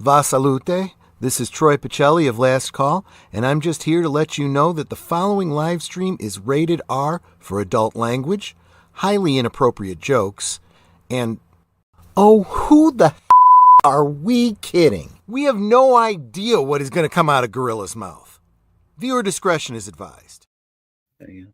Va salute. This is Troy Pacelli of Last Call, and I'm just here to let you know that the following live stream is rated R for adult language, highly inappropriate jokes, and oh, who the are we kidding? We have no idea what is going to come out of Gorilla's mouth. Viewer discretion is advised. There you go.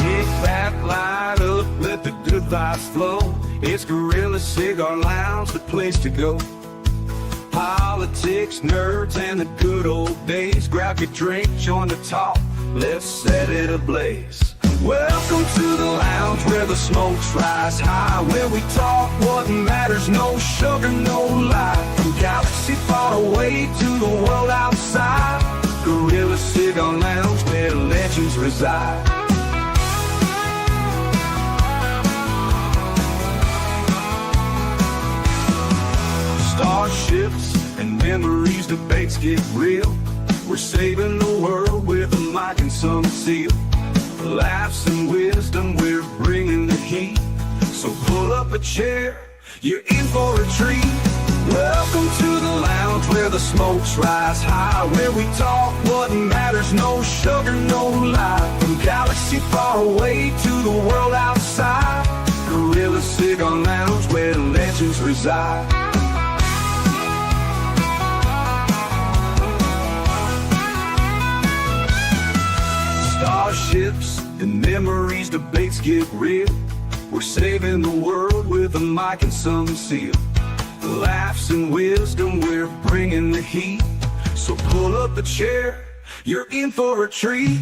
Kick back, light up, let the good vibes flow. It's Gorilla Cigar Lounge, the place to go. Politics, nerds, and the good old days. Grab your drink, join the talk, let's set it ablaze. Welcome to the lounge where the smokes rise high, where we talk what matters, no sugar, no lie. From galaxy far away to the world outside, Gorilla Cigar Lounge where legends reside. Starships and memories, debates get real. We're saving the world with a mic and some seal. Laughs and wisdom, we're bringing the heat. So pull up a chair, you're in for a treat. Welcome to the lounge where the smokes rise high, where we talk what matters, no sugar, no lie. From galaxy far away to the world outside, Gorilla Cigar Lounge where legends reside. Starships and memories, debates get real. We're saving the world with a mic and some seal. Laughs and wisdom, we're bringing the heat. So pull up a chair, you're in for a treat.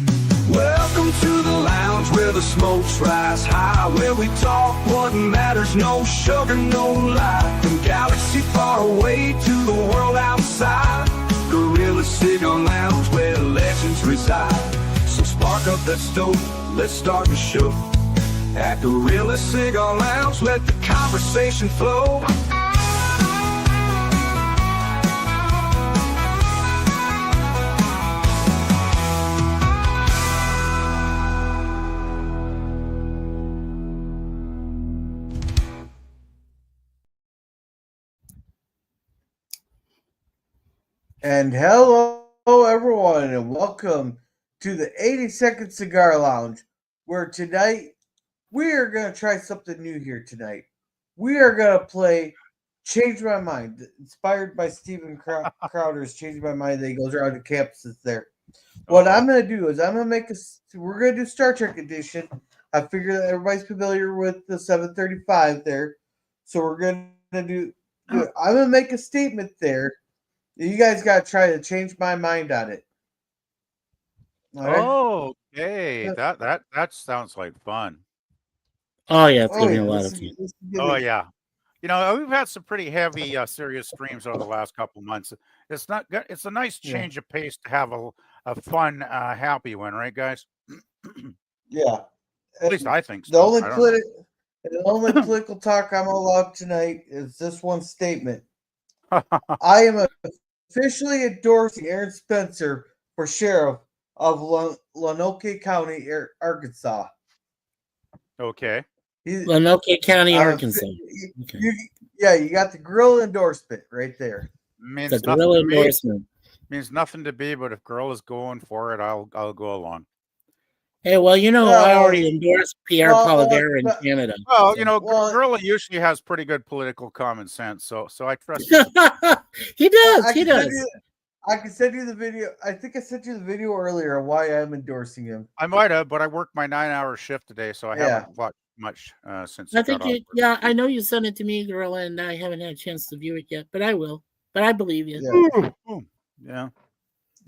Welcome to the lounge where the smokes rise high, where we talk what matters, no sugar, no lie. From galaxy far away to the world outside, Gorilla Cigar Lounge where legends reside. So spark up that stove, let's start the show. At Gorilla Cigar Lounge, let the conversation flow. And hello everyone, and welcome to the 80-Second Cigar Lounge, where tonight we are going to try something new here tonight. We are going to play Change My Mind, inspired by Steven Crowder's Change My Mind that he goes around the campuses there. What I'm going to do is we're going to do Star Trek edition. I figure that everybody's familiar with the 735 there. So we're going to do I'm going to make a statement there. You guys got to try to change my mind on it. Right. Oh, okay. That sounds like fun. Oh yeah, it's gonna be a lot of fun. Oh yeah, you know we've had some pretty heavy, serious streams over the last couple of months. It's a nice change of pace to have a fun, happy one, right, guys? Yeah. At least I think so. The only political talk I'm allowed tonight is this one statement. I am officially endorsing Aaron Spencer for sheriff of Lonoke County, Arkansas. Okay. Lonoke County, Arkansas. Okay. You got the Gorilla endorsement right there. Means the Gorilla endorsement means nothing to me, but if Gorilla's going for it, I'll go along. Hey, well, I already endorsed Pierre Poilievre in Canada. Well, Gorilla usually has pretty good political common sense, so I trust him. He does. I can send you the video. I think I sent you the video earlier of why I'm endorsing him. I might have, but I worked my 9-hour shift today, so I haven't watched much since. I think I know you sent it to me, Gorilla, and I haven't had a chance to view it yet, but I will. But I believe you. Yeah.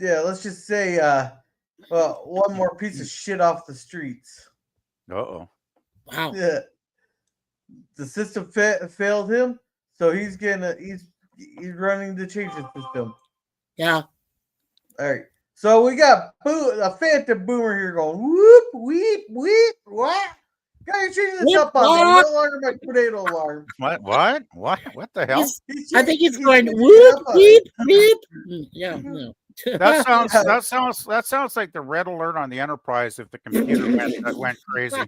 Yeah. Let's just say, one more piece of shit off the streets. Uh-oh. Wow. Yeah. The system failed him, so he's running to change the system. Yeah. All right. So we got a Phantom Boomer here going whoop, weep, weep, what? Guys, change this up on me. No longer my tornado alarm. What? What the hell? I think he's going whoop, weep, weep. Yeah. No. That sounds like the red alert on the Enterprise if the computer went crazy.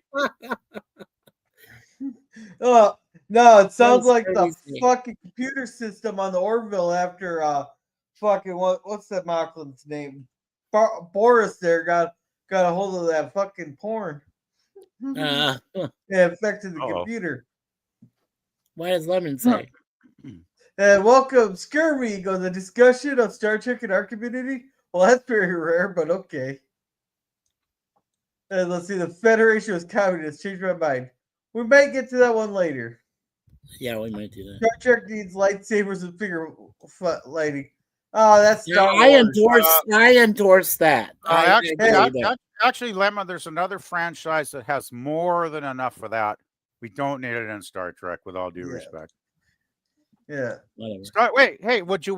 Oh no, it sounds is like the crazy. fucking computer system on the Orville after fucking what's that Machlin's name? Boris there got a hold of that fucking porn. Uh, It affected the Uh-oh. computer. what does Lemon say? And welcome, Scurvy, on the discussion of Star Trek in our community. Well, that's very rare, but okay. And let's see, the Federation was communist. Changed my mind. We might get to that one later. Yeah, we might do that. Star Trek needs lightsabers and finger lighting. Oh, that's Yeah, Star Wars. I endorse that. Actually, Lemma, there's another franchise that has more than enough for that. We don't need it in Star Trek, with all due respect. Yeah. Whatever. Would you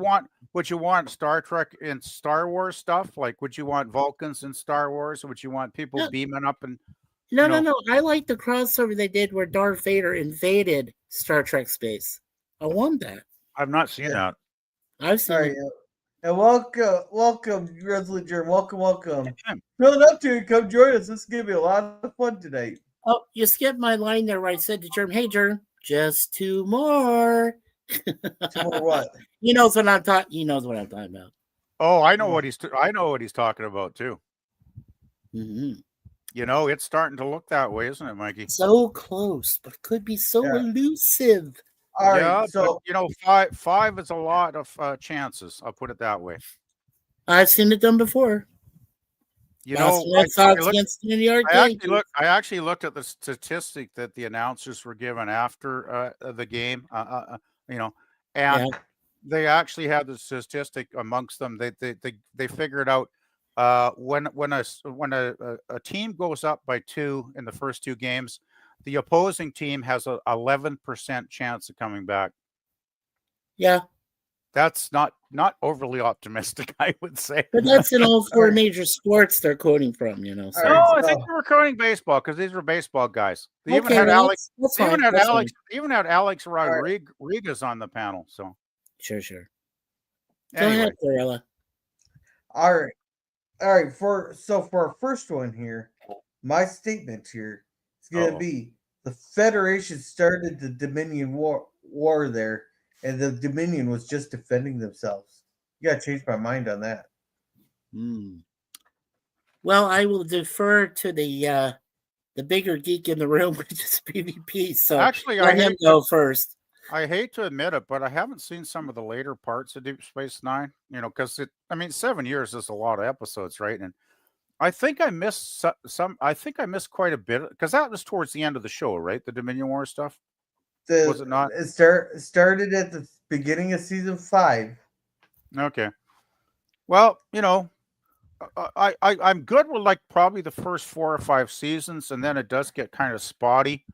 want Star Trek in Star Wars stuff? Like, would you want Vulcans in Star Wars? Would you want people beaming up and No. I like the crossover they did where Darth Vader invaded Star Trek space. I want that. I've not seen that. I've seen it. And welcome, Resolute Germ. Welcome. Feeling up to it, come join us. This is gonna be a lot of fun tonight. Oh, you skipped my line there where I said to Germ, "Hey, Germ, just 2 more." 2 more what? He knows what I'm talking. He knows what I'm talking about. Oh, I know what he's talking about too. Mm-hmm. You know, it's starting to look that way, isn't it, Mikey? So close, but could be so elusive. All right, so five is a lot of chances. I'll put it that way. I've seen it done before. You know, I actually looked at the statistic that the announcers were given after the game. And they actually had the statistic amongst them. They figured out when a team goes up by 2 in the first 2 games, the opposing team has a 11% chance of coming back. Yeah. That's not overly optimistic, I would say. But that's in all 4 major sports they're quoting from, you know. So. No, I think they were quoting baseball because these were baseball guys. They even had Alex. Even had Alex Rodriguez on the panel. So sure. Anyway. Go ahead, Gorilla. All right. For our first one here, my statement here is going to be the Federation started the Dominion war there. And the Dominion was just defending themselves. You got to change my mind on that. Well, I will defer to the bigger geek in the room, which is PvP. So actually, let him go first. I hate to admit it, but I haven't seen some of the later parts of Deep Space Nine. You know, because 7 years is a lot of episodes, right? And I think I missed some. I think I missed quite a bit because that was towards the end of the show, right? The Dominion War stuff. Was it not? It started at the beginning of season 5. Okay. Well, you know, I'm good with like probably the first 4 or 5 seasons, and then it does get kind of spotty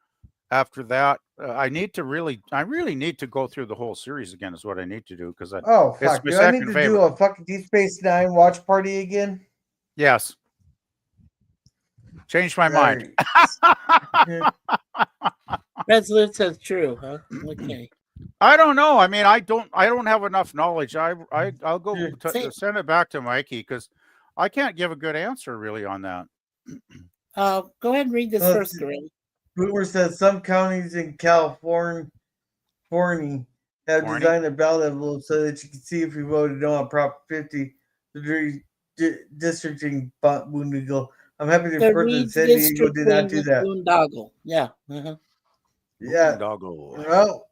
after that. I really need to go through the whole series again. Is what I need to do because fuck! Do I need to do a fucking Deep Space Nine watch party again? Yes. Changed my mind. Resolute says true, huh? Okay. I don't know. I mean, I don't have enough knowledge. I'll go send it back to Mikey because I can't give a good answer really on that. Go ahead and read this first, Gorilla. Boomer says some counties in California have designed their ballot envelope so that you can see if you voted no on Prop 50, the districting boondoggle. I'm happy to report that San Diego did not do that. Boondoggle. Yeah. Uh-huh. Yeah. Boondoggle. Well,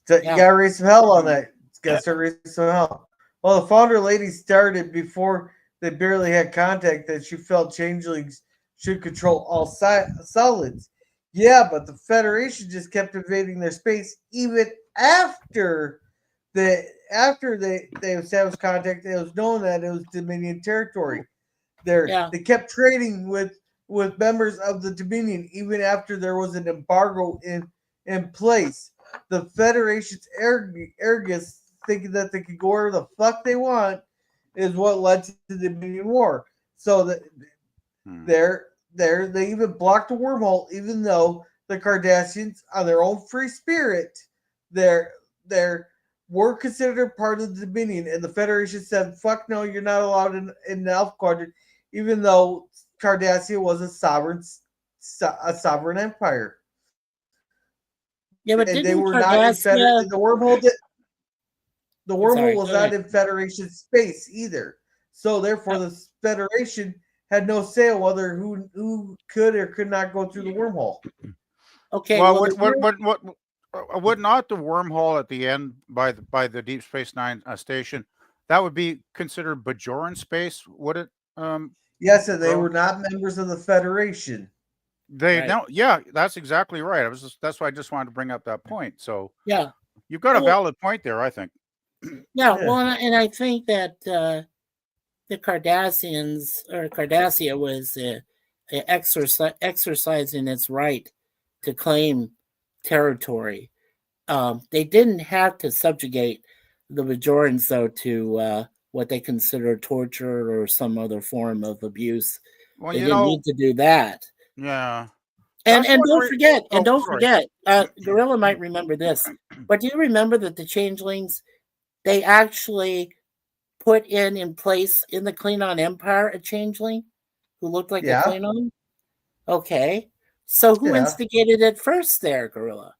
you gotta raise some hell on that. Gotta start raising some hell. Well, the founder lady started before they barely had contact that she felt changelings should control all solids. Yeah, but the Federation just kept invading their space even after they established contact. It was known that it was Dominion territory. They kept trading with members of the Dominion even after there was an embargo in place. The Federation's arrogance, thinking that they could go wherever the fuck they want, is what led to the Dominion War. So that they even blocked a wormhole, even though the Cardassians, on their own free spirit, they're were considered part of the Dominion, and the Federation said, "Fuck no, you're not allowed in the Alpha Quadrant," even though Cardassia was a sovereign empire. Yeah, but And they didn't were not in Cardassia? the wormhole. The I'm wormhole sorry, was go not ahead. in Federation space either. So therefore, the Federation had no say on whether who could or could not go through the wormhole. Okay, Well, well, would not the wormhole at the end by the Deep Space Nine station, that would be considered Bajoran space, would it? Yes, and they Bro? were not members of the Federation. They right. no, yeah, that's exactly right. That's why I just wanted to bring up that point. So Yeah, you've got a well, valid point there, I think. yeah, Yeah. well, and I think that the Cardassians or Cardassia was exercising its right to claim territory. They didn't have to subjugate the Bajorans, though, to what they consider torture or some other form of abuse. Well, They didn't need to do that. yeah, And that's and one don't re- forget, oh, sorry. Gorilla might remember this, but do you remember that the changelings, they actually put in place in the Klingon Empire a changeling who looked like a Yeah. Klingon? Okay. So who Yeah. instigated it first there, Gorilla?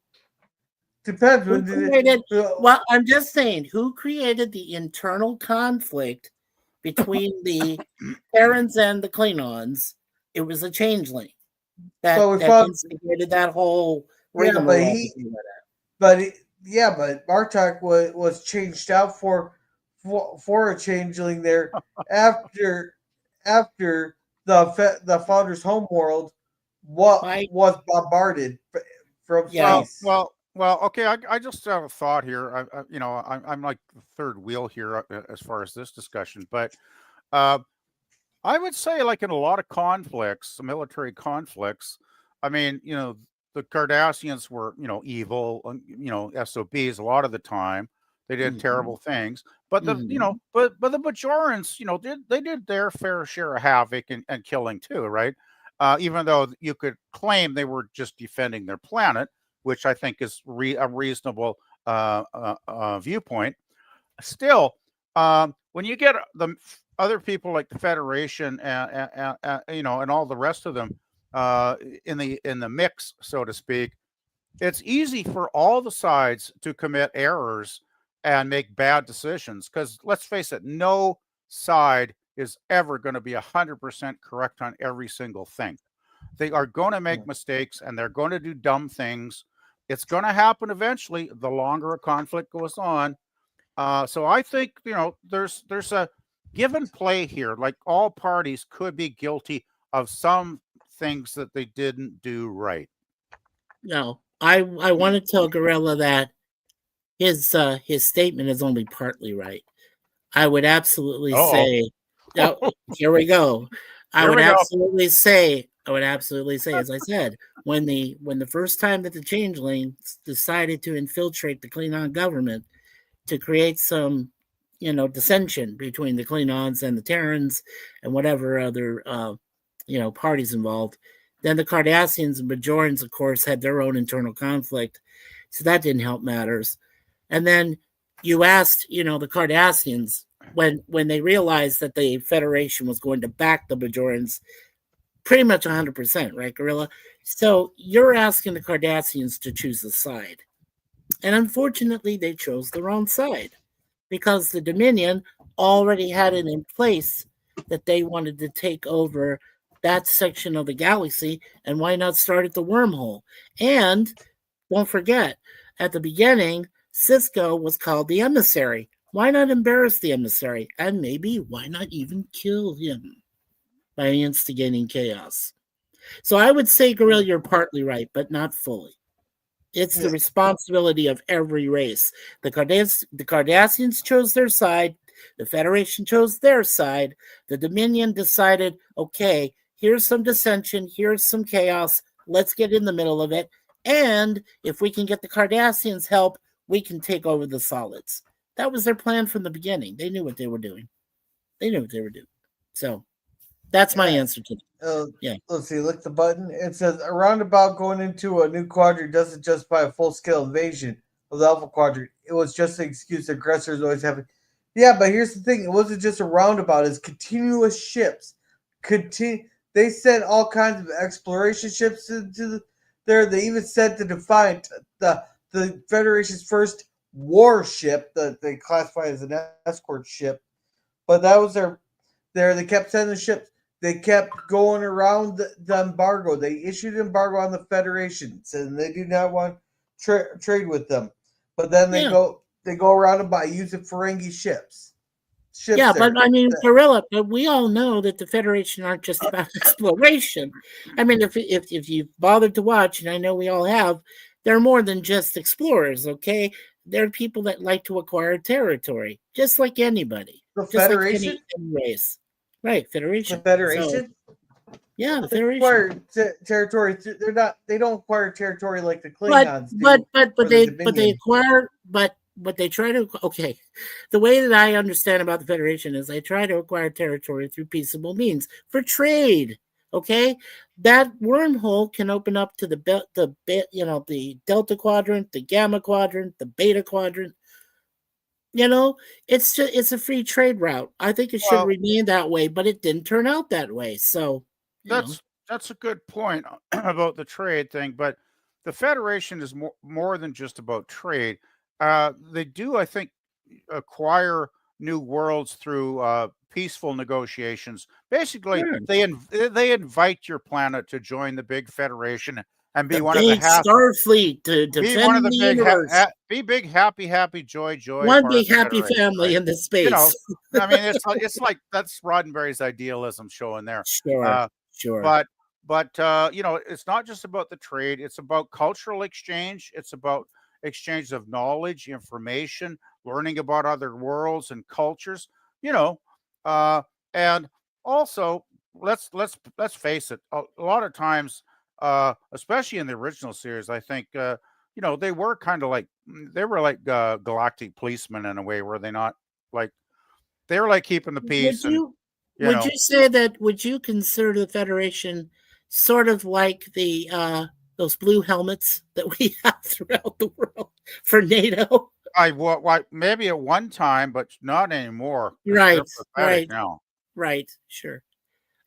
Depends. Who When did created, it, well, I'm just saying, who created the internal conflict between the Terrans and the Klingons? It was a changeling So we that found, instigated that whole yeah, rigmarole. but Bartok was changed out for a changeling there after the founder's homeworld Mike, was bombarded from yeah, space. Well. Okay, I just have a thought here. I'm like the third wheel here as far as this discussion, but uh, I would say, like in a lot of conflicts, military conflicts, I mean, the Cardassians were, evil, SOBs a lot of the time. They did Mhm. terrible things, but Mhm. but the Bajorans, they did their fair share of havoc and killing too, right? Even though you could claim they were just defending their planet, which I think is a reasonable viewpoint. Still, when you get the other people like the Federation and all the rest of them in the mix, so to speak, it's easy for all the sides to commit errors and make bad decisions. Because let's face it, no side is ever going to be 100% correct on every single thing. They are going to make mistakes and they're going to do dumb things. It's going to happen eventually. The longer a conflict goes on. So I think there's a give and play here. Like all parties could be guilty of some things that they didn't do right. No, I want to tell Gorilla that his statement is only partly right. I would absolutely Oh, say, oh, here we go. here we go. I would absolutely say, as I said, when the first time that the changelings decided to infiltrate the Klingon government to create some, dissension between the Klingons and the Terrans and whatever other, parties involved, then the Cardassians and Bajorans, of course, had their own internal conflict. So that didn't help matters. And then you asked, the Cardassians, when they realized that the Federation was going to back the Bajorans pretty much 100%, right, Gorilla? So you're asking the Cardassians to choose a side. And unfortunately, they chose the wrong side because the Dominion already had it in place that they wanted to take over that section of the galaxy. And why not start at the wormhole? And don't forget, at the beginning, Cisco was called the emissary. Why not embarrass the emissary? And maybe why not even kill him by instigating chaos? So I would say, Gorilla, you're partly right, but not fully. It's the responsibility of every race. The Cardassians chose their side. The Federation chose their side. The Dominion decided, okay, here's some dissension. Here's some chaos. Let's get in the middle of it. And if we can get the Cardassians' help, we can take over the solids. That was their plan from the beginning. They knew what they were doing. So that's my answer to that. Yeah. Let's see. Look the button. It says a roundabout going into a new quadrant doesn't justify a full scale invasion. of the Alpha Quadrant. It was just an excuse aggressors always have. Yeah, but here's the thing: it wasn't just a roundabout; it's continuous ships. They sent all kinds of exploration ships into there. They even sent the Defiant, the Federation's first warship that they classified as an escort ship. But that was their. They kept sending ships. They kept going around the embargo. They issued an embargo on the Federation, and they do not want trade with them. But then they Yeah. go around and buy using Ferengi ships. Yeah, but I mean, Gorilla, but we all know that the Federation aren't just about exploration. I mean, if you've bothered to watch, and I know we all have, they're more than just explorers, okay? They're people that like to acquire territory, just like anybody. The just Federation? Like any race. Right, Federation. The Federation? So, yeah, the they Federation. acquire territory. They don't acquire territory like the Klingons but do. they acquire, but they try to, okay, the way that I understand about the Federation is they try to acquire territory through peaceable means for trade. Okay, that wormhole can open up to the Delta Quadrant, the Gamma Quadrant, the Beta Quadrant. It's a free trade route. I think it should remain that way, but it didn't turn out that way. So that's a good point about the trade thing, but the Federation is more than just about trade. They do, I think, acquire new worlds through peaceful negotiations. Basically, they invite your planet to join the big Federation and be one of the Starfleet to defend one of the universe. Be big, happy, joy. One big happy family in the space. I mean, it's like that's Roddenberry's idealism showing there. Sure. But it's not just about the trade. It's about cultural exchange. It's about exchange of knowledge, information, learning about other worlds and cultures. And also let's face it. A lot of times, especially in the original series, I think they were kind of like galactic policemen in a way, were they not? Like they were like keeping the peace. Would you consider the Federation sort of like those blue helmets that we have throughout the world for NATO? Maybe at one time, but not anymore. Right now. Right, sure.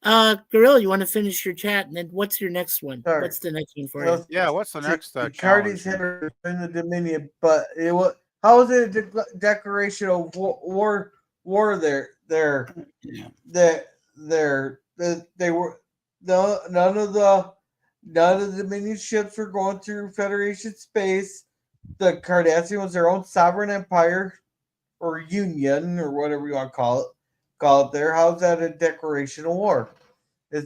Gorilla, you want to finish your chat, and then what's your next one? Sorry. What's the next one for you? Yeah, what's the next Picardi's challenge? in the Dominion, but how is it a declaration of war there? They were none of the Dominion ships were going through Federation space. The Cardassian was their own sovereign empire or union or whatever you want to call it there. How's that a declaration of war?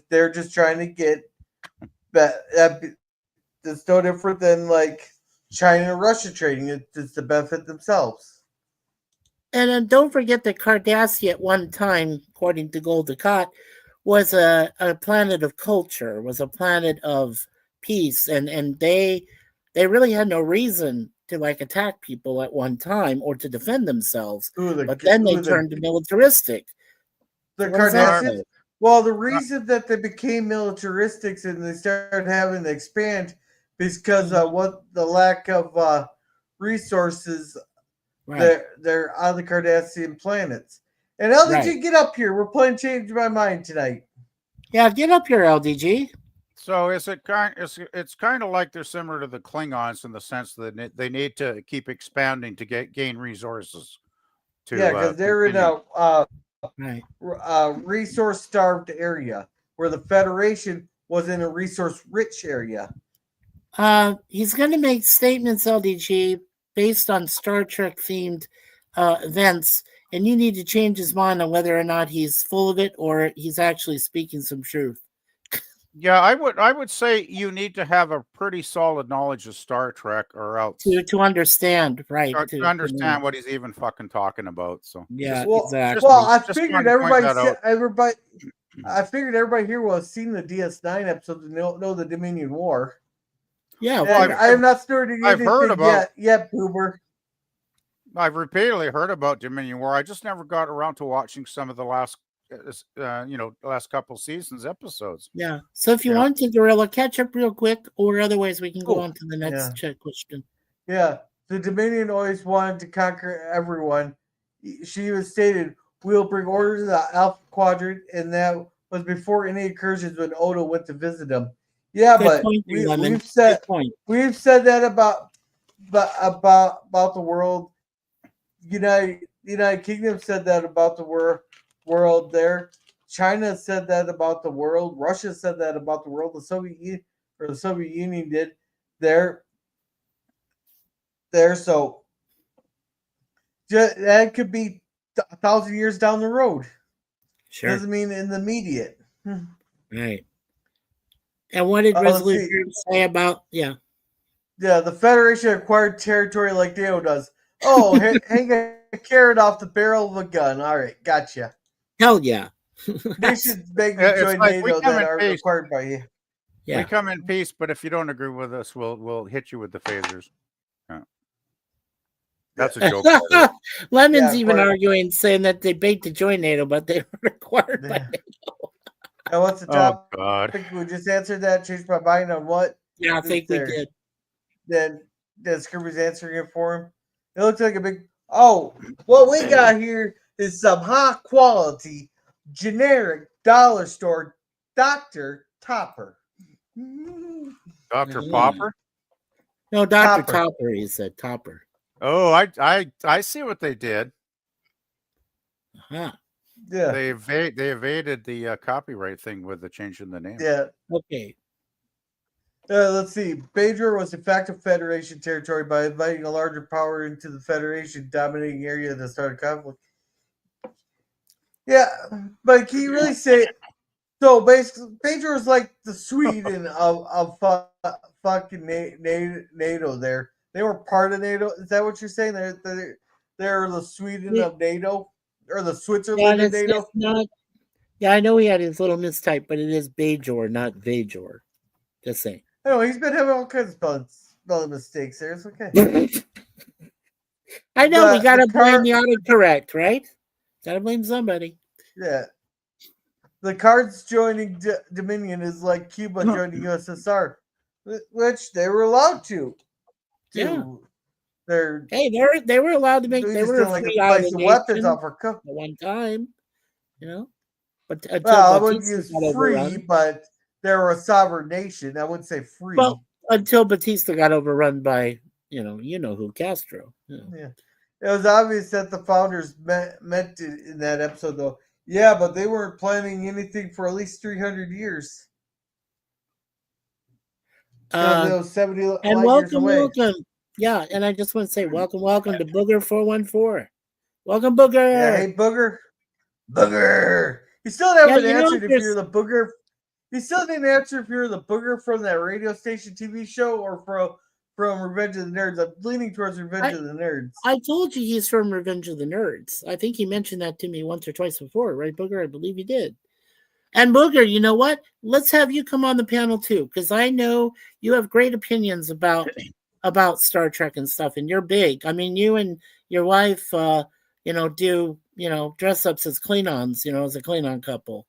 They're just trying to get that's no different than like China and Russia trading. It's to benefit themselves. And then don't forget that Cardassia at one time, according to Gul Dukat, was a planet of culture, was a planet of peace, and they really had no reason to attack people at one time or to defend themselves. But then they turned to militaristic. The Cardassians? Well, the reason that they became militaristic and they started having to expand is because what the lack of resources. Right. They're on the Cardassian planets. And LDG, get up here. We're playing Change My Mind tonight. Yeah, get up here, LDG. So it's kind of like they're similar to the Klingons in the sense that they need to keep expanding to gain resources. Because they're in a resource-starved area where the Federation was in a resource-rich area. He's going to make statements, LDG, based on Star Trek themed events, and you need to change his mind on whether or not he's full of it or he's actually speaking some truth. Yeah, I would say you need to have a pretty solid knowledge of Star Trek or else to understand, right? To understand what he's even fucking talking about. So exactly. Well, I figured everybody here will have seen the DS9 episode and know the Dominion War. Yeah, I have not started anything yet, Boober. I've repeatedly heard about Dominion War. I just never got around to watching some of the last couple seasons episodes. Yeah. So if you want to, Gorilla, catch up real quick, or otherwise we can go on to the next question. Yeah. The Dominion always wanted to conquer everyone. She even stated, "We'll bring order to the Alpha Quadrant," and that was before any incursions when Odo went to visit them. Yeah, Good but point, there, Lemon. we've said Good point. that about the world. United Kingdom said that about the world there. China said that about the world. Russia said that about the world. The Soviet Union did there. So that could be 1,000 years down the road. Sure. Doesn't mean in the immediate. Right. And what did Resolution say about Yeah, the Federation acquired territory like NATO does. Oh, hang a carrot off the barrel of a gun. All right, gotcha. Hell yeah. Nations beg to join NATO that are acquired by you. Yeah. We come in peace, but if you don't agree with us, we'll hit you with the phasers. Yeah. That's a joke. Lemon's even arguing, saying that they begged to join NATO, but they were acquired by NATO. Now, what's the topic? Oh, God. We just answered that. Changed my mind on what? Yeah, I think we did. Then Scooby's answering it for him. It looks like a big. Oh, what we got here is some high quality, generic dollar store Dr. Topper. Dr. Popper? No, Dr. Topper. He said Topper. Oh, I see what they did. Uh-huh. Yeah, they evaded the copyright thing with the change in the name. Yeah. Okay. Let's see. Bajor was in fact a Federation territory by inviting a larger power into the Federation dominating area that started conflict. Yeah, but can you really say? So basically, Bajor is like the Sweden of fucking NATO. There, they were part of NATO. Is that what you're saying? They're the Sweden of NATO, or the Switzerland of NATO. Not, yeah, I know he had his little mistype, but it is Bajor, not Vajor. Just saying. I know he's been having all kinds of spelling mistakes there. It's okay. I know we gotta blame the autocorrect, right? Gotta blame somebody. Yeah. The cards joining Dominion is like Cuba joining USSR, which they were allowed to. Yeah. They were allowed to make. They were a free island weapons off our at one time, you know. But I wouldn't use free, but they were a sovereign nation. I wouldn't say free. Well, until Batista got overrun by you know who, Castro. Yeah. It was obvious that the founders meant it in that episode, though. Yeah, but they weren't planning anything for at least 300 years. Those 70 and welcome. Yeah, and I just want to say welcome to Booger 414. Welcome, Booger. Yeah, hey, Booger. You still haven't answered if you're the Booger. You still didn't answer if you're the Booger from that radio station TV show or from Revenge of the Nerds. I'm leaning towards Revenge of the Nerds. I told you he's from Revenge of the Nerds. I think he mentioned that to me once or twice before, right, Booger? I believe he did. And Booger, you know what? Let's have you come on the panel too, because I know you have great opinions about Star Trek and stuff, and you're big. I mean, you and your wife, do dress ups as Klingons, as a Klingon couple,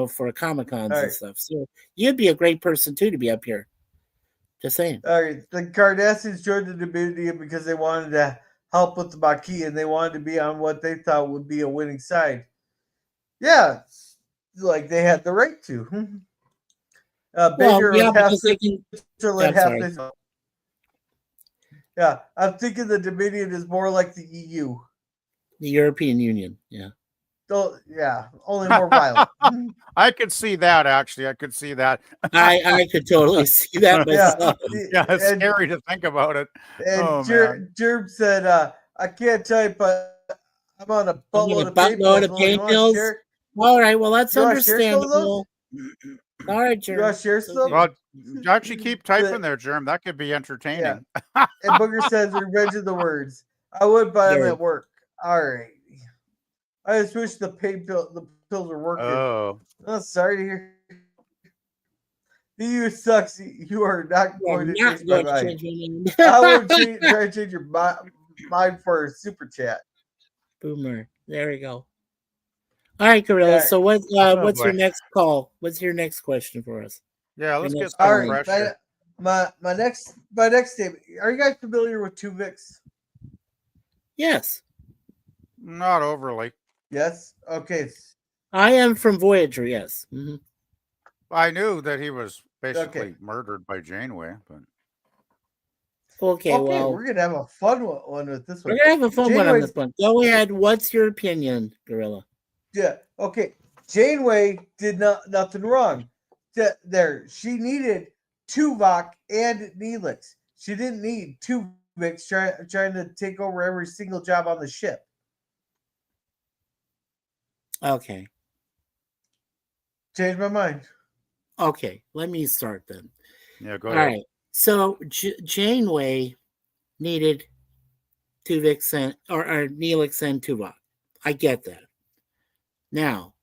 for Comic-Cons and stuff. So you'd be a great person too to be up here. Just saying. All right, the Cardassians joined the Dominion because they wanted to help with the Maquis, and they wanted to be on what they thought would be a winning side. Yeah, like they had the right to. Yeah, I'm thinking the Dominion is more like the EU. The European Union, yeah. So, yeah, only more violent. I could see that, actually. I could see that. I could totally see that myself. Yeah, it's scary to think about it. And Gerb said, I can't tell you, but I'm on a buttload of pain pills. All right, well, that's understandable. All right, Germ. You want to share some? Well, actually keep typing there, Germ. That could be entertaining. Yeah. And Booger says, Revenge of the Words. I would, but I'm at work. All right. I just wish the pills were working. Oh, sorry to hear. The EU sucks. You are not going to change my mind. I would try to change your mind for a super chat. Boomer. There we go. All right, Gorilla. So what's your next call? What's your next question for us? Yeah, let's get some pressure. my next statement. Are you guys familiar with Tuvix? Yes, Not overly. Yes. Okay. I am from Voyager. Yes. Mhm. I knew that he was basically Okay. murdered by Janeway, but Okay, well, we're gonna have a fun one with this one. we're gonna have a fun one on Janeway's- this one. Go ahead. What's your opinion, Gorilla? Yeah. Okay. Janeway did nothing wrong. There, she needed Tuvok and Neelix. She didn't need Tuvix trying to take over every single job on the ship. Okay. Changed my mind. Okay. Let me start then. yeah, go All ahead. right. So Janeway needed Tuvix or Neelix and Tuvok. I get that. Now,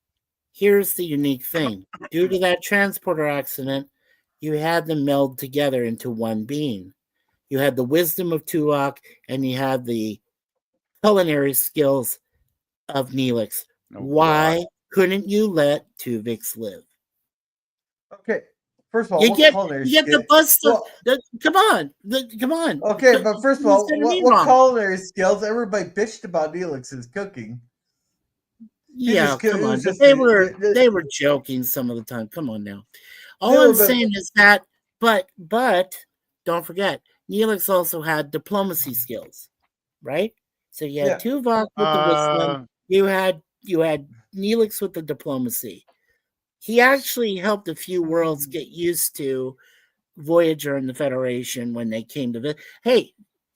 here's the unique thing. Due to that transporter accident, you had them meld together into one being. You had the wisdom of Tuvok and you had the culinary skills of Neelix. Oh, Why God. couldn't you let Tuvix live? Okay. First of all, You what get culinary you get the skill- bust of Well, come on. Come on. okay, but first of You all, said me what wrong. culinary skills? Everybody bitched about Neelix's cooking. Yeah, It come was on. But just they were joking some of the time. Come on now. All No, I'm but- saying is that but don't forget, Neelix also had diplomacy skills, right? So you had Yeah. Tuvok with the wisdom, you had Neelix with the diplomacy. He actually helped a few worlds get used to Voyager and the Federation when they came to visit. Hey,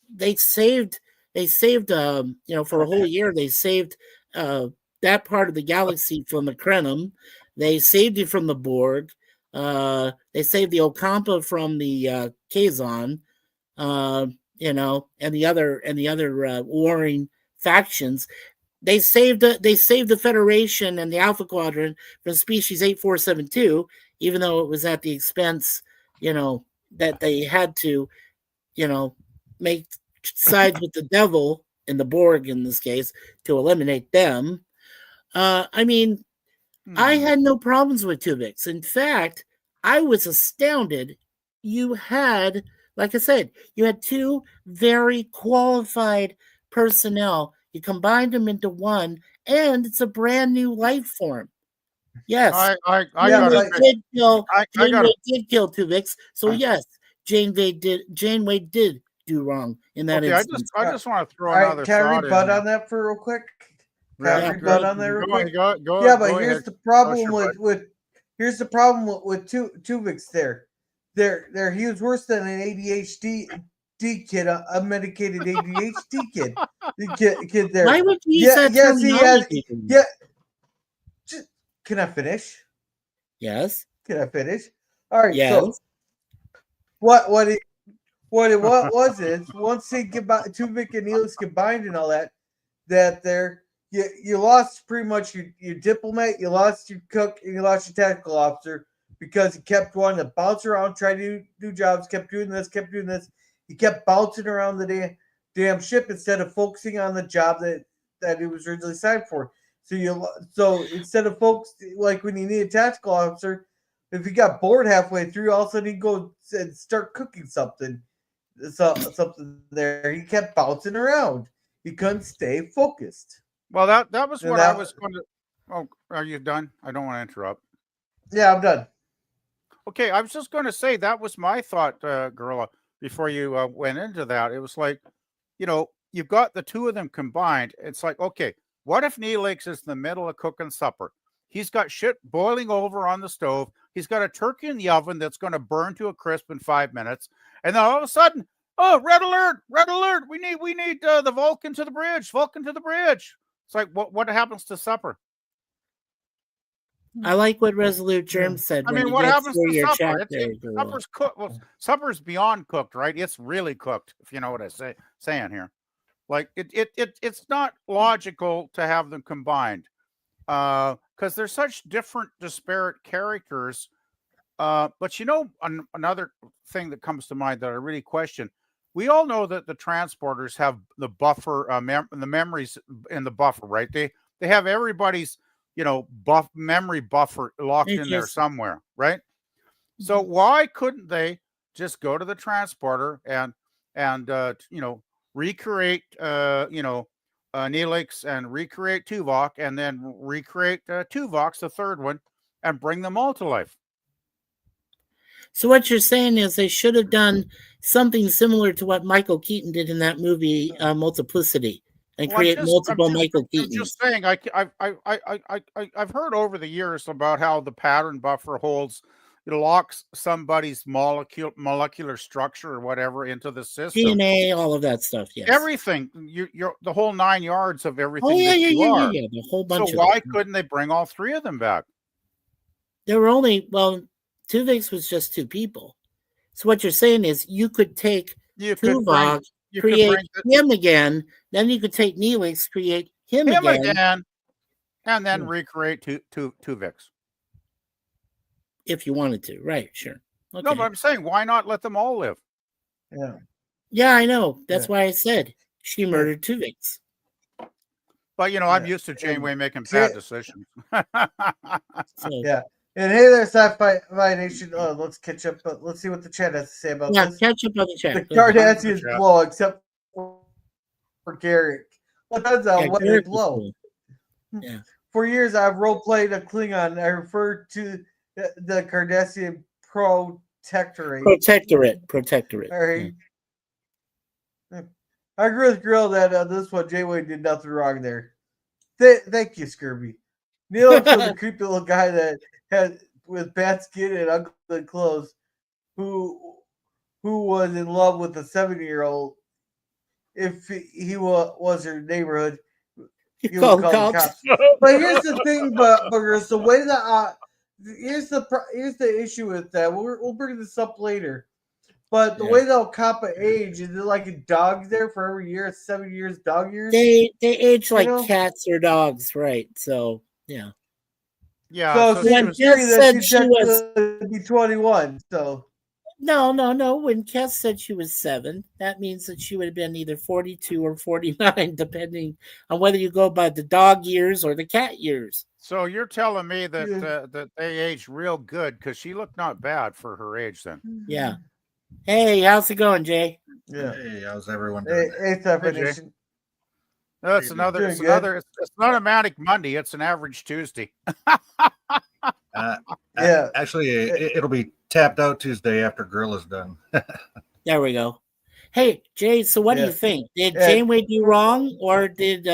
they saved for a whole year they saved that part of the galaxy from the Krenim. They saved it from the Borg. They saved the Ocampa from the Kazon, and the other warring factions. They saved the Federation and the Alpha Quadrant from species 8472, even though it was at the expense, that they had to, make sides with the devil and the Borg in this case to eliminate them. I mean, I had no problems with Tuvix. In fact, I was astounded. You had, like I said, you had two very qualified personnel. You combined them into one, and it's a brand new life form. Yes, I Yeah, got but- it. Janeway did kill Tuvix. So I- yes, Janeway did do wrong in that Okay, I instance. just want to throw All right, another can I thought in rebut here. on that for real quick? Can Yeah, I Yeah, rebut go on that real Go, quick? go, Yeah, go but ahead. here's the problem sure, with here's the problem with Tuvix there. There he was worse than an ADHD kid, a unmedicated ADHD kid. The kid there. Why would you use that yes, he had. terminology? Yeah. Can I finish? Yes. Can I finish? All right. Yes. So what it was is once they Tuvix and Neelix combined and all that there you lost pretty much your diplomat, you lost your cook, and you lost your tactical officer because he kept wanting to bounce around, try to do jobs, kept doing this. He kept bouncing around the damn ship instead of focusing on the job that he was originally signed for. So instead of like when you need a tactical officer, if he got bored halfway through, all of a sudden he'd go and start cooking something there. He kept bouncing around. He couldn't stay focused. Well, that was And what I that- was going to. Oh, are you done? I don't want to interrupt. Yeah, I'm done. Okay, I was just going to say that was my thought, Gorilla. Before you went into that, it was like, you've got the two of them combined. It's like, okay, what if Neelix is in the middle of cooking supper? He's got shit boiling over on the stove. He's got a turkey in the oven that's going to burn to a crisp in 5 minutes, and then all of a sudden, oh, red alert! Red alert! We need the Vulcan to the bridge. Vulcan to the bridge. It's like, what happens to supper? I like what Resolute Germ said. I when mean, you what get happens through to your supper? chapter, Gorilla. Supper's cooked. Well, supper's beyond cooked, right? It's really cooked, if you know what I saying here. Like it's not logical to have them combined because they're such different, disparate characters. But another thing that comes to mind that I really question. We all know that the transporters have the buffer, the memories in the buffer, right? They have everybody's memory buffer locked in there Interesting. somewhere, right? So why couldn't they just go to the transporter and recreate Neelix and recreate Tuvok, and then recreate Tuvok's the third one, and bring them all to life. So what you're saying is they should have done something similar to what Michael Keaton did in that movie Multiplicity, and create multiple Michael Keatons. I'm just saying, I've heard over the years about how the pattern buffer it locks somebody's molecular structure or whatever into the system. DNA, all of that stuff. Yes, everything. You're the whole 9 yards of everything. Oh yeah, that you are. yeah. The whole bunch. So why couldn't they bring all three of them back? There were only Tuvix was just two people. So what you're saying is you could take Tuvok, create him again, then you could take Neelix, create him again, and then recreate Tuvix. If you wanted to, right? Sure. Okay. No, but I'm saying, why not let them all live? Yeah, I know. That's why I said she murdered Tuvix. But I'm used to Janeway making bad decisions. Yeah. And hey there, Sci-Fi Nation. Let's catch up. Let's see what the chat has to say about this. Yeah, catch up on the chat. The Cardassians blow, except for Garrick. Well, depends on what they blow. Cool. Yeah. For years, I've role-played a Klingon. I refer to the Cardassian Protectorate. Protectorate. All right. Yeah. I agree with Grill that this one, Janeway did nothing wrong there. Thank you, Scurvy. Neelix was a creepy little guy that had with bad skin and ugly clothes, who was in love with a 7-year-old. If he was her neighborhood, he would call the cops. But here's the thing, Buggers, the way that here's the issue with that. We'll bring this up later. But the way they'll cop age, is it like a dog there for every year? 7 years, dog years? They age like cats or dogs, right? So yeah. Yeah. So when Kes said she was be 21, so no. When Kes said she was 7, that means that she would have been either 42 or 49, depending on whether you go by the dog years or the cat years. So you're telling me that that they aged real good, because she looked not bad for her age then. Yeah. Hey, how's it going, Jay? Yeah. Hey, how's everyone doing? Hey, Nation. No, it's not a Manic Monday. It's an average Tuesday. Actually, it'll be tapped out Tuesday after Grill is done. There we go. Hey, Jay. So, what do you think? Did Janeway do wrong, or did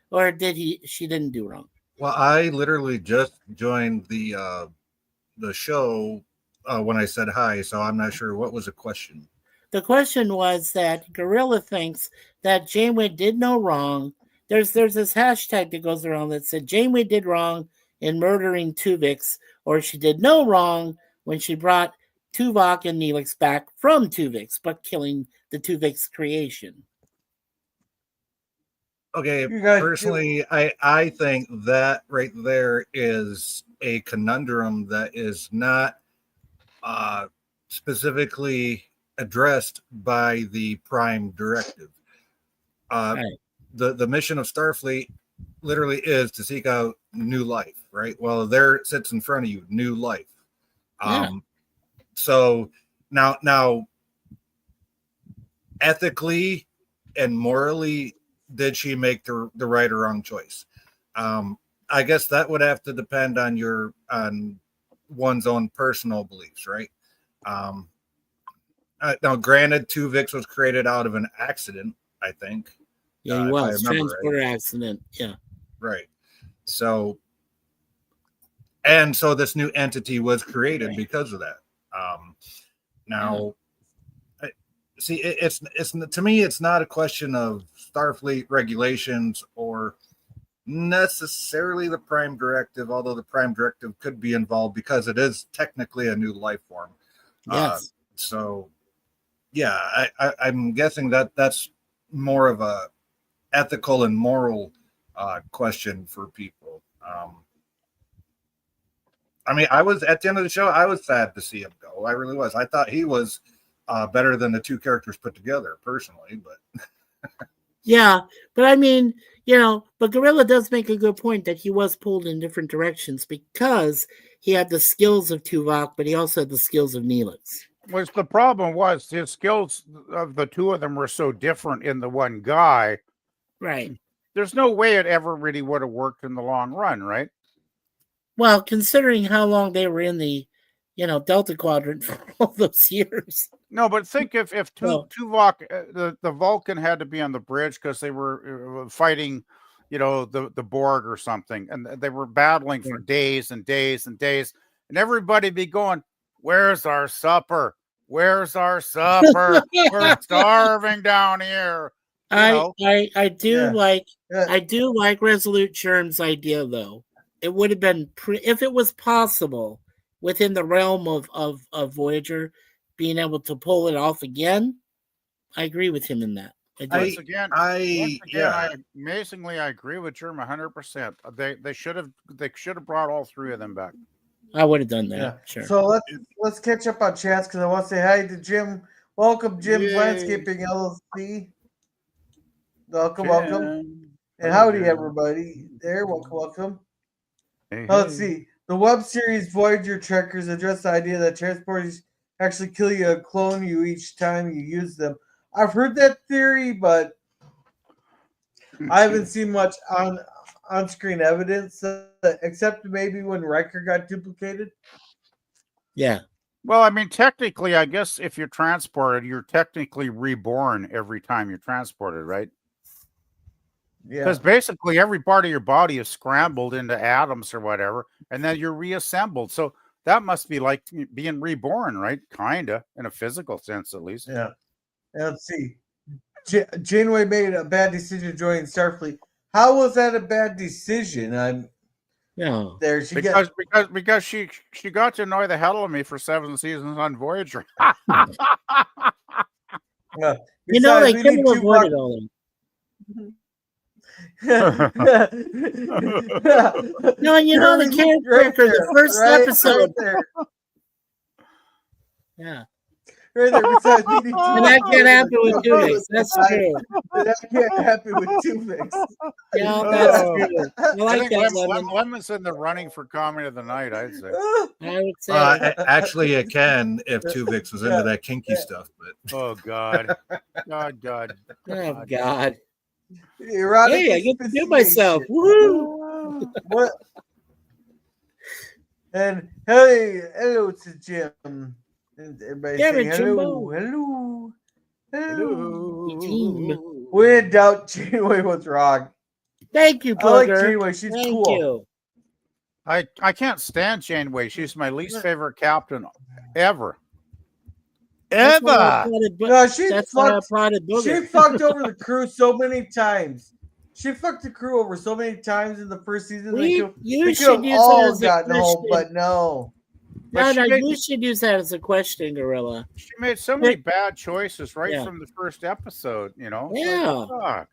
she didn't do wrong? Well, I literally just joined the show when I said hi, so I'm not sure what was the question. The question was that Gorilla thinks that Janeway did no wrong. There's this hashtag that goes around that said Janeway did wrong in murdering Tuvix, or she did no wrong when she brought Tuvok and Neelix back from Tuvix, but killing the Tuvix creation. Okay, personally, I think that right there is a conundrum that is not specifically addressed by the Prime Directive. The mission of Starfleet literally is to seek out new life, right? Well, there it sits in front of you, new life. So now ethically and morally, did she make the right or wrong choice? I guess that would have to depend on one's own personal beliefs, right? Now, granted, Tuvix was created out of an accident, I think. Yeah, he was. Transporter accident. Yeah. Right. So this new entity was created because of that. Now, see, it's to me, it's not a question of Starfleet regulations or necessarily the Prime Directive, although the Prime Directive could be involved because it is technically a new life form. Yes. So, yeah, I'm guessing that's more of a ethical and moral question for people. I mean, I was at the end of the show, I was sad to see him go. I really was. I thought he was better than the two characters put together, personally. But yeah, but I mean, but Gorilla does make a good point that he was pulled in different directions because he had the skills of Tuvok, but he also had the skills of Neelix. Was the problem was his skills of the two of them were so different in the one guy. Right. There's no way it ever really would have worked in the long run, right? Well, considering how long they were in the, Delta Quadrant for all those years. No, but think if Well- the Vulcan had to be on the bridge because they were fighting, the Borg or something, and they were battling for days and days and days, and everybody be going, "Where's our supper? Where's our supper? We're starving down here." I do Yeah. like Yeah. I do like Resolute Sherm's idea, though. It would have been if it was possible within the realm of Voyager being able to pull it off again. I agree with him in that. I do. Once again, amazingly, I agree with Germ 100%. They should have brought all three of them back. I would have done that. Yeah. Sure. So let's catch up on chats because I want to say hi to Jim. Welcome, Jim's Yay. Landscaping LLC. Welcome. And howdy, everybody. There, welcome. Hey, Let's see. The web series Voyager Trekkers address the idea that transporters actually kill you and clone you each time you use them. I've heard that theory, but I haven't seen much on-screen evidence, except maybe when Riker got duplicated. Yeah. Well, I mean, technically, I guess if you're transported, you're technically reborn every time you're transported, right? Yeah. Because basically every part of your body is scrambled into atoms or whatever, and then you're reassembled. So that must be like being reborn, right? Kinda, in a physical sense, at least. Yeah. Let's see. Janeway made a bad decision joining Starfleet. How was that a bad decision? No. There Because she got to annoy the hell out of me for 7 seasons on Voyager. They couldn't have avoided all of them. No, the character for the first episode. Right Yeah. there. Besides, we need And that can't happen with Tuvix. That's true. That can't happen with Tuvix. Yeah, that's true. I like that, Lemon. Lemon's in the running for comment of the night, I'd say. I would say. Actually, it can if Tuvix was into that kinky stuff. But Oh God, God. Oh God. Erotic Hey, I get to do asphyxiation. myself. Woo! What? And hello to Jim. And everybody Damn saying it, hello, Jimbo. hello. Team. When in doubt, Janeway was wrong. Thank you, I like Booger. Janeway. She's Thank cool. you. I can't stand Janeway. She's my least favorite captain ever. That's why I Ever. applauded No, she That's why I fucked. applauded She Booger. fucked over the crew so many times. She fucked the crew over so many times in the first season. You They should could have use that all as a gotten home, question. but no. No, But she made- you should use that as a question, Gorilla. She made so many bad choices right Yeah. from the first episode, you know? Yeah. Fuck.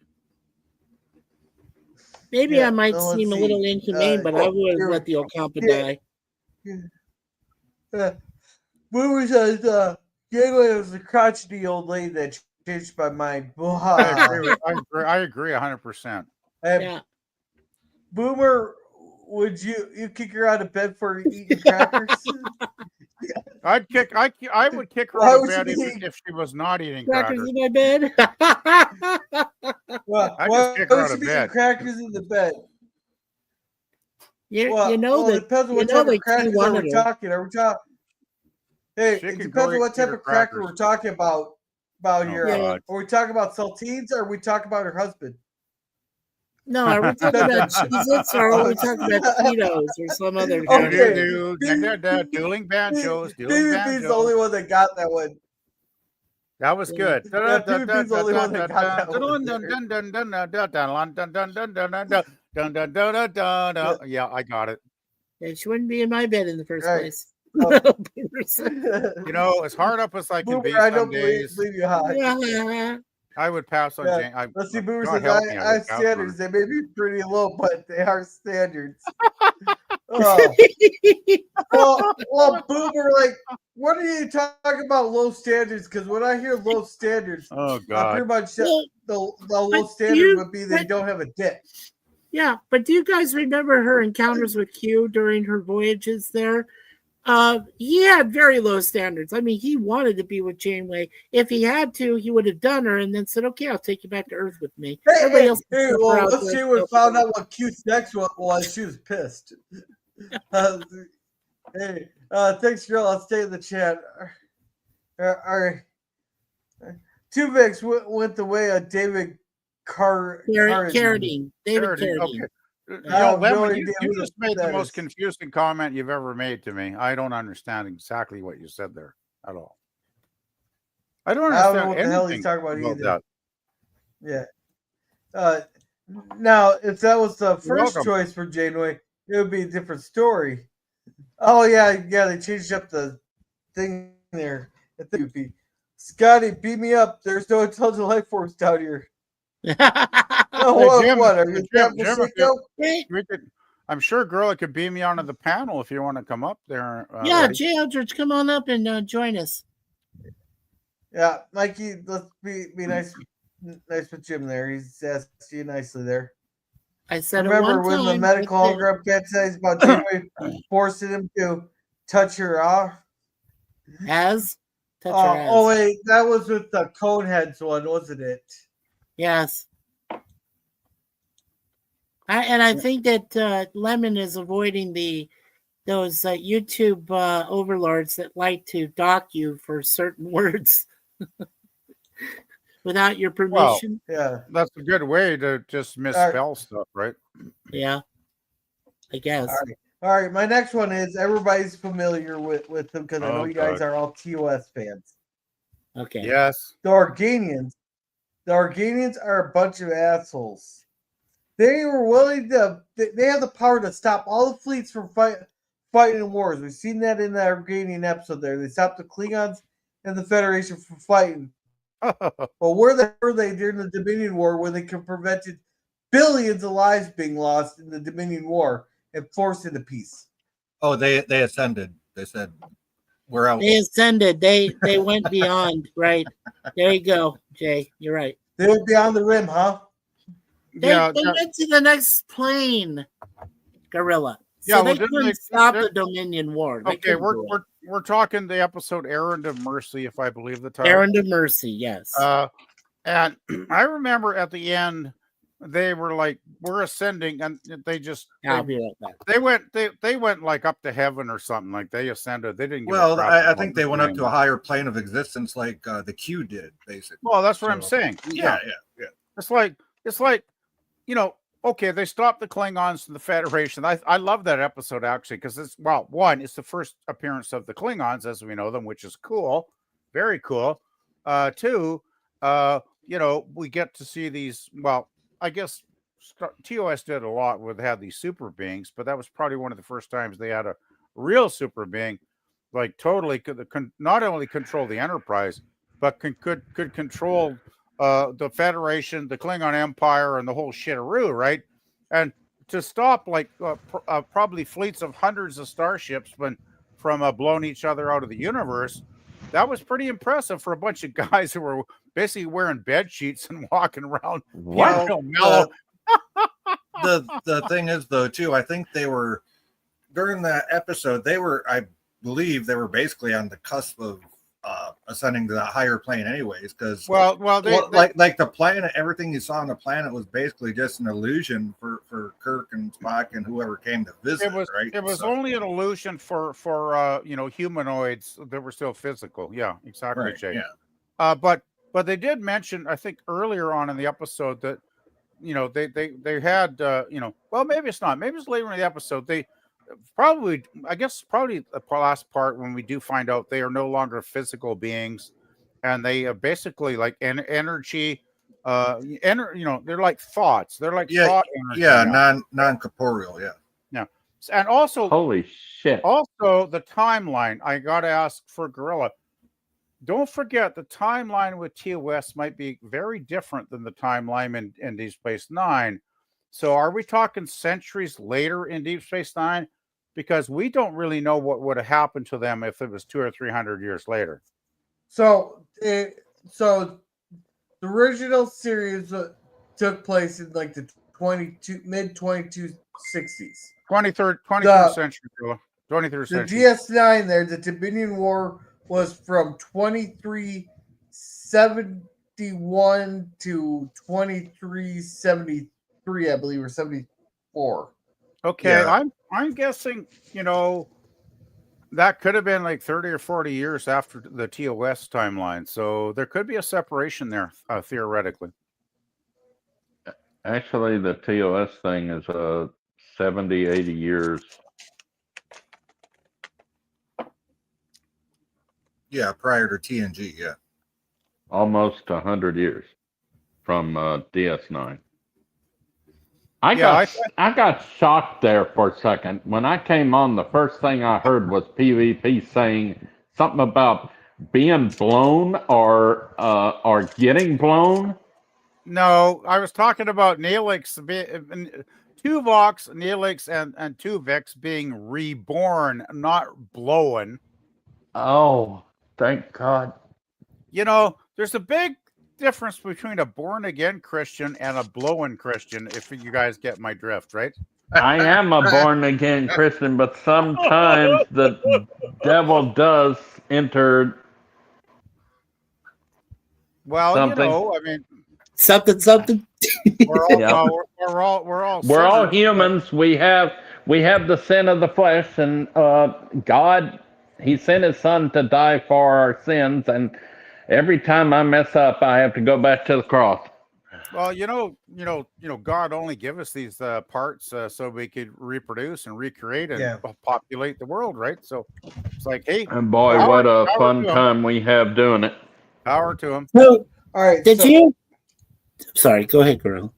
Maybe Yeah, I might so let's seem a see. little inhumane, but I would here- have let the Ocampa yeah. die. Boomer says, Janeway was a crotchety old lady that changed my mind. I agree 100%. And Yeah. Boomer, would you kick her out of bed for eating crackers? I would kick her Why out of would bed you if she was not eating Crackers crackers. in my bed. Well, I'd why just kick her would out she of be bed. eating crackers in the bed? you Well, know it that depends on you what know type that of crackers she are wanted we her. talking. Are we talking? Hey, She it can depends go on what eat type her of cracker crackers. we're talking about Oh, here. God. Are we talking about saltines or are we talking about her husband? No, are we talking about Cheez-Its or are we talking about Cheetos or some other kind Okay. Dueling banjos. PvP's the only one that got that one. That was good. Yeah, PvP's the only one that got that one. Yeah, I got it. And she wouldn't be in my bed in the first Right. place. Oh. You know, as hard up as I can be Boomer, I some don't days, believe you high. Yeah. I would pass on Yeah. Jane. Let's see, Boomer God says, help me, I have would pass on standards. her. They may be pretty low, but they are standards. Well, Boomer, like, what are you talking about low standards? Because when I hear low standards, Oh I God. pretty much Well, the low but standard you- would be they but- don't have a dick. Yeah, but do you guys remember her encounters with Q during her voyages there? He had very low standards. I mean, he wanted to be with Janeway. If he had to, he would have done her and then said, "Okay, I'll take you back to Earth with me." Everybody else. Well, once Janeway found out what Q's next was, she was pissed. Hey, thanks, girl. I'll stay in the chat. All right. Two Vicks went the way of David Carradine. David Carradine. Okay. No you just made the most is. confusing comment you've ever made to me. I don't understand exactly what you said there at all. I don't understand know what the hell he's talking about either. That. Yeah. Now, if that was the first choice for Janeway, it would be a different story. Oh yeah, they changed up the thing there. I think it would be Scotty, beat me up. There's no intelligent life forms down here. What are you? I'm sure Gorilla could beam me onto the panel if you want to come up there. Yeah, Jay Eldridge, come on up and join us. Yeah, Mikey, let's be nice with Jim there. He's asked you nicely there. I said, remember when the medical hologram cat says about Janeway forcing him to touch her off? Oh wait, that was with the Coneheads one, wasn't it? Yes. I think that Lemon is avoiding those YouTube overlords that like to dock you for certain words without your permission. Well, yeah, that's a good way to just misspell stuff, right? Yeah, I guess. All right. My next one is everybody's familiar with them because I know you guys are all TOS fans. Okay. Yes. The Organians are a bunch of assholes. They were willing to. They have the power to stop all the fleets from fighting in wars. We've seen that in the Organian episode. There, they stopped the Klingons and the Federation from fighting. But where were they during the Dominion War, when they could prevented billions of lives being lost in the Dominion War and forced into peace? Oh, they ascended. They said, "We're out." They ascended. They went beyond. Right there, you go, Jay. You're right. They went beyond the rim, huh? They went to the next plane, Gorilla. So they couldn't stop the Dominion War. Okay, we're talking the episode Errand of Mercy, if I believe the title. Errand of Mercy, yes. And I remember at the end they were like, "We're ascending," and they just they went like up to heaven or something. Like they ascended. They didn't. Well, I think they went up to a higher plane of existence, like the Q did, basically. Well, that's what I'm saying. Yeah. It's like. Okay, they stopped the Klingons and the Federation. I love that episode, actually, because it's the first appearance of the Klingons as we know them, which is cool, very cool. Two, we get to see these. Well, I guess TOS did a lot where they had these super beings, but that was probably one of the first times they had a real super being, like totally could not only control the Enterprise, but could control the Federation, the Klingon Empire, and the whole shitaroo, right? And to stop like probably fleets of hundreds of starships from blowing each other out of the universe, that was pretty impressive for a bunch of guys who were basically wearing bed sheets and walking around. The thing is, though, too, I think they were during that episode. I believe they were basically on the cusp of ascending to that higher plane anyways, because like the planet, everything you saw on the planet was basically just an illusion for Kirk and Spock and whoever came to visit. It was only an illusion for humanoids that were still physical. Yeah, exactly, right, Jay. Yeah. But they did mention, I think earlier on in the episode, that they had well, maybe it's not, maybe it's later in the episode, they probably the last part, when we do find out they are no longer physical beings, and they basically like energy, they're like thoughts. They're like thought energy. Non-corporeal. Yeah. And also, holy shit. Also, the timeline. I got to ask for Gorilla. Don't forget, the timeline with TOS might be very different than the timeline in Deep Space Nine. So, are we talking centuries later in Deep Space Nine? Because we don't really know what would have happened to them if it was 200 or 300 years later. So the original series took place in like the mid 2260s. 23rd century. 23rd The century. DS9 there, the Dominion War was from 2371 to 2373, I believe, or 74. Okay, Yeah. I'm guessing, that could have been like 30 or 40 years after the TOS timeline. So there could be a separation there, theoretically. Actually, the TOS thing is 70, 80 years. Yeah, prior to TNG, yeah. Almost 100 years from DS9. I got shocked there for a second. When I came on, the first thing I heard was PvP saying something about being blown or getting blown. No, I was talking about Neelix, Tuvok, Neelix, and Tuvix being reborn, not blown. Oh, thank God. There's a big difference between a born-again Christian and a blown Christian, if you guys get my drift, right? I am a born-again Christian, but sometimes the devil does enter. Well, something. I mean, something. we're all Yeah. we're all We're all sinners, humans. We have the sin of the flesh, and God, He sent His Son to die for our sins, and every time I mess up, I have to go back to the cross. Well, God only gave us these parts so we could reproduce and recreate and populate the world, right? So it's like, hey, And boy, what a fun time we have doing it. Power to him. So, All right. did you? Sorry, go ahead, Gorilla.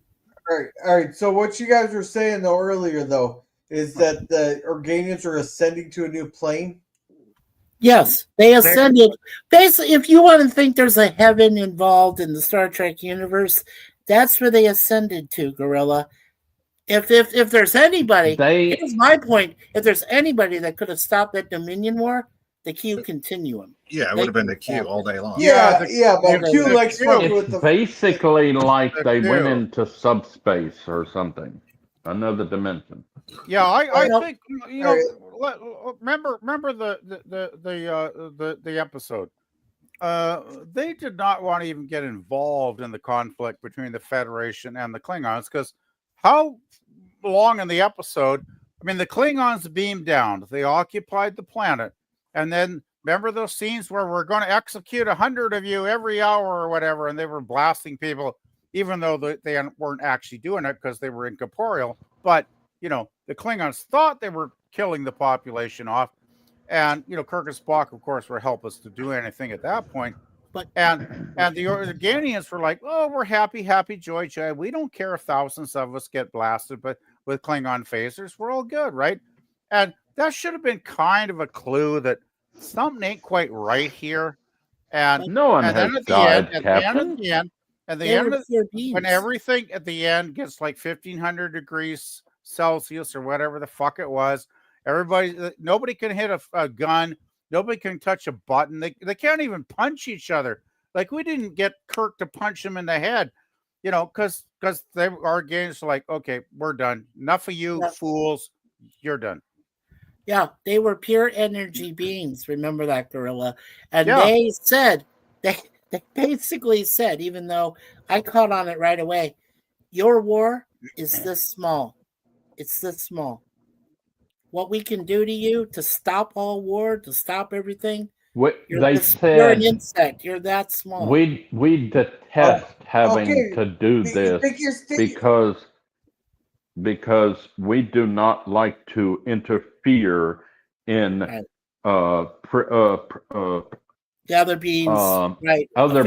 All right. So what you guys were saying though earlier though is that the Organians are ascending to a new plane. Yes, they ascended. Basically, if you want to think there's a heaven involved in the Star Trek universe, that's where they ascended to, Gorilla. If there's anybody, here's my point. If there's anybody that could have stopped that Dominion War, the Q Continuum. Yeah, it would have been the Q all day long. Yeah, but Q likes fucking with the. Basically like they went into subspace or something, another dimension. Yeah, I think remember the episode. They did not want to even get involved in the conflict between the Federation and the Klingons because how long in the episode? I mean, the Klingons beamed down. They occupied the planet, and then remember those scenes where we're going to execute 100 of you every hour or whatever, and they were blasting people, even though they weren't actually doing it because they were incorporeal. But the Klingons thought they were killing the population off. And, Kirk and Spock, of course, were helpless to do anything at that point. And the Organians were like, oh, we're happy, joy. We don't care if thousands of us get blasted, but with Klingon phasers, we're all good, right? And that should have been kind of a clue that something ain't quite right here. And no one has died, Captain. When everything at the end gets like 1,500 degrees Celsius or whatever the fuck it was, nobody can hit a gun, nobody can touch a button, they can't even punch each other. Like, we didn't get Kirk to punch him in the head, because our games are like, okay, we're done, enough of you fools, you're done. Yeah, they were pure energy beings, remember that, Gorilla. And they said, they basically said, even though I caught on it right away, your war is this small. It's this small. What we can do to you to stop all war, to stop everything, you're an insect. You're that small. We detest having to do this because we do not like to interfere in the other beings'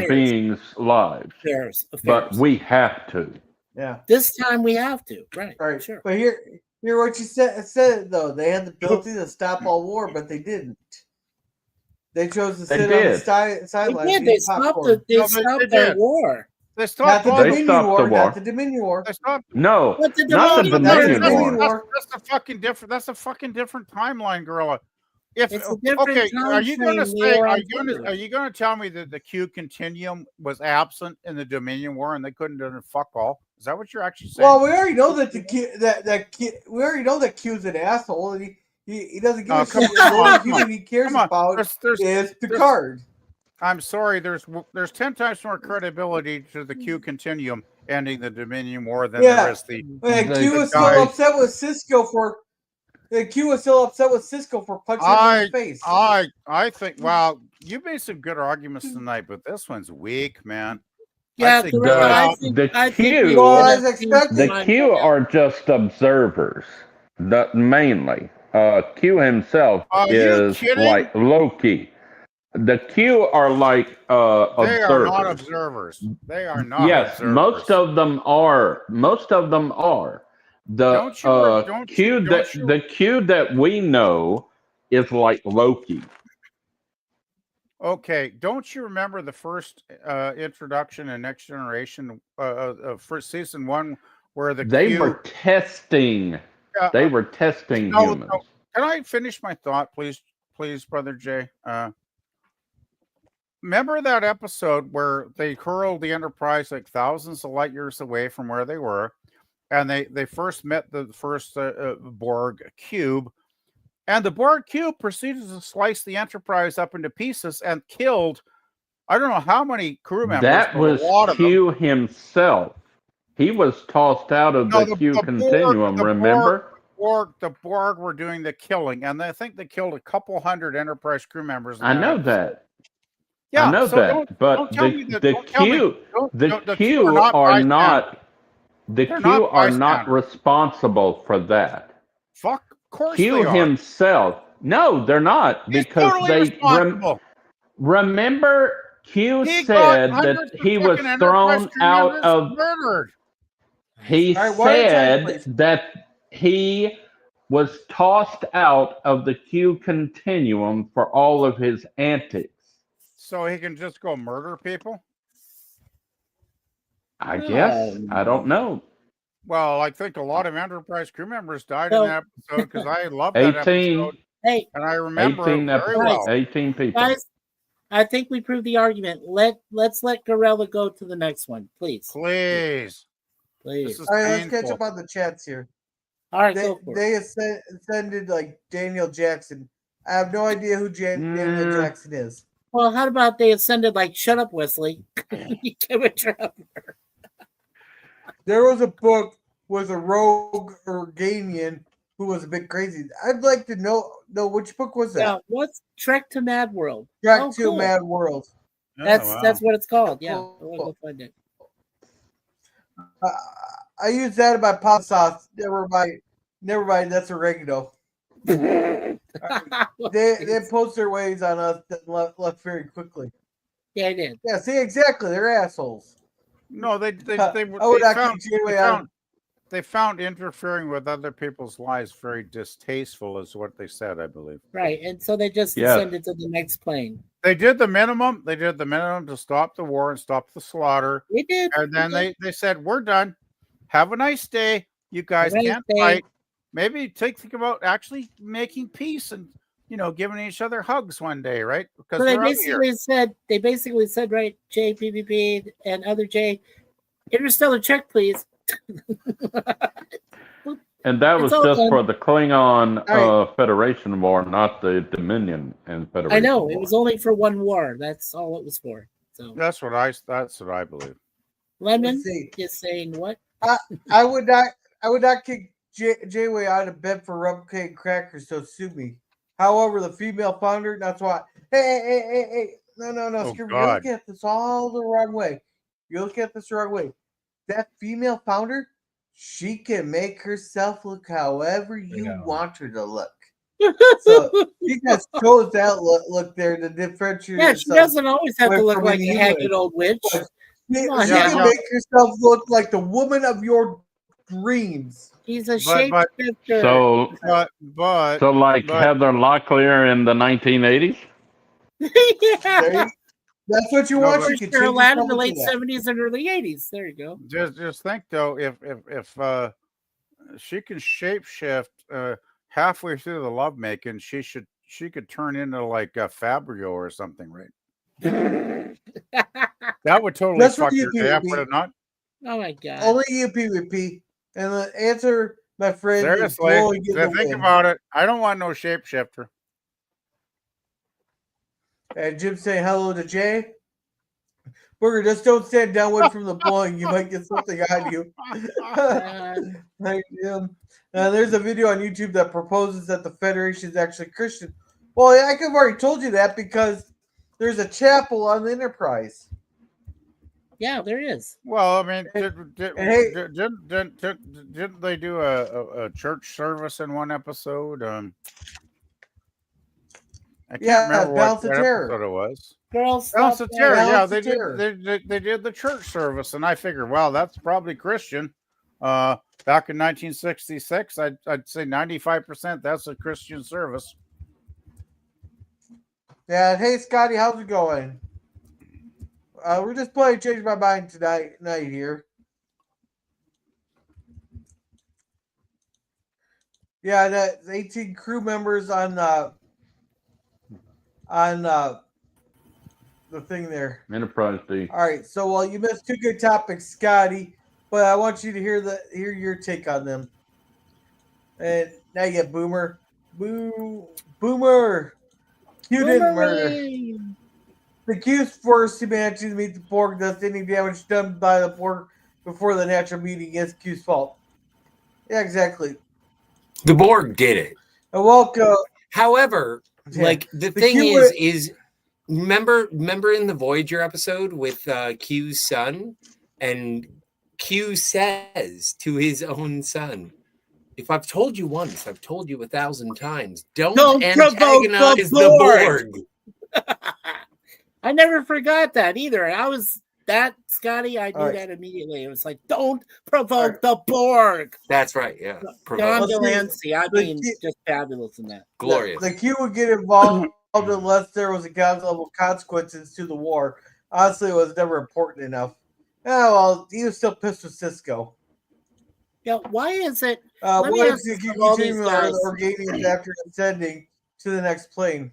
beings' lives. Affairs. But we have to. Yeah. This time we have to. Right. Sure. But here what you said though. They had the ability to stop all war, but they didn't. They chose to sit on the sidelines. They stopped the war. They stopped the Dominion War. Not the Dominion War. No, not the Dominion War. That's a fucking different. That's a fucking different timeline, Gorilla. Are you going to say? Are you going to tell me that the Q Continuum was absent in the Dominion War and they couldn't do it? Fuck all. Is that what you're actually saying? Well, we already know that we already know that Q's an asshole, and He doesn't give Oh, a come shit. on, The only come on, human he cares come on. about is Picard. I'm sorry. There's 10 times more credibility to the Q continuum ending the Dominion War than there is the. Q was still guy. upset with Cisco for. Q was still upset with Cisco for punching him in the face. I think. Well, you made some good arguments tonight, but this one's weak, man. Yeah, think Gorilla, the I think Q, we Well, should as have expected. the changed Q mine. are just observers. Mainly, Q himself Are you is kidding? like Loki. The Q are like They are not observers. observers. They are not Yes, observers. most of them are. Most of them are. The the Q that we know is like Loki. Okay, don't you remember the first introduction in Next Generation, first season 1, where They Q were testing. They were testing humans. No. Can I finish my thought, please, Brother Jay? Remember that episode where they hurled the Enterprise like thousands of light years away from where they were, and they first met the first Borg cube, and the Borg cube proceeded to slice the Enterprise up into pieces and killed, I don't know how many crew members. That was Q himself. He was tossed out of the Q continuum, remember? The Borg were doing the killing, and I think they killed a couple hundred Enterprise crew members. I know that. Yeah, I know that. But the Q are not responsible for that. Fuck, of course Q they are. himself. No, they're not, because totally remember Q said that he was thrown out of murdered. He said that he was tossed out of the Q continuum for all of his antics. So he can just go murder people? I guess. I don't know. Well, I think a lot of Enterprise crew members died in that episode because I love that 18. episode. Hey, and I remember 18 it very well. 18 people. Guys, I think we proved the argument. Let's let Gorilla go to the next one, please. Please. All right, let's catch up on the chats here. All right, they ascended like Daniel Jackson. I have no idea who Daniel Jackson is. Well, how about they ascended like "Shut up, Wesley"? Give it Trevor. There was a book with a rogue Organian who was a bit crazy. I'd like to know which book was that? Yeah, what's Trek to Mad World? Trek to Mad World. That's what it's called. Yeah, Cool. I'll find it. I use that in my pot sauce. Never mind. That's oregano. They post their ways on us and left very quickly. Yeah, I did. Yeah, see, exactly. They're assholes. No, they found interfering with other people's lives very distasteful, is what they said, I believe. Right, and so they just ascended to the next plane. They did the minimum. They did the minimum to stop the war and stop the slaughter. They did. And then they said, "We're done. Have a nice day. You guys can't fight. Maybe think about actually making peace and giving each other hugs one day, right?" Because so they basically said, right, J, PPP, and other J, interstellar check, please. And that was just for the Klingon Federation war, not the Dominion and Federation. I know war. it was only for one war. That's all it was for. So that's what I believe. Lemon is saying what? I would not kick J-Way out of bed for cupcake crackers, so sue me. However, the female founder, that's why. Hey. No, Skipper, you're looking at this all the wrong way. You're looking at this the wrong way. That female founder, she can make herself look however you want her to look. So she just chose that look there to differentiate. Yeah, she doesn't always have to look like a haggard old witch. She can make herself look like the woman of your dreams. He's a shapeshifter. So like Heather Locklear in the 1980s? Yeah. That's what you want. She could change in the late 70s and early 80s. There you go. Just think though, if she can shapeshift halfway through the lovemaking, she could turn into like Fabio or something, right? That would totally fuck your day up, would it not? Oh my god! Only you PvP, and the answer my friend. Seriously, think about it. I don't want no shapeshifter. And Jim saying hello to Jay. Booger, just don't stand downwind from the blowing. You might get something on you. Right, there's a video on YouTube that proposes that the Federation is actually Christian. Well, I could have already told you that because there's a chapel on the Enterprise. Yeah, there is. Well, I mean, didn't they do a church service in one episode? I can't remember what episode it was. Girls, Balance of Terror. Yeah, they did the church service, and I figured, well, that's probably Christian. Back in 1966, I'd say 95% that's a Christian service. Yeah. Hey, Scotty, how's it going? We're just playing Change My Mind tonight here. Yeah, the 18 crew members on the thing there. Enterprise D. All right, so you missed two good topics, Scotty, but I want you to hear your take on them. And now you get Boomer. Boomer. Q didn't murder. The Q's forced humanity to meet the Borg, thus any damage done by the Borg before the natural meeting is Q's fault. Yeah, exactly. The Borg did it. And welcome. However, like the thing is remember in the Voyager episode with Q's son, and Q says to his own son, "If I've told you once, I've told you 1,000 times. Don't antagonize the Borg." I never forgot that either. I was that Scotty. I knew that immediately. It was like, don't provoke the Borg. That's right. Yeah, John Delancey. I mean, just fabulous in that. Glorious. The Q would get involved unless there was a God level consequences to the war. Honestly, it was never important enough. Oh well, he was still pissed with Cisco. Yeah, why is it? Why is he continuing on the Organians after ascending to the next plane?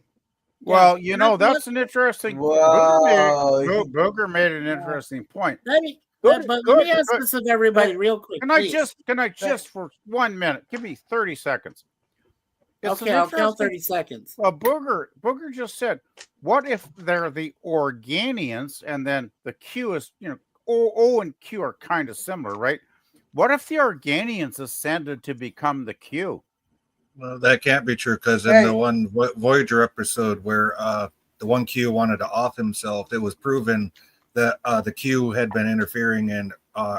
Well, that's an interesting. Booger made an interesting point. Let me ask this of everybody real quick. Can I just for 1 minute? Give me 30 seconds. Okay, I'll count 30 seconds. Booger just said, what if they're the Organians and then the Q is, O and Q are kind of similar, right? What if the Organians ascended to become the Q? Well, that can't be true because in the one Voyager episode where the one Q wanted to off himself, it was proven that the Q had been interfering in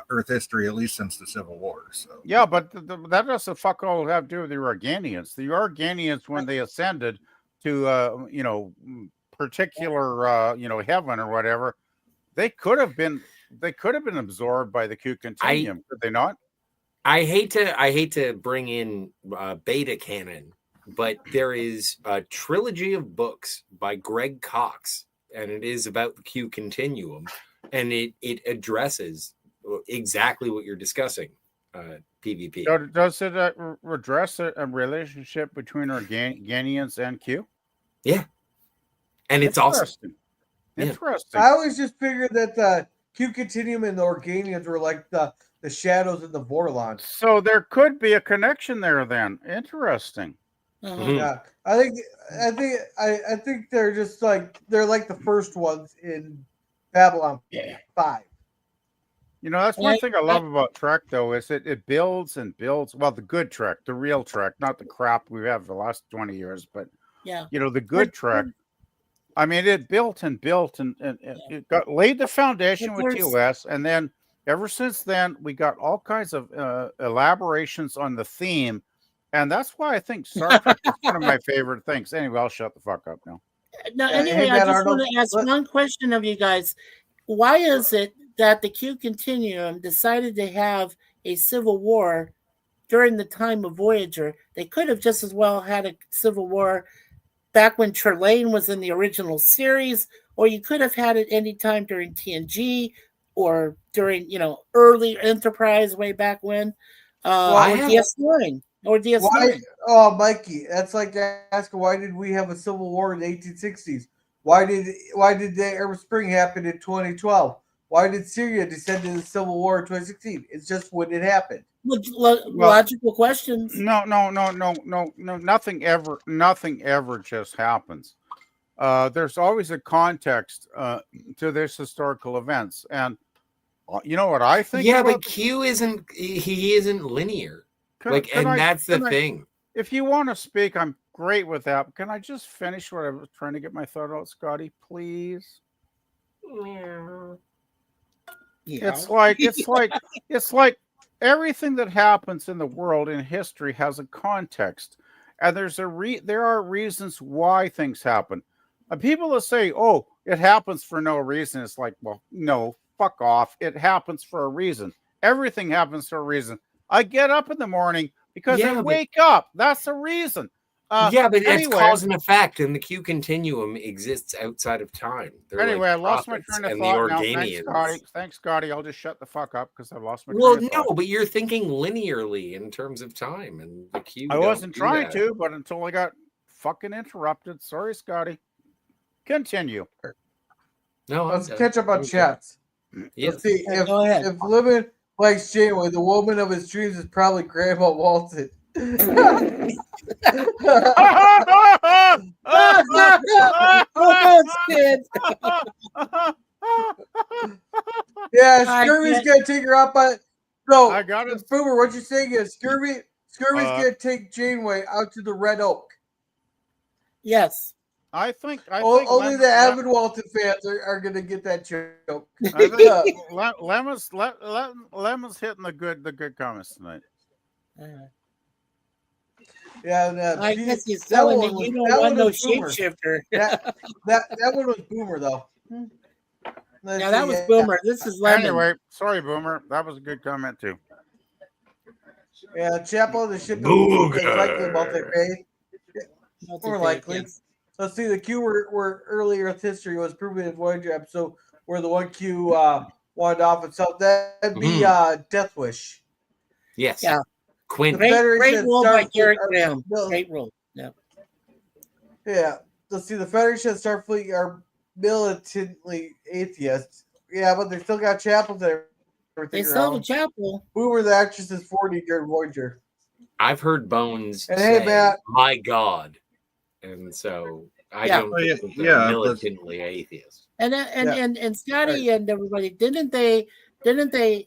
Earth history at least since the Civil War. So yeah, but that doesn't fuck all have to do with the Organians. The Organians, when they ascended to particular heaven or whatever, they could have been absorbed by the Q continuum, could they not? I hate to bring in beta canon, but there is a trilogy of books by Greg Cox, and it is about the Q continuum, and it addresses exactly what you're discussing, PvP. So does it address a relationship between Organians and Q? Yeah, and it's awesome. Interesting. I always just figured that the Q continuum and the Organians were like the shadows in the Vorlons. So there could be a connection there then. Interesting. Mm-hmm. Yeah. I think they're just they're like the first ones in Babylon 5. That's one thing I love about Trek though, is it builds and builds. Well, the good Trek, the real Trek, not the crap we've had for the last 20 years, but the good Trek. I mean, it built and built and it laid the foundation with TOS, and then ever since then, we got all kinds of elaborations on the theme, and that's why I think Star Trek is one of my favorite things. Anyway, I'll shut the fuck up now. Anyway, I just want to ask one question of you guys. Why is it that the Q Continuum decided to have a civil war during the time of Voyager? They could have just as well had a civil war back when Trelane was in the original series, or you could have had it any time during TNG, or during, early Enterprise way back when, or DS9. Oh, Mikey, that's like asking why did we have a civil war in the 1860s? Why did the Arab Spring happen in 2012? Why did Syria descend into the civil war in 2016? It's just when it happened. Logical questions. No. Nothing ever just happens. There's always a context to this historical events, and you know what I think? Yeah, but Q isn't linear. That's the thing. If you want to speak, I'm great with that. But can I just finish what I was trying to get my thought out, Scotty? Please. Yeah. It's like everything that happens in the world in history has a context, and there are reasons why things happen. And people that say, "Oh, it happens for no reason," it's like, well, no, fuck off. It happens for a reason. Everything happens for a reason. I get up in the morning because I wake up. That's the reason. But it's cause and effect, and the Q continuum exists outside of time. I lost my train of thought now. Thanks, Scotty. I'll just shut the fuck up because I've lost my train of thought. But you're thinking linearly in terms of time, and the Q. I wasn't trying to, but until I got fucking interrupted. Sorry, Scotty. Continue. No, let's catch up on chats. Yes. Let's see if Living likes Janeway, the woman of his dreams is probably Grandma Walton. Yeah, Scurvy's gonna take her up. No, I got it. Boomer, what you saying is Scurvy's gonna take Janeway out to the Red Oak. Yes. I think only the avid Walton fans are going to get that joke. Lemon's hitting the good comments tonight. Yeah, I guess he's telling me you don't want no shapeshifter. that one was Boomer though. That was Boomer. This is Lemon. Anyway, sorry, Boomer. That was a good comment too. Yeah, Chapel the ship is likely multi-phase. More likely. Yes. Let's see, the Q were earlier Earth history was proven in Voyager episode where the one Q wanted off itself. That'd be Death Wish. Yes. Yeah. Quinn. Great role by Kirk. Great role. Yeah. Yeah. Let's see, the Federation and Starfleet are militantly atheists. Yeah, but they still got chapels and everything. They still have a chapel. Boomer the actress is 40 during Voyager. I've heard Bones say, Matt, my God. And so I don't think they're militantly atheist. And Scotty and everybody, didn't they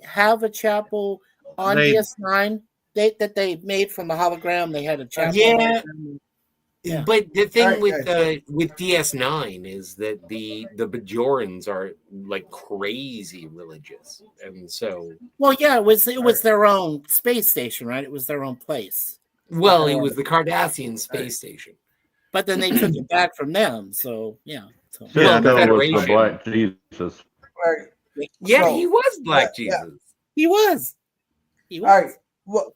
have a chapel on DS9 that they made from the hologram? They had a chapel. Yeah. But the thing with DS9 is that the Bajorans are like crazy religious, and so it was their own space station, right? It was their own place. Well, it was the Cardassian space station. But then they took it back from them, so yeah. So. Was the Black Jesus. Right. Yeah, he was Black Jesus. Yeah. He was. All right. Well,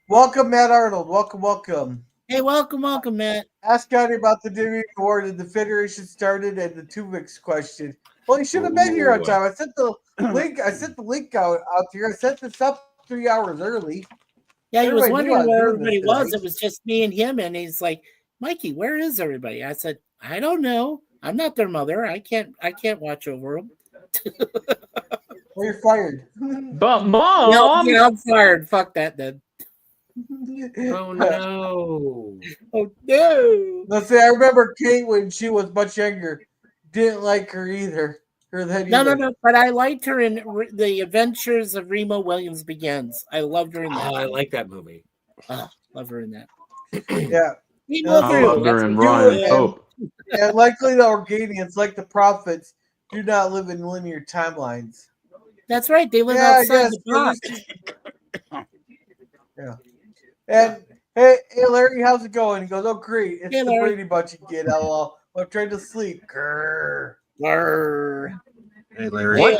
welcome, Matt Arnold. Welcome. Hey, welcome, Matt. Ask Scotty about the Dewey Award and the Federation started and the Tuvix question. Well, he should have been here on time. I sent the link. I sent the link out here. I set this up 3 hours early. Yeah, he was wondering where everybody was. It was just me and him, and he's like, "Mikey, where is everybody?" I said, "I don't know. I'm not their mother. I can't watch over them." Well, you're fired. But Mom, yeah, I'm fired. Fuck that, then. Oh no! Oh no! Let's say I remember Kate when she was much younger. Didn't like her either. No. But I liked her in The Adventures of Remo Williams Begins. I loved her in that. I like that movie. Love her in that. Yeah. I loved her in Ryan's Hope. And likely the Organians, like the prophets, do not live in linear timelines. That's right. They live outside the box. Yeah. And hey, Larry, how's it going? He goes, "Oh, great. It's the Brady Bunch again. LOL. I'm trying to sleep." Grrr. Hey, Larry. Larry.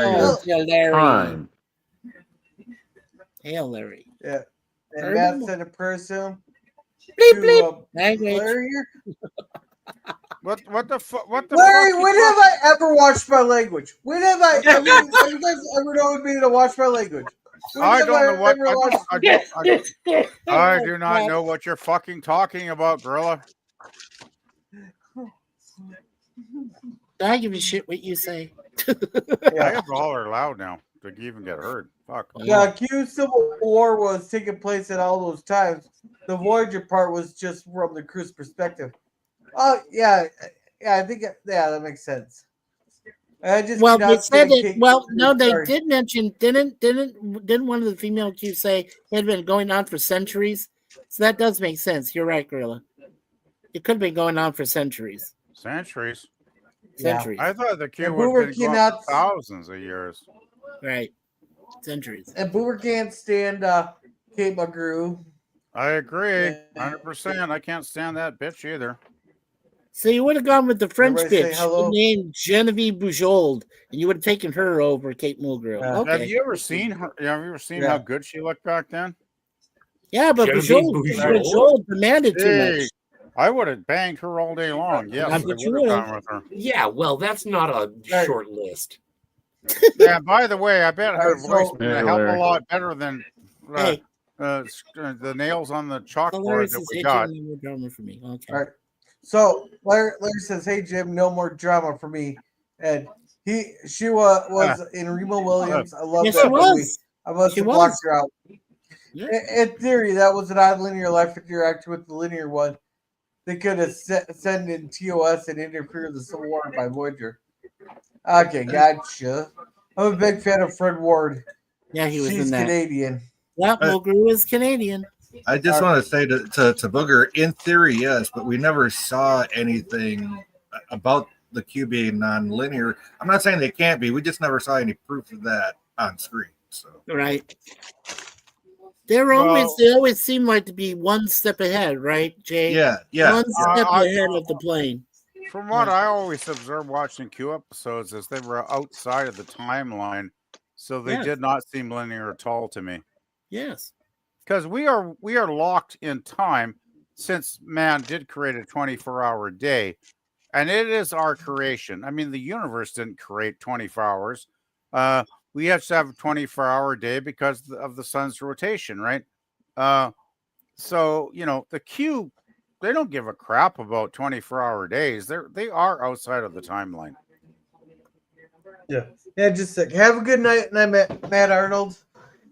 Hey, Larry. Yeah. And Matt said a prayer soon. Bleep, bleep. Larry here? What the fuck? Larry, when have I ever watched my language? When have I? Have you guys ever known me to watch my language? I do not know what you're fucking talking about, Gorilla. I give a shit what you say. I have to holler loud now to even get heard. Fuck. The Q Civil War was taking place at all those times. The Voyager part was just from the crew's perspective. Oh yeah, I think that makes sense. I just well, they said it. Well, no, they sorry. did mention. Didn't one of the female Q say it had been going on for centuries? So that does make sense. You're right, Gorilla. It could have been going on for centuries. Centuries. Centuries. I thought the Q And would Boomer have been going cannot- for thousands of years. Right. Centuries. And Boomer can't stand Kate McGrew. I agree, Yeah. 100%. I can't stand that bitch either. So you would have gone with the French Everybody say bitch hello. named Genevieve Bujold, and you would have taken her over Kate Mulgrew. Okay. Have you ever seen her? Have you ever seen how good she looked back then? Yeah, but Bujold demanded too much. I would have banged her all day long. Yes, I would have gone with her. Yeah, well, that's not a short list. Yeah, by the way, I bet her Alright, voice so- would have helped a lot better than Hey. the nails on the chalkboard Hilarious that is we hitting got. no more drama for me. Okay. All right. So Larry says, "Hey Jim, no more drama for me." And she was in Remo Williams. I love Yes, that she movie. was. I must She have blocked was. her out. Yeah. In theory, that was an odd linear life interaction with the linear one. They could have sent in TOS and interfered with the Civil War by Voyager. Okay, gotcha. I'm a big fan of Fred Ward. Yeah, he was She's in that. Canadian. Yeah, Mulgrew is Canadian. I just want to say to Booger, in theory, yes, but we never saw anything about the Q being non-linear. I'm not saying they can't be. We just never saw any proof of that on screen. So Right. They always seem like to be one step ahead, right, Jay? yeah. One step ahead of the plane. From what I always observed watching Q episodes, is they were outside of the timeline, so they did not seem linear at all to me. Yes. Because we are locked in time, since man did create a 24-hour day, and it is our creation. I mean, the universe didn't create 24 hours. We have to have a 24-hour day because of the sun's rotation, right? So the Q, they don't give a crap about 24-hour days. They are outside of the timeline. Yeah. Just have a good night, Matt Arnold.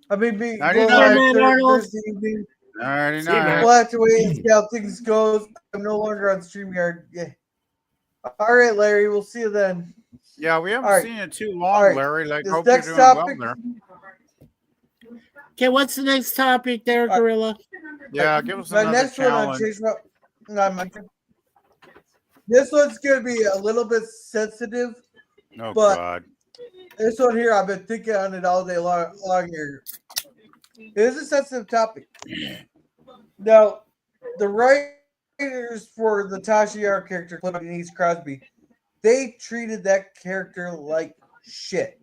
I mean, be Nighty-night, live Matt Arnold. Thursday evening. 99. We'll have to wait and see how things goes. I'm no longer on StreamYard. Yeah. All right, Larry. We'll see you then. Yeah, we haven't All right. seen it too long, All right. Larry. Like, This hope you're next doing well topic- there. Okay, what's the next topic there, Gorilla? Yeah, give us My another next one on challenge. This one's going to be a little bit sensitive. Oh, but- God. This one here, I've been thinking on it all day long here. It is a sensitive topic. Now, the writers for the Tasha Yar character, Denise Crosby, they treated that character like shit.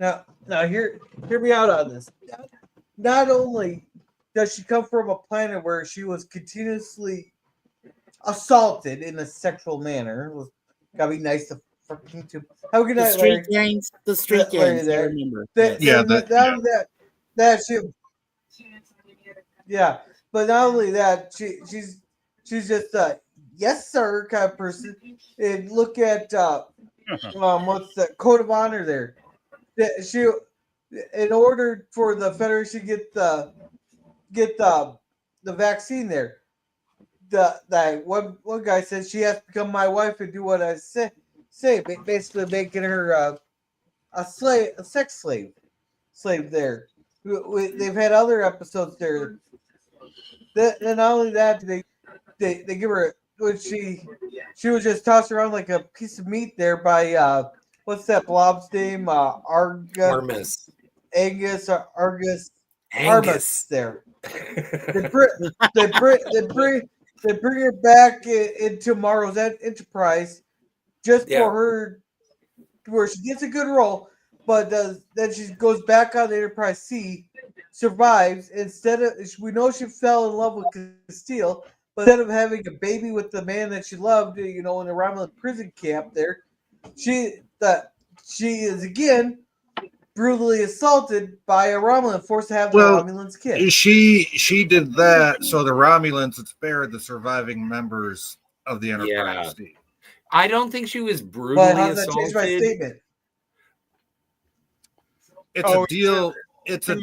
Now, hear me out on this. Not only does she come from a planet where she was continuously assaulted in a sexual manner, gotta be nice to fucking to. Have a good The night, street Larry. gangs. The street Larry gangs. I there. remember. That, Yes. that she, yeah, but not only that, she's just a yes sir kind of person. And look at what's the code of honor there? That she, in order for the Federation to get the vaccine there, the one guy says she has to become my wife and do what I say, basically making her a sex slave there. They've had other episodes there. Not only that, they give her when she was just tossed around like a piece of meat there by what's that blob's name? Armus. Angus or Argus. Angus. Armus there. They bring her back in tomorrow's Enterprise just for her, where she gets a good role, but then she goes back on the Enterprise C, survives. Instead of, we know she fell in love with Castile, but instead of having a baby with the man that she loved, in the Romulan prison camp there, she is again brutally assaulted by a Romulan, forced to have the Romulan's kid. She did that so the Romulans would spare the surviving members of the Enterprise. I don't think she was brutally But how does that change my assaulted. statement? it's a deal. It's a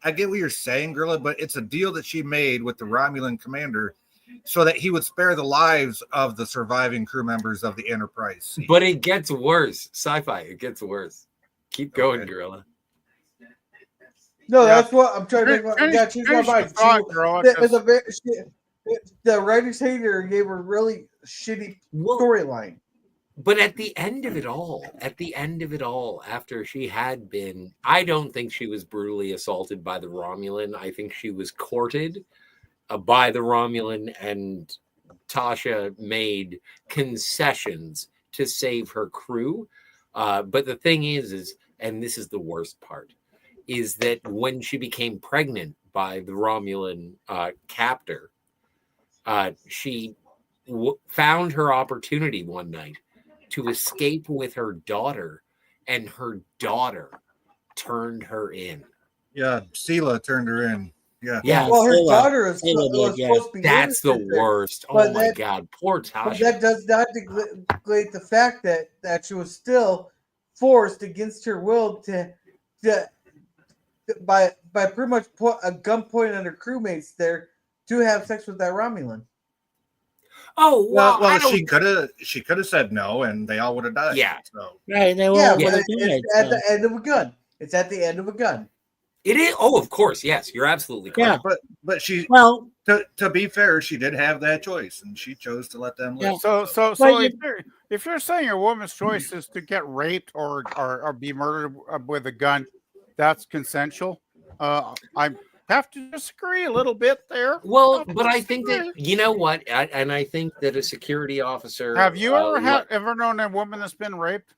I get what you're saying, Gorilla, but it's a deal that she made with the Romulan commander so that he would spare the lives of the surviving crew members of the Enterprise. But it gets worse. Sci-fi, it gets worse. Keep going, Gorilla. No, that's what I'm trying to make. Yeah, she's my mind. The writer's hater gave her really shitty storyline. But at the end of it all, after she had been, I don't think she was brutally assaulted by the Romulan. I think she was courted by the Romulan, and Tasha made concessions to save her crew. But the thing is, and this is the worst part, is that when she became pregnant by the Romulan captor, she found her opportunity one night to escape with her daughter, and her daughter turned her in. Yeah, Sela turned her in. Yeah. Well, her daughter was supposed to be. That's the worst. Oh my God, poor Tasha. But that does not negate the fact that she was still forced against her will to by pretty much put a gunpoint on her crewmates there to have sex with that Romulan. Oh well, she could have said no, and they all would have died. Yeah, so. Right. It's at the end of a gun. It's at the end of a gun. It is. Oh, of course, yes, you're absolutely correct. Yeah, but she. Well, to be fair, she did have that choice, and she chose to let them live. So if you're saying your woman's choice is to get raped or be murdered with a gun, that's consensual. I have to disagree a little bit there. Well, but I think that, you know what, and I think that a security officer. Have you ever known a woman that's been raped?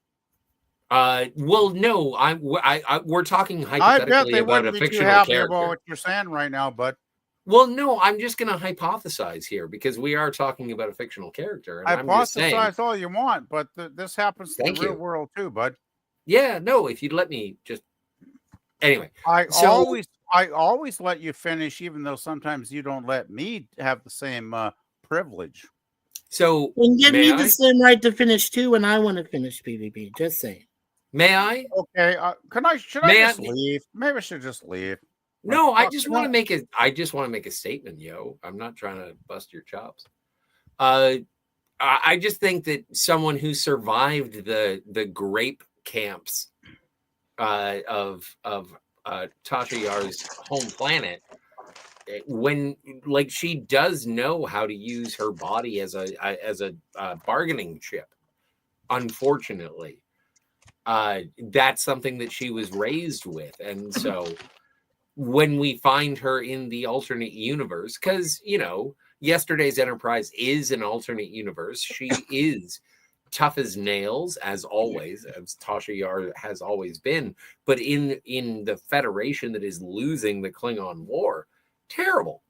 Well, no. We're talking hypothetically about a fictional character. About what you're saying right now, but. Well, no, I'm just going to hypothesize here because we are talking about a fictional character. And hypothesize all you want, but this happens in the real world too, bud. Yeah, no. If you'd let me just. Anyway, I always let you finish, even though sometimes you don't let me have the same privilege. So, and give me the same right to finish too when I want to finish PvP. Just saying. May I? Okay. Should I just leave? Maybe I should just leave. No, I just want to make a statement, yo. I'm not trying to bust your chops. I just think that someone who survived the grape camps of Tasha Yar's home planet, when she does know how to use her body as a bargaining chip. Unfortunately, that's something that she was raised with, and so when we find her in the alternate universe, because yesterday's Enterprise is an alternate universe, she is tough as nails, as always, as Tasha Yar has always been. But in the Federation that is losing the Klingon War, terrible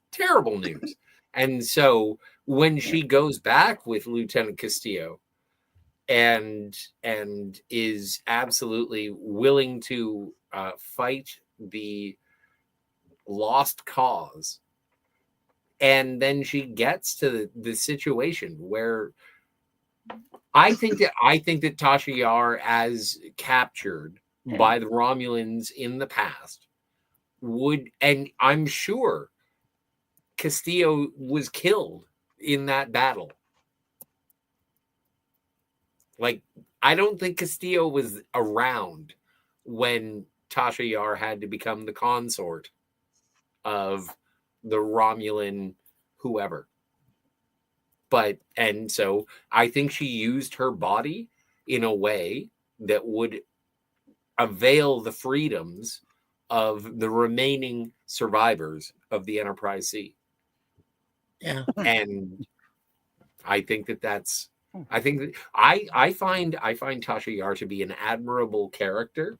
news. And so when she goes back with Lieutenant Castillo and is absolutely willing to fight the lost cause, and then she gets to the situation where I think that Tasha Yar, as captured by the Romulans in the past, would, and I'm sure Castillo was killed in that battle. I don't think Castillo was around when Tasha Yar had to become the consort of the Romulan whoever. And so I think she used her body in a way that would avail the freedoms of the remaining survivors of the Enterprise C. Yeah. And I think I find Tasha Yar to be an admirable character.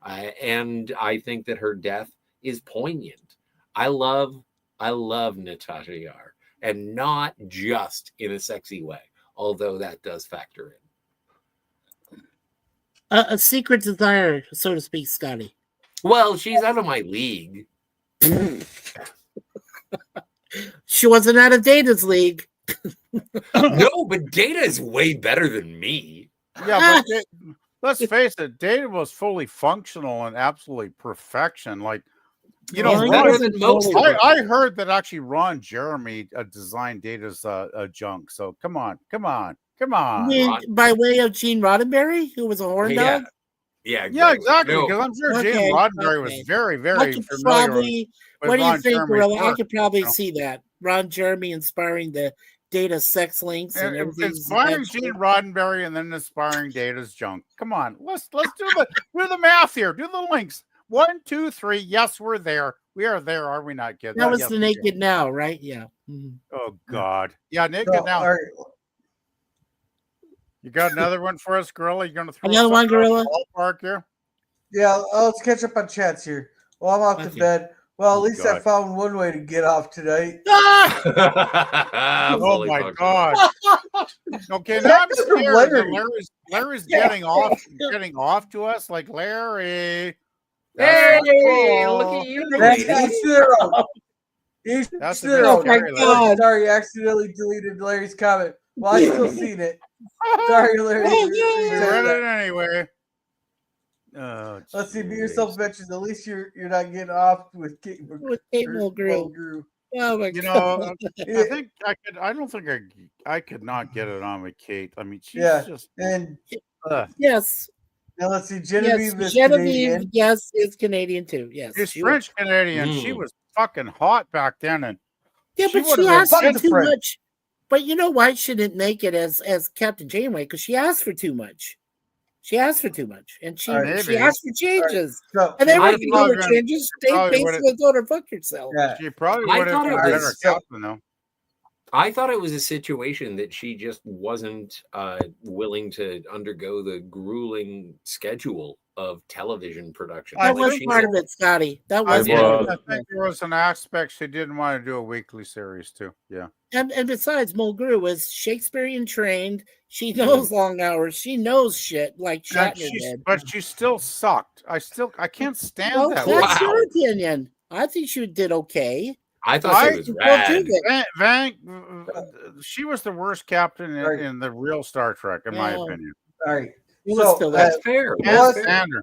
And I think that her death is poignant. I love Natasha Yar. And not just in a sexy way, although that does factor in. A secret desire, so to speak, Scotty. Well, she's out of my league. She wasn't out of Data's league. No, but Data is way better than me. Yeah, let's face it, Data was fully functional and absolutely perfection. Like, you Well, know, he better Ron, wasn't than most fully- of I heard that actually Ron Jeremy designed Data's junk. So come on. You mean by way of Gene Roddenberry, who was a horn Yeah. dog? Yeah, Yeah, exactly. No, Because I'm sure Okay, Gene Roddenberry was okay. very, I very could familiar probably. with What do you Ron think, Jeremy's Gorilla? I work, could probably you know? see that. Ron Jeremy inspiring the Data sex links and everything. Inspiring Gene Roddenberry and then inspiring Data's junk. Come on, let's do the math here. Do the links. 1, 2, 3. Yes, we're there. We are there, are we not, kids? That was Yes, the we Naked Now, right? Yeah. Mhm. are. Oh God. Yeah, Naked So, Now. all right. You got another one for us, Gorilla? You gonna throw Another one, something out Gorilla? the ballpark here? Yeah, let's catch up on chats here. Well, I'm off to Okay. bed. Well, at Oh, least I God. found one way to get off tonight. Oh Fully my functional. God. Okay, now I'm That's scared that Larry. Larry's getting off to us like Larry. Hey, That's cool. look at you, That's lady. each their own. Each That's a their bit own. scary, Oh, my God. Sorry, I accidentally deleted Larry's comment. Well, I still seen it. Sorry, Larry. We read it anyway. Oh, Let's see. Be jeez. yourself, bitches. At least you're not getting off with Kate With Kate Mulgrew. Oh my You God. know, I think I could. I don't think I could not get it on with Kate. I mean, she's Yeah. just. And Yes. now let's see. Genevieve Yes. is Genevieve, Canadian. yes, is Canadian too. Yes. She's she French Canadian. She Mm. was fucking hot back then, and Yeah, She but would've she been asked for fucking too French. much. But you know why she didn't make it as Captain Janeway? Because she asked for too much. She asked for too much, and she Maybe. asked for changes, So, and then I'd when you probably do the been- changes, they probably would've- basically told her fuck yourself. yeah. she probably I would have thought been it a better was- captain, though. I thought it was a situation that she just wasn't willing to undergo the grueling schedule of television production. I That was think part so. of it, Scotty. That I was Yeah. part of I it. think there was an aspect she didn't want to do a weekly series too. Yeah. And besides, Mulgrew was Shakespearean trained. She knows long hours. She knows shit like And Shatner did. but she still sucked. I can't stand Well, that. that's Wow. your opinion. I think she did okay. I thought I- she was Well, rad. did it. She was the worst captain Right. in the real Star Trek, in my No. opinion. All right. It was So, still That's fair. Can't Well, stand her.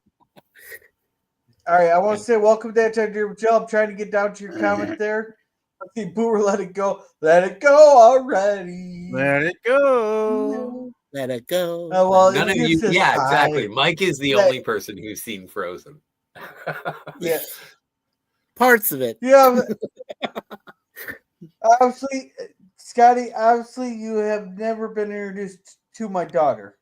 all right. I want to say welcome to Anti Dear Joe. I'm trying to get down to your comment there. Let's see. Boomer, let it go. Let it go already. Let it go. Let it go. Oh, well, None of it you. says Yeah, hi. exactly. Mike is the Let- only person who's seen Frozen. Yeah. Parts of it. Yeah. Obviously, Scotty, obviously, you have never been introduced to my daughter.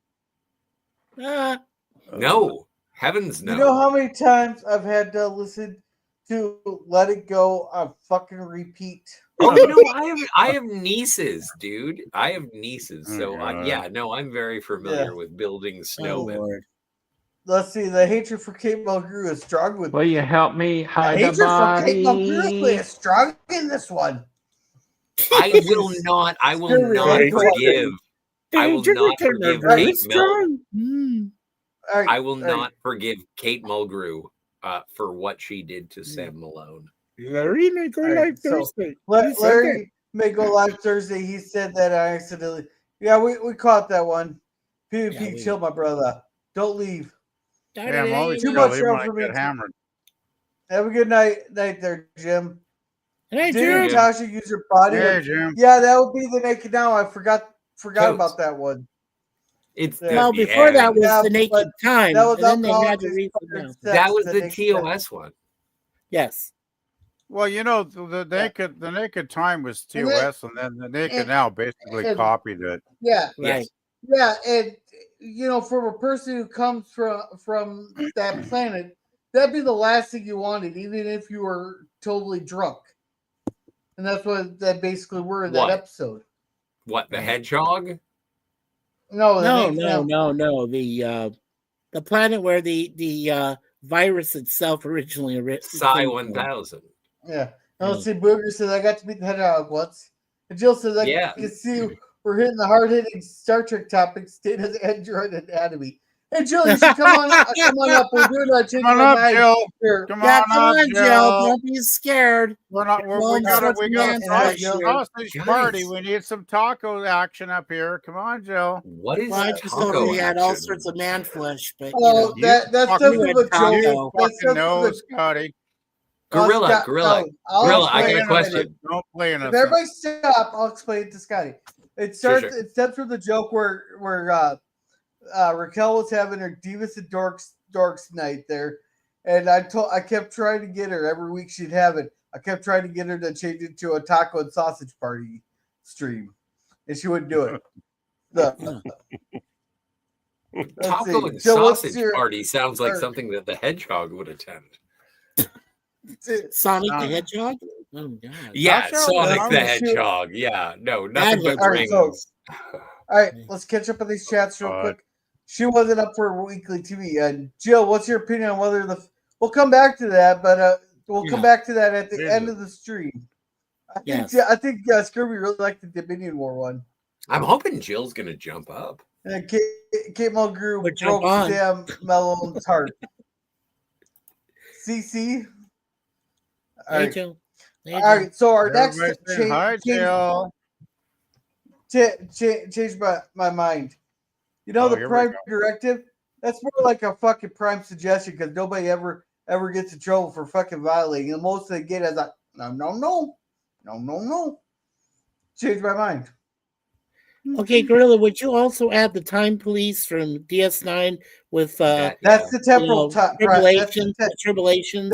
No, heavens no. You know how many times I've had to listen to Let It Go on fucking repeat? Oh no, I have nieces, dude. I have nieces, Oh, so God. yeah, no, I'm very familiar Yeah. with building Oh, snowmen. Lord. Let's see, the hatred for Kate Mulgrew is strong with Will you help me the hide the hatred for Kate Mulgrew body? is strong in this one. I will not. I will Very not good. forgive. I will not forgive very Kate Mul. All right, I will all right. not forgive Kate Mulgrew for what she did to Sam Malone. Larry may go All right, live so Thursday. Larry may go live Thursday. He said that I accidentally. Yeah, we caught that one. PvP, Yeah, we- chill, my brother. Don't leave. Yeah, I'm always Too gonna much leave when I information. get hammered. Have a good night there, Jim. Hey, Did Jim. Tasha use her body? Hey, Jim. Yeah, that would be the Naked Now. I forgot Totes. about that one. It's Yeah. Well, before that was Yeah, the Naked but Time, that was and then they alcohol, had to just read fucking it down. sex, that was the Naked Time. TOS one. Yes. Well, you know, the naked time was And then- TOS, and then the naked and- now basically and- copied it. Yeah, Right. yeah, and you know, from a person who comes from that planet, that'd be the last thing you wanted, even if you were totally drunk. And that's what that basically were in that What? episode. What, the hedgehog? No, the No, Naked no, Now. no. The planet where the virus itself originally Psi came from. 1000. Yeah. Now, let's see. Booger says I got to meet the hedgehog once. And Jill says I Yeah. can see we're hitting the hard hitting Star Trek topics, Data's Android anatomy. Hey, Jill, you should come on up. Come on up. We're doing a change Come on my up, mind Jill. here. Come Yeah, on come up, on, Jill. Jill. Don't be scared. We're not. Well, We got such a man flesh here. sausage party. Guys. We need some taco action up here. Come on, Jill. What is Well, I just thought taco we had all action? sorts of man flesh, but Oh, You that's fuck- stuff you with had a joke. taco. You That's fucking stuff know, with a Scotty. Gorilla, Scott, Gorilla, no, I'll Gorilla. I explain got a it in question. minute. Don't play in If us. everybody stop, I'll explain it to Scotty. It starts. Sure. It steps with the joke where Raquel was having her Divas and Dorks night there, and I kept trying to get her every week she'd have it. I kept trying to get her to change it to a taco and sausage party stream, and she wouldn't do it. Taco and Jill, what's sausage your- party sounds like something that the hedgehog would attend. Sonic the Hedgehog? Oh, God. Yeah, That's how Sonic I'm the gonna shoot. Hedgehog. Yeah, no, nothing but All right, so- rings. All right, let's catch up on these chats real quick. She wasn't up for weekly TV. And Jill, what's your opinion on whether we'll come back to that, but we'll come back to that at the end of the stream. I think Scooby really liked the Dominion War one. I'm hoping Jill's gonna jump up. And Kate Mulgrew But broke jump on. Sam Mellone's heart. CC. All Hey, right. Jill. Hey, All Jill. right. So our next Everybody say hi, Jill. change my mind. You know, Oh, the here we Prime go. Directive, that's more like a fucking Prime suggestion because nobody ever gets in trouble for fucking violating. And most they get is like, no. Change my mind. Okay, Gorilla, would you also add the Time Police from DS9 with That- That's the temporal time. Tribulations?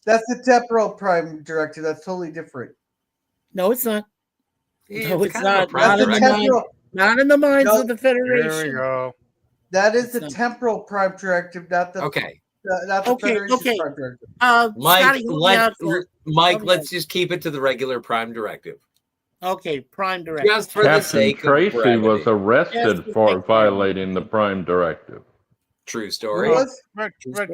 That's the temporal Prime Directive. That's totally different. No, it's not. Yeah, No, it's it's kind of a not. Prime Not in the Directive. mind. Not in the minds No. of the Here Federation. we go. That is It's the not. temporal Prime Directive, not the Okay, not the Okay, Federation okay. Prime Directive. Mike. Scotty, help me out for- help me Let's just keep it to the regular Prime Directive, Okay, Prime Directive. just for the Captain sake Tracy of brevity. was arrested Yes, for thank you. violating the Prime Directive. True Who story. was? But story.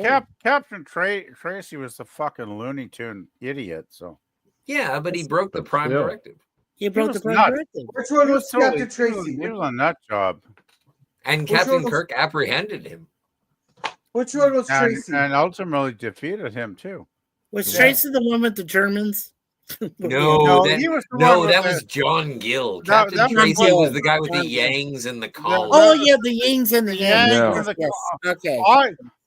Captain Tracy was the fucking Looney Tune idiot. So Yeah, but he broke the But Prime still. Directive, He broke the was Prime nuts. Directive. Which one he was totally- Captain Tracy? He was a nut job. and Which Captain one was- Kirk apprehended him. Which one was And, Tracy? and ultimately defeated him too. Was Yeah. Tracy the one with the Germans? No, he was the no, one with that the- was John Gill. That- Captain that was Tracy Gill. was the guy with the John Gill. Yangs and the column. Oh, yeah, the Yings and the Yangs. Yeah. Yes, yes. Okay.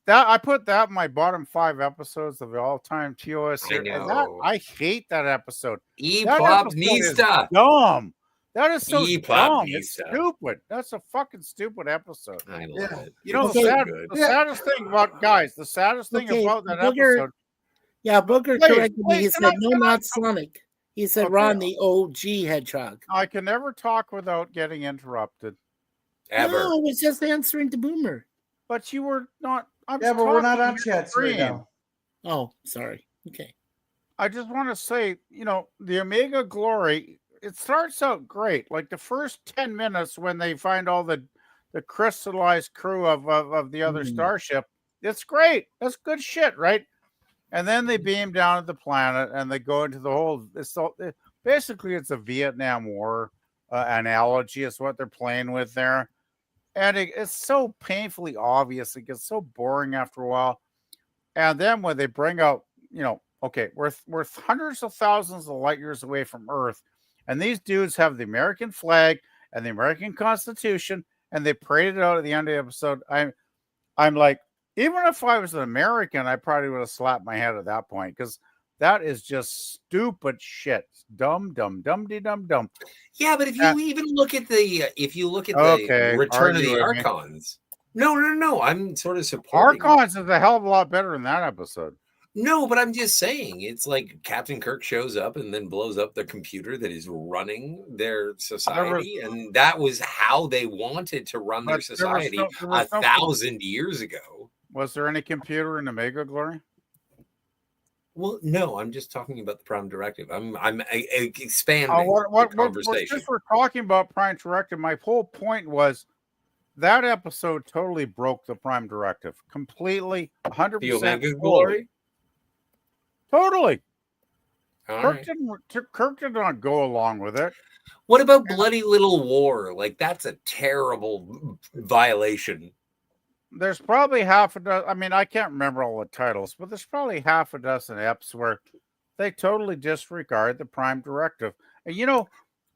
I put that in my bottom 5 episodes of the all-time TOS I series. And know. I hate that episode. That E-Pop episode is Nista. dumb. That is so E-Pop dumb. It's Nista. stupid. That's a fucking stupid episode. I love Yeah. it. You know, It's Okay. so the good. saddest thing about the saddest thing Okay, about that Booger- episode. Yeah, Booker Wait, corrected me. wait, He can said, I- no, can I- not Sonic. He said, Okay. Ron, the OG Hedgehog. I can never talk without getting interrupted. Ever. No, I was just answering to Boomer. But you were not. I was Yeah, but we're not talking on to chats right screen. now. Oh, sorry. Okay. I just want to say, the Omega Glory, it starts out great. Like the first 10 minutes when they find all the crystallized crew of the other starship, it's great. That's good shit, right? And then they beam down at the planet and they go into the whole. Basically, it's a Vietnam War analogy. Is what they're playing with there. And it's so painfully obvious. It gets so boring after a while. And then when they bring out, okay, we're hundreds of thousands of light years away from Earth, and these dudes have the American flag and the American Constitution, and they paraded it out at the end of the episode. I'm like, even if I was an American, I probably would have slapped my head at that point because that is just stupid shit. Dumb. Yeah, but if you even look at the Okay, Return of the argue with me. Archons. No. I'm sort of supporting. Archons is a hell of a lot better than that episode. No, but I'm just saying it's like Captain Kirk shows up and then blows up the computer that is running their society, and that was how they wanted to run their But there was society no- there was no- 1,000 years ago. Was there any computer in Omega Glory? Well, no, I'm just talking about the Prime Directive. I'm expanding What the conversation. since we're talking about Prime Directive, my whole point was that episode totally broke the Prime Directive completely, 100%. The Omega Glory. Totally. All Kirk right. Kirk did not go along with it. What about Bloody Little War? Like that's a terrible violation. there's probably half a dozen. I mean, I can't remember all the titles, but there's probably half a dozen eps where they totally disregard the Prime Directive. And you know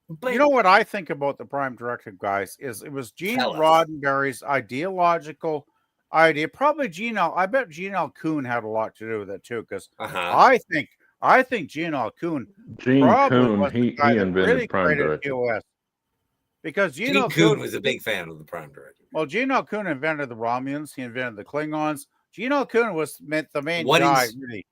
what I think about the Prime Directive, guys, is it was Gene Roddenberry's ideological idea. Probably I bet Gene L. Kuhn had a lot to do with it too, because I think Gene L. Kuhn probably was the guy that really created TOS. Because Gene Kuhn was a big fan of the Prime Directive. Well, Gene L. Kuhn invented the Romulans. He invented the Klingons. Gene L. Kuhn was the main guy, really.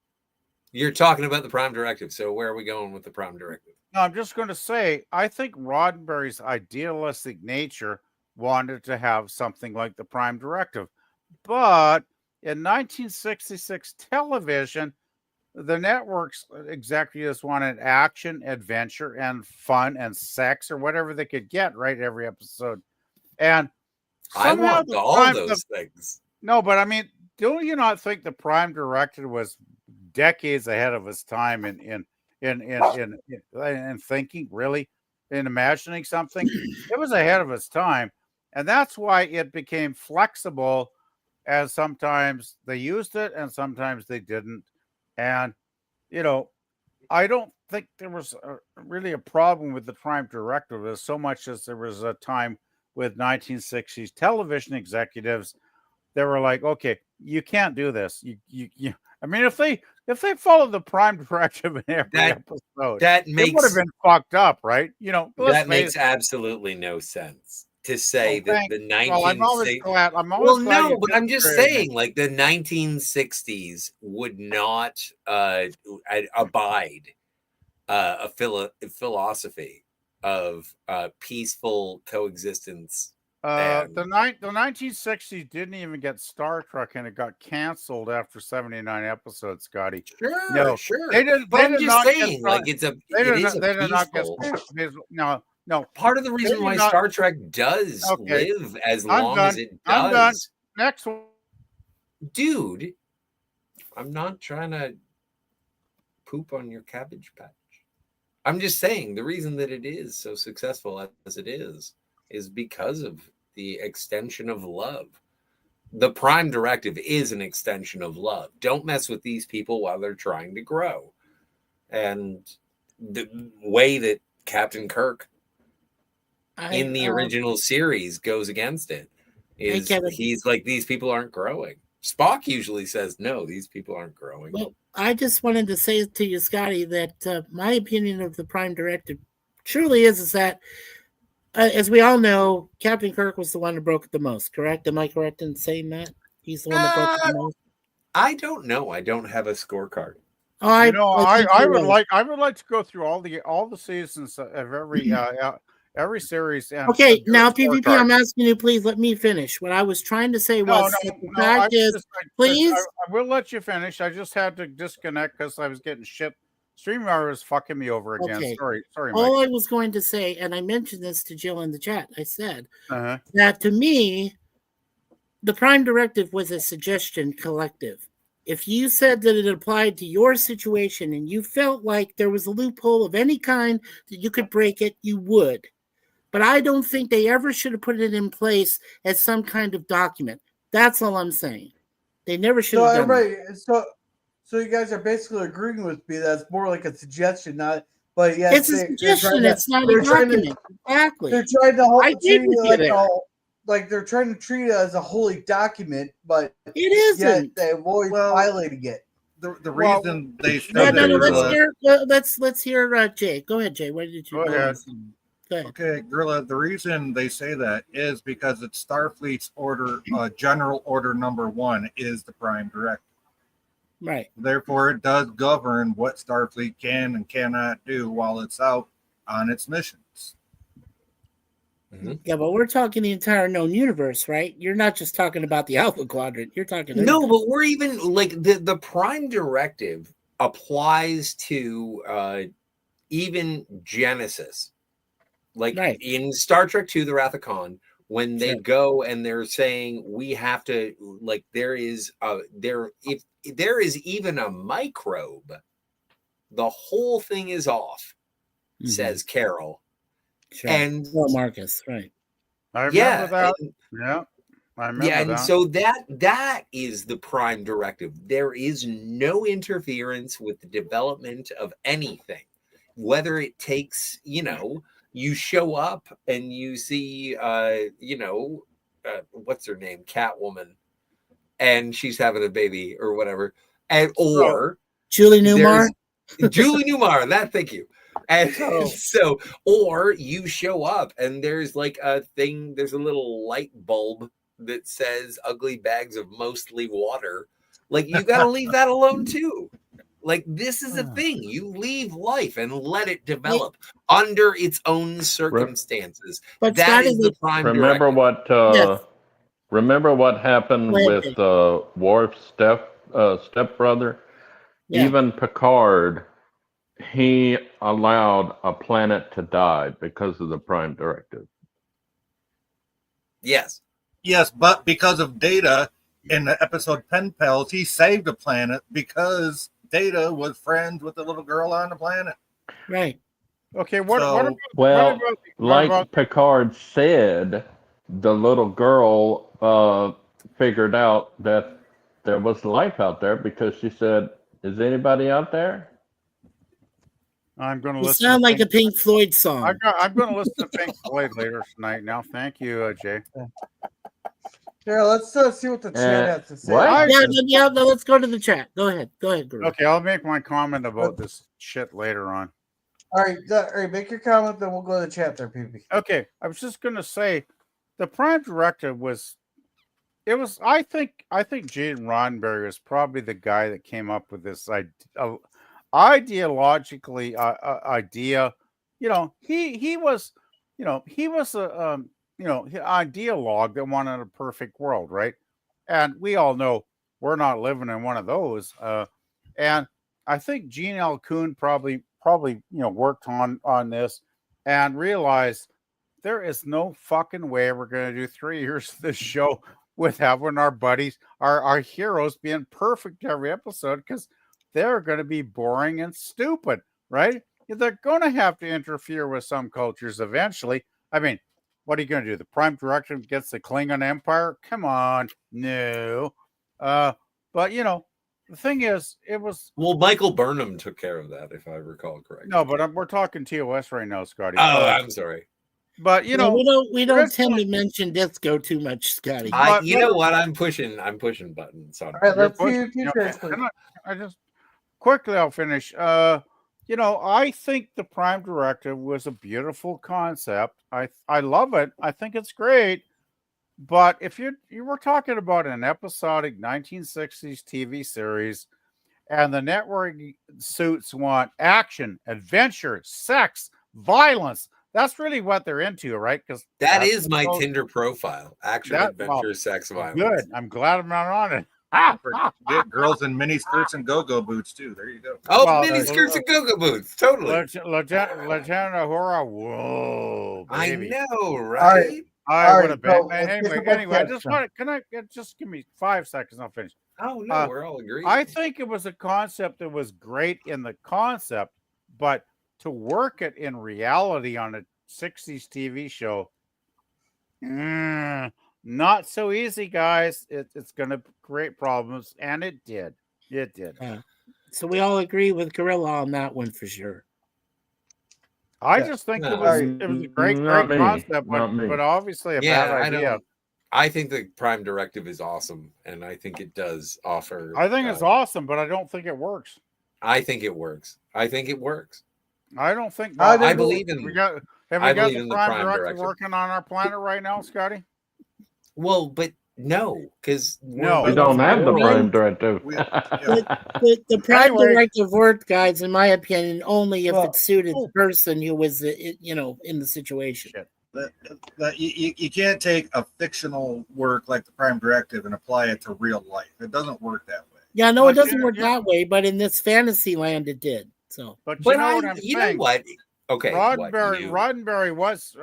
You're talking about the Prime Directive, so where are we going with the Prime Directive? No, I'm just going to say, I think Roddenberry's idealistic nature wanted to have something like the Prime Directive. But in 1966 television, the network's executives wanted action, adventure, and fun, and sex, or whatever they could get right every episode. And I want all those things. No, but I mean, do you not think the Prime Directive was decades ahead of its time in thinking, really, in imagining something? It was ahead of its time, and that's why it became flexible. As sometimes they used it, and sometimes they didn't. And, I don't think there was really a problem with the Prime Directive as so much as there was a time with 1960s television executives that were like, okay, you can't do this. I mean, if they followed the Prime Directive in every episode, it would have been fucked up, right? That makes absolutely no sense. To say that the 1960s. Well, I'm always glad. No, but I'm just saying, like, the 1960s would not abide a philosophy of peaceful coexistence. The 1960s didn't even get Star Trek, and it got canceled after 79 episodes, Scotty. Sure. They did. But I'm just saying, like, it is peaceful. No. Part of the reason why Star Trek does live as long as it does. I'm done. Next one. Dude, I'm not trying to poop on your cabbage patch. I'm just saying the reason that it is so successful as it is because of the extension of love. The Prime Directive is an extension of love. Don't mess with these people while they're trying to grow. And the way that Captain Kirk in the original series goes against it is he's like, these people aren't growing. Spock usually says, no, these people aren't growing. Well, I just wanted to say to you, Scotty, that my opinion of the Prime Directive truly is that, as we all know, Captain Kirk was the one who broke it the most, correct? Am I correct in saying that? He's the one that broke it the most? I don't know. I don't have a scorecard. I would like to go through all the seasons of every series. And okay, now PvP, I'm asking you, please let me finish. What I was trying to say was, please. I will let you finish. I just had to disconnect because I was getting shit. StreamYard was fucking me over again. Okay. Sorry, all Mike. I was going to say, and I mentioned this to Jill in the chat. I said that to me, the Prime Directive was a suggestion collective. If you said that it applied to your situation and you felt like there was a loophole of any kind that you could break it, you would. But I don't think they ever should have put it in place as some kind of document. That's all I'm saying. They never should have done that. So you guys are basically agreeing with me that it's more like a suggestion, not. But yeah, it's a suggestion. It's not a document. Exactly. They're trying to they're trying to treat it as a holy document, but it isn't. They avoid violating it. The reason they said let's hear Jay. Go ahead, Jay. What did you go ahead? Okay, Gorilla. The reason they say that is because it's Starfleet's order, general order number 1 is the Prime Directive. Right. Therefore, it does govern what Starfleet can and cannot do while it's out on its missions. Mm-hmm. Yeah, but we're talking the entire known universe, right? You're not just talking about the Alpha Quadrant. You're talking but we're even like the Prime Directive applies to even Genesis. Like in Star Trek II, The Wrath of Khan, when they go and they're saying we have to, like, if there is even a microbe, the whole thing is off, says Carol. Sure. And Marcus, right? I remember that. I remember Yeah, and that. so that is the prime directive. There is no interference with the development of anything, whether it takes, you show up and you see, what's her name, Catwoman, and she's having a baby or whatever, and or Julie Newmar. Julie Newmar. Thank you. And so, or you show up and there's like a thing. There's a little light bulb that says ugly bags of mostly water. Like, you got to leave that alone too. Like, this is a thing. You leave life and let it develop under its own circumstances. But that is the prime remember directive. remember what happened with Worf's stepbrother? Yeah. Even Picard, he allowed a planet to die because of the prime directive. Yes. Yes, but because of Data in the episode Pen Pals, he saved a planet because Data was friends with the little girl on the planet. Right. Okay, like Picard said, the little girl figured out that there was life out there because she said, "Is anybody out there?" I'm going to You listen. sound like a Pink Floyd song. I'm going to listen to Pink Floyd later tonight. Now, thank you, Jay. Yeah, let's see what the chat has to say. What? Yeah, no, let's go to the chat. Go ahead, Guru. Okay, I'll make my comment about this shit later on. All right, make your comment, then we'll go to the chat there, PB. Okay, I was just going to say, the prime directive I think Gene Roddenberry was probably the guy that came up with this ideologically idea. He was an ideologue that wanted a perfect world, right? And we all know we're not living in one of those. And I think Gene L. Kuhn probably worked on this and realized there is no fucking way we're going to do 3 years of this show with having our buddies, our heroes being perfect every episode, because they're going to be boring and stupid, right? They're going to have to interfere with some cultures eventually. I mean, what are you going to do? The prime directive gets the Klingon Empire? Come on, no. But the thing is, it was. Well, Michael Burnham took care of that, if I recall correctly. No, but we're talking TOS right now, Scotty. Oh, I'm sorry. But we don't tend to mention disco too much, Scotty. You know what? I'm pushing buttons on. All right, let's see. I just quickly, I'll finish. I think the prime directive was a beautiful concept. I love it. I think it's great. But if you were talking about an episodic 1960s TV series, and the network suits want action, adventure, sex, violence. That's really what they're into, right? Because that is my Tinder profile: action, adventure, sex, violence. Good. I'm glad I'm not on it. Get girls in mini skirts and go-go boots too. There you go. Oh, mini skirts and go-go boots, totally. Lieutenant Uhura, whoa, baby. I know, right? I would have been. Anyway, I just want to. Can I just give me 5 seconds? I'll finish. Oh no, we're all agreeing. I think it was a concept that was great in the concept, but to work it in reality on a 60s TV show, not so easy, guys. It's going to create problems, and it did. It did. So we all agree with Gorilla on that one for sure. I just think it was a great concept, but obviously a bad idea. I think the prime directive is awesome, and I think it does offer. I think it's awesome, but I don't think it works. I think it works. I don't think. I believe in. Have we got the prime directive working on our planet right now, Scotty? Well, but no, because we don't have the prime directive. The prime directive worked, guys, in my opinion, only if it suited the person who was, in the situation. You can't take a fictional work like the prime directive and apply it to real life. It doesn't work that way. Yeah, no, it doesn't work that way, but in this fantasy land, it did. So, but you know what I'm saying? Know what? Okay, Roddenberry was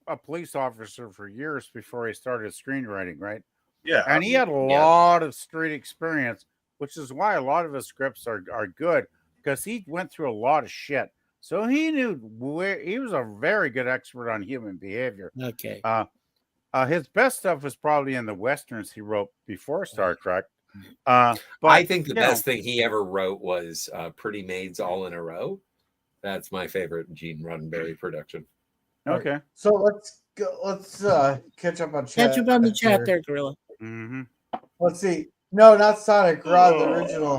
a police officer for years before he started screenwriting, right? Yeah, and he had a lot of street experience, which is why a lot of his scripts are good, because he went through a lot of shit. So he knew he was a very good expert on human behavior. Okay. His best stuff was probably in the westerns he wrote before Star Trek. But I think the best thing he ever wrote was Pretty Maids All in a Row. That's my favorite Gene Roddenberry production. Okay. Right. So let's catch up on chat. Catch up on the chat there, Gorilla. Mm-hmm. Let's see. No, not Sonic. Rod, the original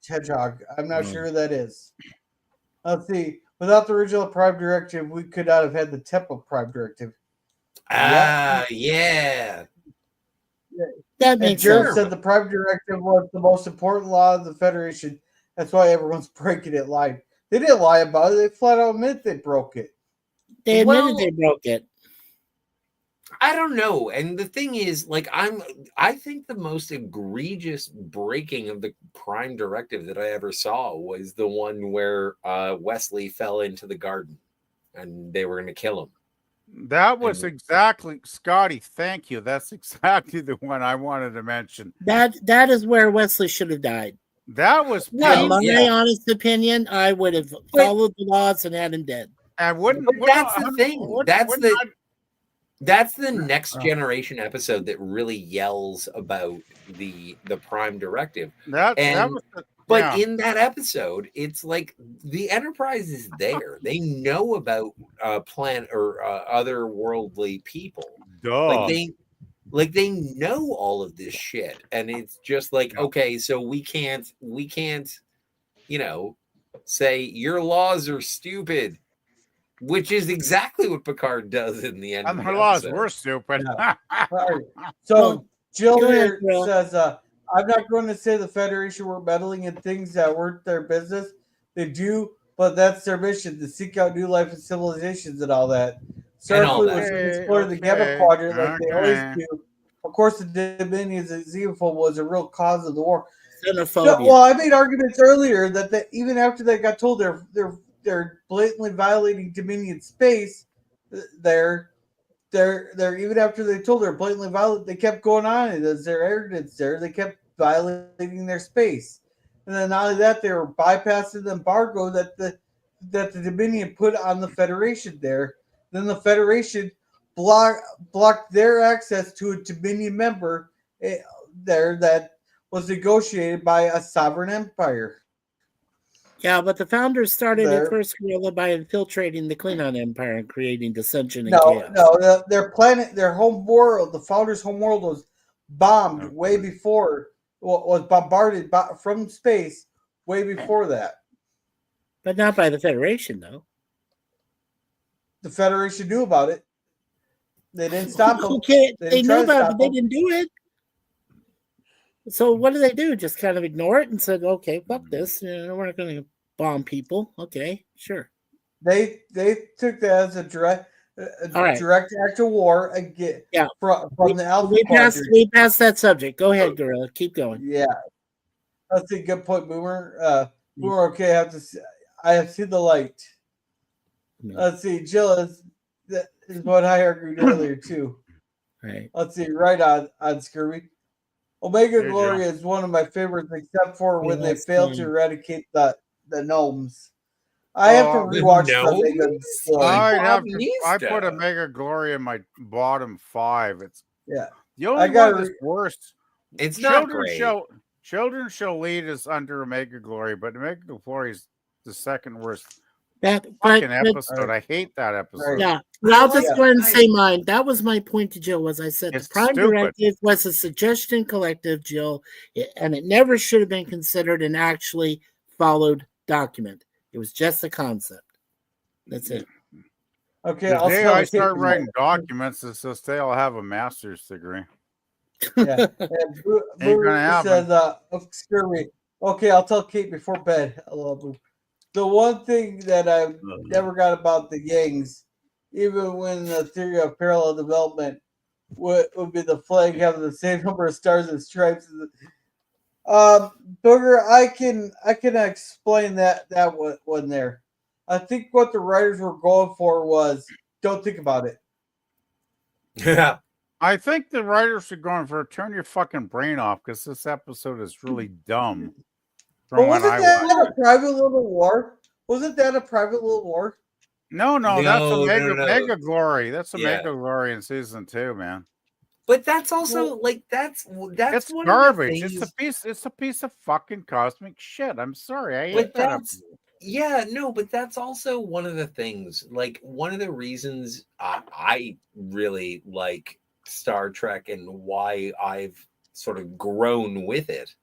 Hedgehog. I'm not sure who that is. Let's see. Without the original Prime Directive, we could not have had the Tempo Prime Directive. Yeah. That makes Jared sense. said the Prime Directive was the most important law of the Federation. That's why everyone's breaking it live. They didn't lie about it. They flat out admit they broke it. They admitted they broke it. I don't know. And the thing is, like, I think the most egregious breaking of the Prime Directive that I ever saw was the one where Wesley fell into the garden and they were going to kill him. That was exactly, Scotty, thank you. That's exactly the one I wanted to mention. That is where Wesley should have died. That was in my honest opinion. I would have followed the laws and had him dead. And wouldn't. That's the thing. That's the next generation episode that really yells about the Prime Directive. But in that episode, it's like the Enterprise is there. They know about planet or otherworldly people. Duh. Like they know all of this shit, and it's just like, okay, so we can't, say your laws are stupid, which is exactly what Picard does in the end. And her laws were stupid. Yeah. Right. So Jill here says, I'm not going to say the Federation were meddling in things that weren't their business. They do, but that's their mission, to seek out new life and civilizations and all that. Starfleet was exploring the Gamma Quadrant like they always do. Of course, the Dominions and Xenophobia was a real cause of the war. Well, I made arguments earlier that even after they got told they're blatantly violating Dominion space, they're even after they told they're blatantly violent, they kept going on. And as their arrogance there, they kept violating their space. And then not only that, they were bypassing the embargo that the Dominion put on the Federation there. Then the Federation blocked their access to a Dominion member there that was negotiated by a sovereign empire. Yeah, but the founders started at first, Gorilla, by infiltrating the Klingon Empire and creating dissension and chaos. No, their planet, their home world, the founders' home world was bombed way before, was bombarded from space way before that. But not by the Federation, though. The Federation knew about it. They didn't stop them. They knew about it, but they didn't do it. So what did they do? Just kind of ignore it and said, "Okay, fuck this. We're not going to bomb people." Okay, sure. They took that as a direct act of war again. Yeah, from the Alpha. We passed that subject. Go ahead, Gorilla. Keep going. Yeah, that's a good point, Boomer. Boomer, okay. I have seen the light. No. Let's see, Jill is what I argued earlier too. Right. Let's see, right on Scurvy. Omega Glory is one of my favorites, except for when they failed to eradicate the gnomes. I have to rewatch Omega Glory. I put Omega Glory in my bottom 5. It's the only one that's worst. It's not great. Children's Show Lead is under Omega Glory, but Omega Glory is the second worst. Episode. I hate that episode. Yeah, I'll just go ahead and say mine. That was my point to Jill. Was I said the Prime Directive was a suggestion collective, Jill, and it never should have been considered an actually followed document. It was just a concept. That's it. Okay, the day I start writing documents, it's just they'll have a master's degree. Yeah, Boo says, "Okay, I'll tell Kate before bed." I love Boo. The one thing that I never got about the Yangs, even when the theory of parallel development would be the flag having the same number of stars and stripes. Booger, I can explain that one there. I think what the writers were going for was don't think about it. Yeah. I think the writers are going for turn your fucking brain off because this episode is really dumb. But wasn't that a private little war? Wasn't that a private little war? No, that's No, Omega no, no. Mega Glory. That's Yeah. Omega Glory in season 2, man. But that's also like that's It's one garbage. of the things. It's a piece of fucking cosmic shit. I'm sorry. I hate But that. that's yeah, no, but that's also one of the things. Like one of the reasons I really like Star Trek and why I've sort of grown with it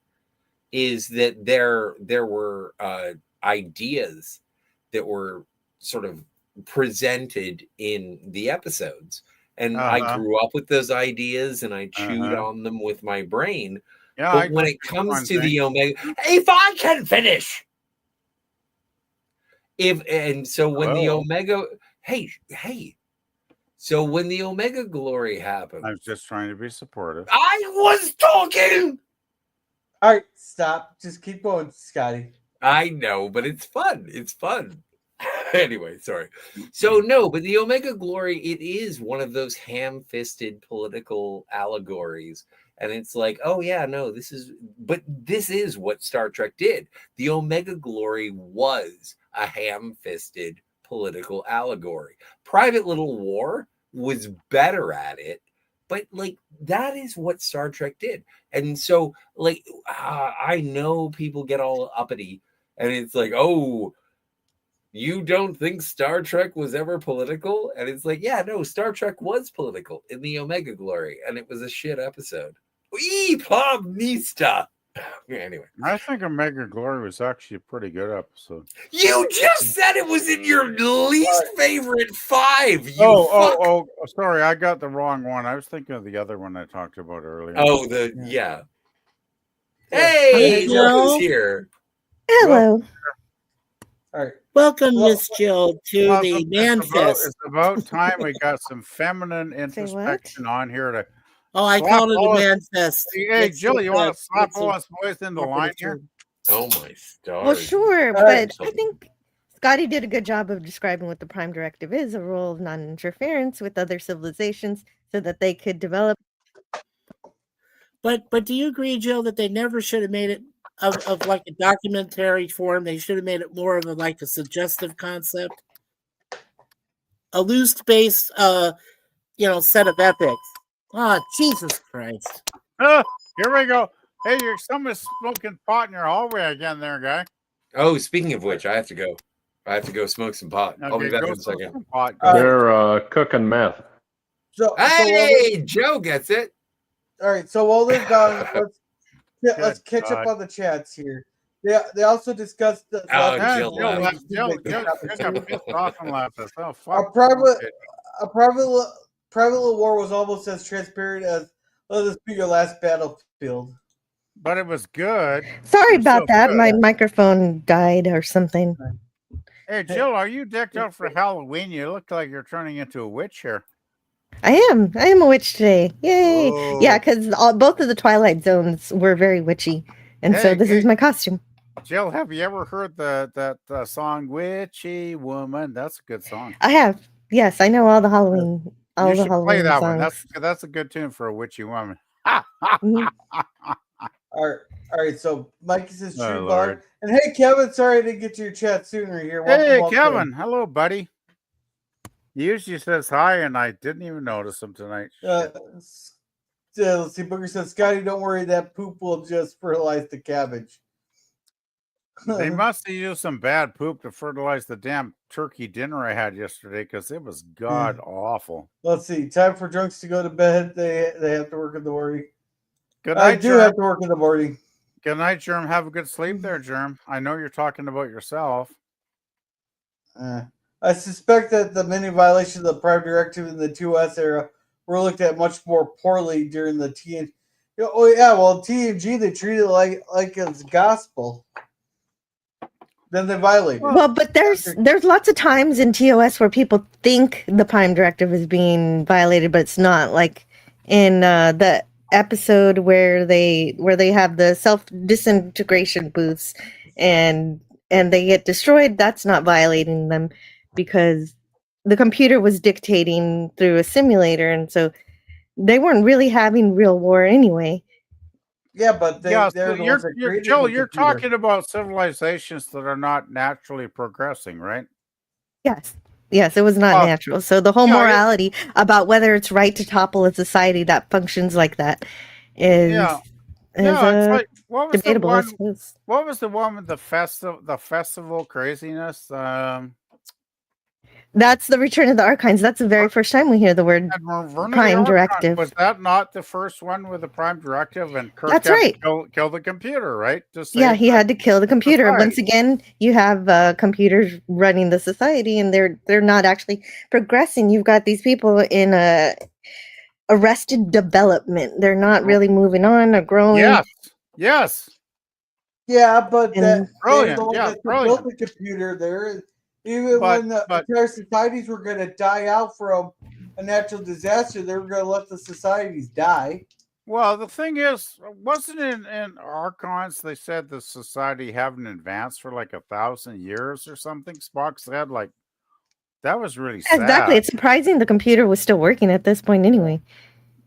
is that there were ideas that were sort of presented in the episodes, and I grew up with those ideas and I chewed on them with my brain. Yeah, but when it comes to the Omega, if I can finish, so when the Omega, so when the Omega Glory happened, I was just trying to be supportive. I was talking. All right, stop. Just keep going, Scotty. I know, but it's fun. It's fun. Anyway, sorry. So no, but the Omega Glory, it is one of those ham-fisted political allegories. And it's like, oh yeah, no, this is what Star Trek did. The Omega Glory was a ham-fisted political allegory. Private Little War was better at it, but like that is what Star Trek did. And so like I know people get all uppity and it's like, oh, you don't think Star Trek was ever political? And it's like, yeah, no, Star Trek was political in the Omega Glory, and it was a shit episode. Pomnista. Anyway, I think Omega Glory was actually a pretty good episode. You just said it was in your least favorite 5. Oh, sorry, I got the wrong one. I was thinking of the other one I talked about earlier. Oh, yeah. Hey, Joe's here. Hello. All right. Welcome, Miss Jill, to the Manfest. It's about time we got some feminine introspection on here to. Oh, I called it a Manfest. Hey, Jill, you want to slap all us boys in the line here? Oh my stars. Well, sure, but I think Scotty did a good job of describing what the Prime Directive is, a rule of non-interference with other civilizations so that they could develop. But do you agree, Jill, that they never should have made it of like a documentary form? They should have made it more of like a suggestive concept, a loose-based, set of ethics. Oh, Jesus Christ! Here we go. Hey, somebody's smoking pot in your hallway again, there, guy. Oh, speaking of which, I have to go. I have to go smoke some pot. I'll be back in a second. They're cooking meth. Hey, Joe gets it. All right, so while they're gone, let's catch up on the chats here. They also discussed the private little war was almost as transparent as let this be your last battlefield. But it was good. Sorry about that. Good. My microphone died or something. Hey, Jill, are you decked out for Halloween? You look like you're turning into a witch here. I am a witch today. Yay. Oh. Yeah, because both of the Twilight Zones were very witchy. And so this is my costume. Jill, have you ever heard that song "Witchy Woman"? That's a good song. I have. Yes, I know all the Halloween. All you the should Halloween play that songs. one. That's a good tune for a witchy woman. All right. So Mikey says true bug. And hey, Kevin, sorry I didn't get to your chat sooner here. Welcome, Kevin. Hello, buddy. He usually says hi, and I didn't even notice him tonight. Let's see. Booker says, Scotty, don't worry. That poop will just fertilize the cabbage. They must have used some bad poop to fertilize the damn turkey dinner I had yesterday because it was god awful. Let's see. Time for drunks to go to bed. They have to work in the morning. Good night, I do have to work in the morning. Good night, Germ. Have a good sleep there, Germ. I know you're talking about yourself. I suspect that the many violations of the Prime Directive in the 2S era were looked at much more poorly during the TNG. TNG they treated it like it's gospel. Then they violated. Well, but there's lots of times in TOS where people think the Prime Directive is being violated, but it's not. Like in the episode where they have the self disintegration booths and they get destroyed, that's not violating them because the computer was dictating through a simulator, and so they weren't really having real war anyway. Yeah, but you're talking about civilizations that are not naturally progressing, right? Yes. Yes, it was not natural. So the whole yeah, morality about whether it's right to topple a society that functions like that is it's like what was debatable, I the one? suppose. What was the one with the festival craziness? That's the Return of the Archons. That's the very first time we hear the word Prime Directive. Was that not the first one with the Prime Directive? And Kirk That's had right. to kill the computer, right? He had to kill the computer. society. Once again, you have computers running the society, and they're not actually progressing. You've got these people in arrested development. They're not really moving on or growing. Yes. Yeah, but brilliant. That built the computer there. Even when the entire societies were going to die out from a natural disaster, they were going to let the societies die. Well, the thing is, wasn't in Archons they said the society haven't advanced for like 1,000 years or something? Spock said, like, that was really sad. Exactly. It's surprising the computer was still working at this point anyway.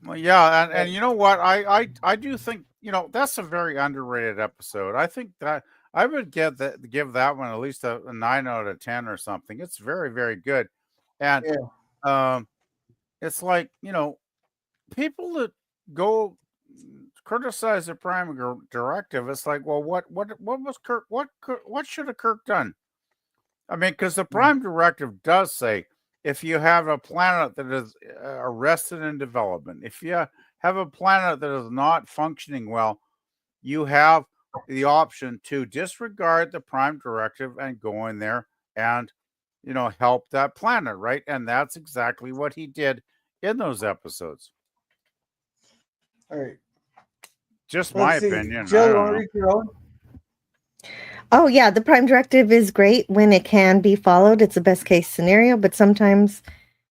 Well, yeah, and you know what? I do think, that's a very underrated episode. I think that I would give that one at least a 9 out of 10 or something. It's very, very good. And it's like, people that go criticize the Prime Directive, it's like, well, what was Kirk? What should have Kirk done? I mean, because the Prime Directive does say if you have a planet that is arrested in development, if you have a planet that is not functioning well, you have the option to disregard the Prime Directive and go in there and, help that planet, right? And that's exactly what he did in those episodes. All right. Just my opinion. Jill, want to read your own? Oh, yeah. The Prime Directive is great when it can be followed. It's the best case scenario, but sometimes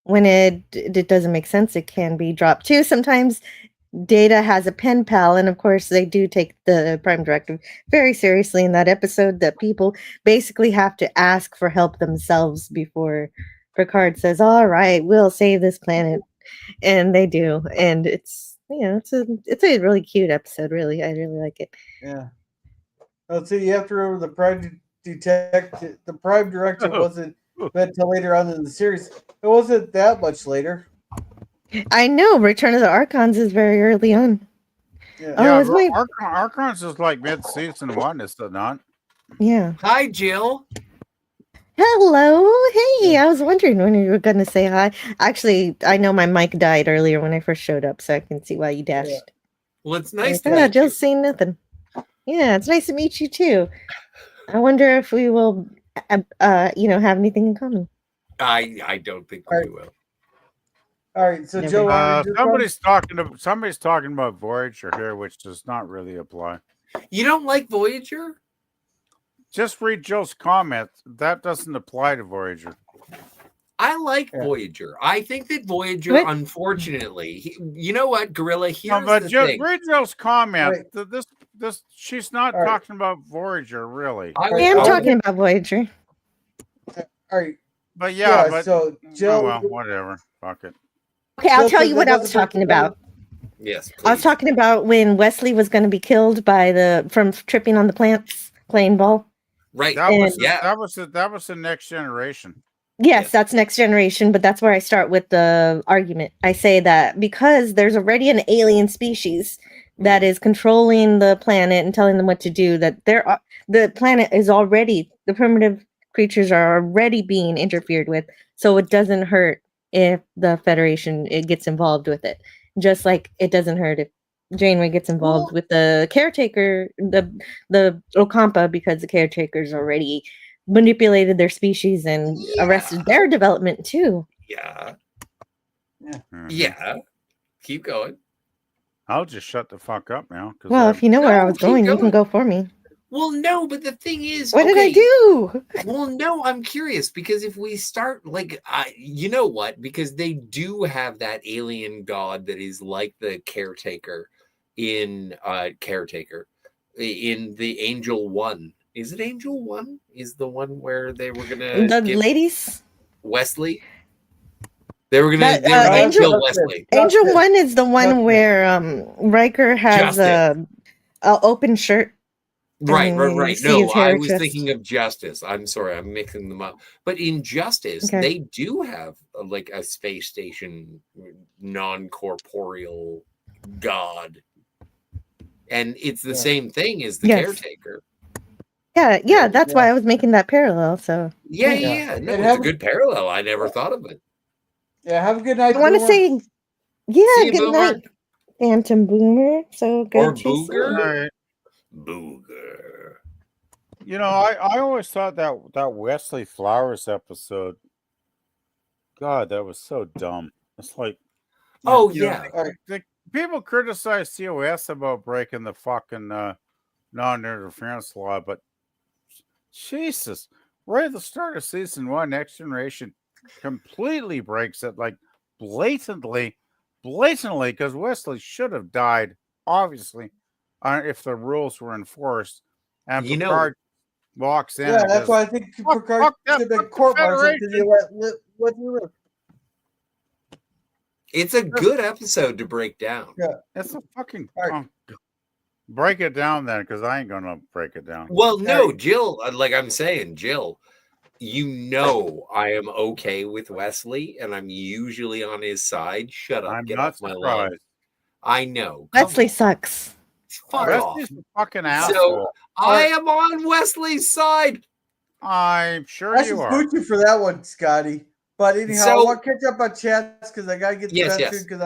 when it doesn't make sense, it can be dropped too. Sometimes Data has a pen pal, and of course they do take the Prime Directive very seriously in that episode, that people basically have to ask for help themselves before Picard says, all right, we'll save this planet. And they do. And it's a really cute episode, really. I really like it. Yeah. Let's see, you have to remember the Prime Directive wasn't meant till later on in the series. It wasn't that much later. I know. Return of the Archons is very early on. Archons is like mid-season 1, is it not? Yeah. Hi, Jill. Hello. Hey, I was wondering when you were going to say hi. Actually, I know my mic died earlier when I first showed up, so I can see why you dashed. Yeah. Well, it's nice to meet you. Jill's saying nothing. Yeah, it's nice to meet you too. I wonder if we will, have anything in common. I don't think we will. All right, so Joe, somebody's talking about Voyager here, which does not really apply. You don't like Voyager? Just read Joe's comment. That doesn't apply to Voyager. I like Voyager. I think that Voyager, unfortunately, you know what, Gorilla? Here's the thing. Read Joe's comment. Right. She's not talking about Voyager, really. I am talking about Voyager. All right. But so Jill, whatever. Fuck it. Okay, I'll tell you what I was talking about. Yes, please. I was talking about when Wesley was going to be killed from tripping on the plants, playing ball. Right. That was the Next Generation. Yes, that's Next Generation, but that's where I start with the argument. I say that because there's already an alien species that is controlling the planet and telling them what to do, that the planet is already, the primitive creatures are already being interfered with, so it doesn't hurt if the Federation gets involved with it. Just like it doesn't hurt if Janeway gets involved with the caretaker, the Ocampa, because the caretakers already manipulated their species and arrested their development too. Yeah. Mm-hmm. Yeah. Keep going. I'll just shut the fuck up now. Well, if you know where I was going, you can go for me. Well, no, but the thing is, what did I do? Well, no, I'm curious because if we start you know what? Because they do have that alien god that is like the caretaker in the Angel One. Is it Angel One? Is the one where they were gonna ladies? Wesley. They were gonna kill Wesley. Angel One is the one where Riker has a open shirt. Right. see No, his hair I was just- thinking of Justice. I'm sorry, I'm mixing them up. But in Justice, Okay. they do have like a space station, non-corporeal god, and it's the same thing as the Yes. caretaker. Yeah, that's why I was making that parallel. So Yeah. No, it's a good parallel. I never thought of it. Yeah, have a good night. I want to Boomer. say, See you, good Boomer. night, Phantom Boomer. So good Or to see you. Booger. Booger. You know, I always thought that Wesley Flowers episode, God, that was so dumb. It's like, Oh, you know, yeah. people criticize COS about breaking the fucking non-interference law, but Jesus, right at the start of season 1, Next Generation completely breaks it, like blatantly, because Wesley should have died, obviously, if the rules were enforced. And You know- Picard walks in. Yeah, and that's goes, why I think Picard fuck that, should have been fuck the court-martialed because Federation. you let you live. It's a good episode to break down. Yeah. It's a fucking Right. break it down then, because I ain't gonna break it down. Well, no, Jill, like I'm saying, Jill, you know I am okay with Wesley, and I'm usually on his side. Shut up. I'm Get not off my lawn. surprised. I know. Come Wesley on. sucks. Fuck off. Wesley's a fucking So asshole. I am on Wesley's side. I'm sure I you should are. boot you for that one, Scotty. But anyhow, I So- want to catch up on chats because I got to get to Yes, bed yes. soon because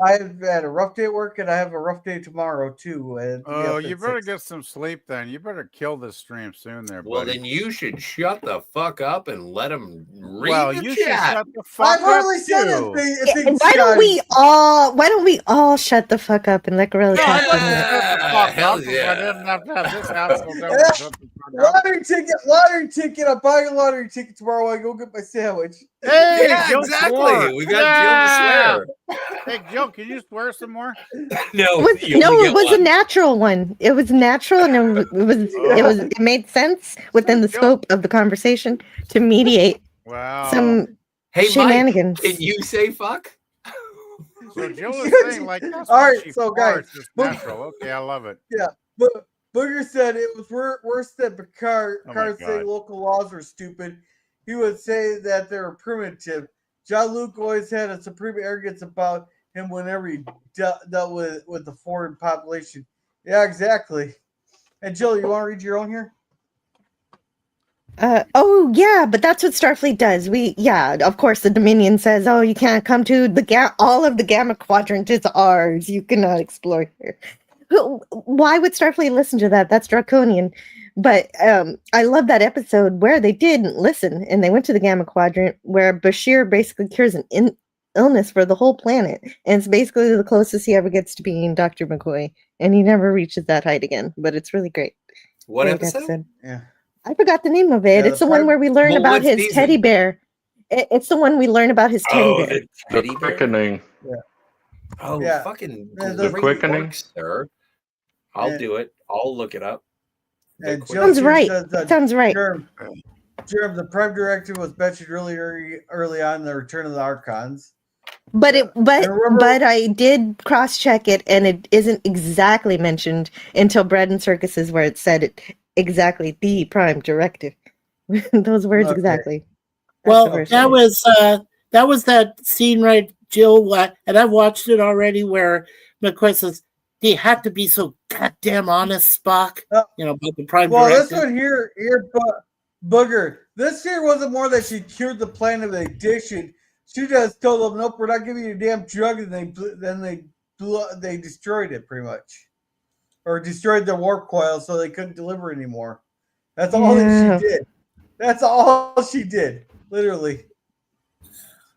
I've had a rough day at work and I have a rough day tomorrow too. And Oh, you better get some sleep then. You better kill this stream soon there, Well, buddy. then you should shut the fuck up and let him read Well, the you should chat. shut the fuck I've up hardly said too. anything. Why don't we all shut the fuck up and let Gorilla No, talk I'd for a like to minute? shut the fuck hell up if I yeah. didn't have to have this asshole tell me to shut the fuck up. Lottery ticket. I'm buying a lottery ticket tomorrow when I go get my sandwich. Hey, Yeah, Jill exactly. swore. We got Jill to Hey, Jill, can you swear some more? No, It was a natural one. It was natural, and it made sense within the scope of the conversation to mediate Wow. some Hey, shenanigans. Mike, can you say fuck? So Jill is saying like that's All when right, she so farts, guys, it's natural. Okay, I love it. Yeah, but Booger said it was worse than Picard. Oh my Picard saying God. local laws were stupid. He would say that they were primitive. Jean-Luc always had a supreme arrogance about him whenever he dealt with the foreign population. Yeah, exactly. And Jill, you want to read your own here? Oh yeah, but that's what Starfleet does. Of course, the Dominion says, "Oh, you can't come to all of the Gamma Quadrant is ours. You cannot explore here." Why would Starfleet listen to that? That's draconian. But I love that episode where they didn't listen and they went to the Gamma Quadrant, where Bashir basically cures an illness for the whole planet, and it's basically the closest he ever gets to being Dr. McCoy, and he never reaches that height again. But it's really great. What Great episode? Yeah. I forgot the name of it. Yeah, It's the one where we learn about what his season? teddy bear. It's the one we learn about his teddy bear. The The teddy bear? quickening. Oh, Yeah. fucking Yeah, the quickening. sir. I'll do it. I'll look it up. The And Jill quickening. Sounds right. says that Sounds right. Germ, the Prime Directive was mentioned really early on in the Return of the Archons. But remember- but I did cross check it, and it isn't exactly mentioned until Bread and Circuses, where it said it exactly, the Prime Directive. Those words Okay. exactly. Well, That's that was that scene, right, Jill? And I've watched it already, where McCoy says, "They have to be so goddamn honest, Spock." About the Prime Well, Directive. this one here, Booger. This here wasn't more that she cured the plan of addiction. She just told them, "Nope, we're not giving you a damn drug," and they destroyed it pretty much, or destroyed the warp coil so they couldn't deliver anymore. That's all that she did. That's all she did, literally.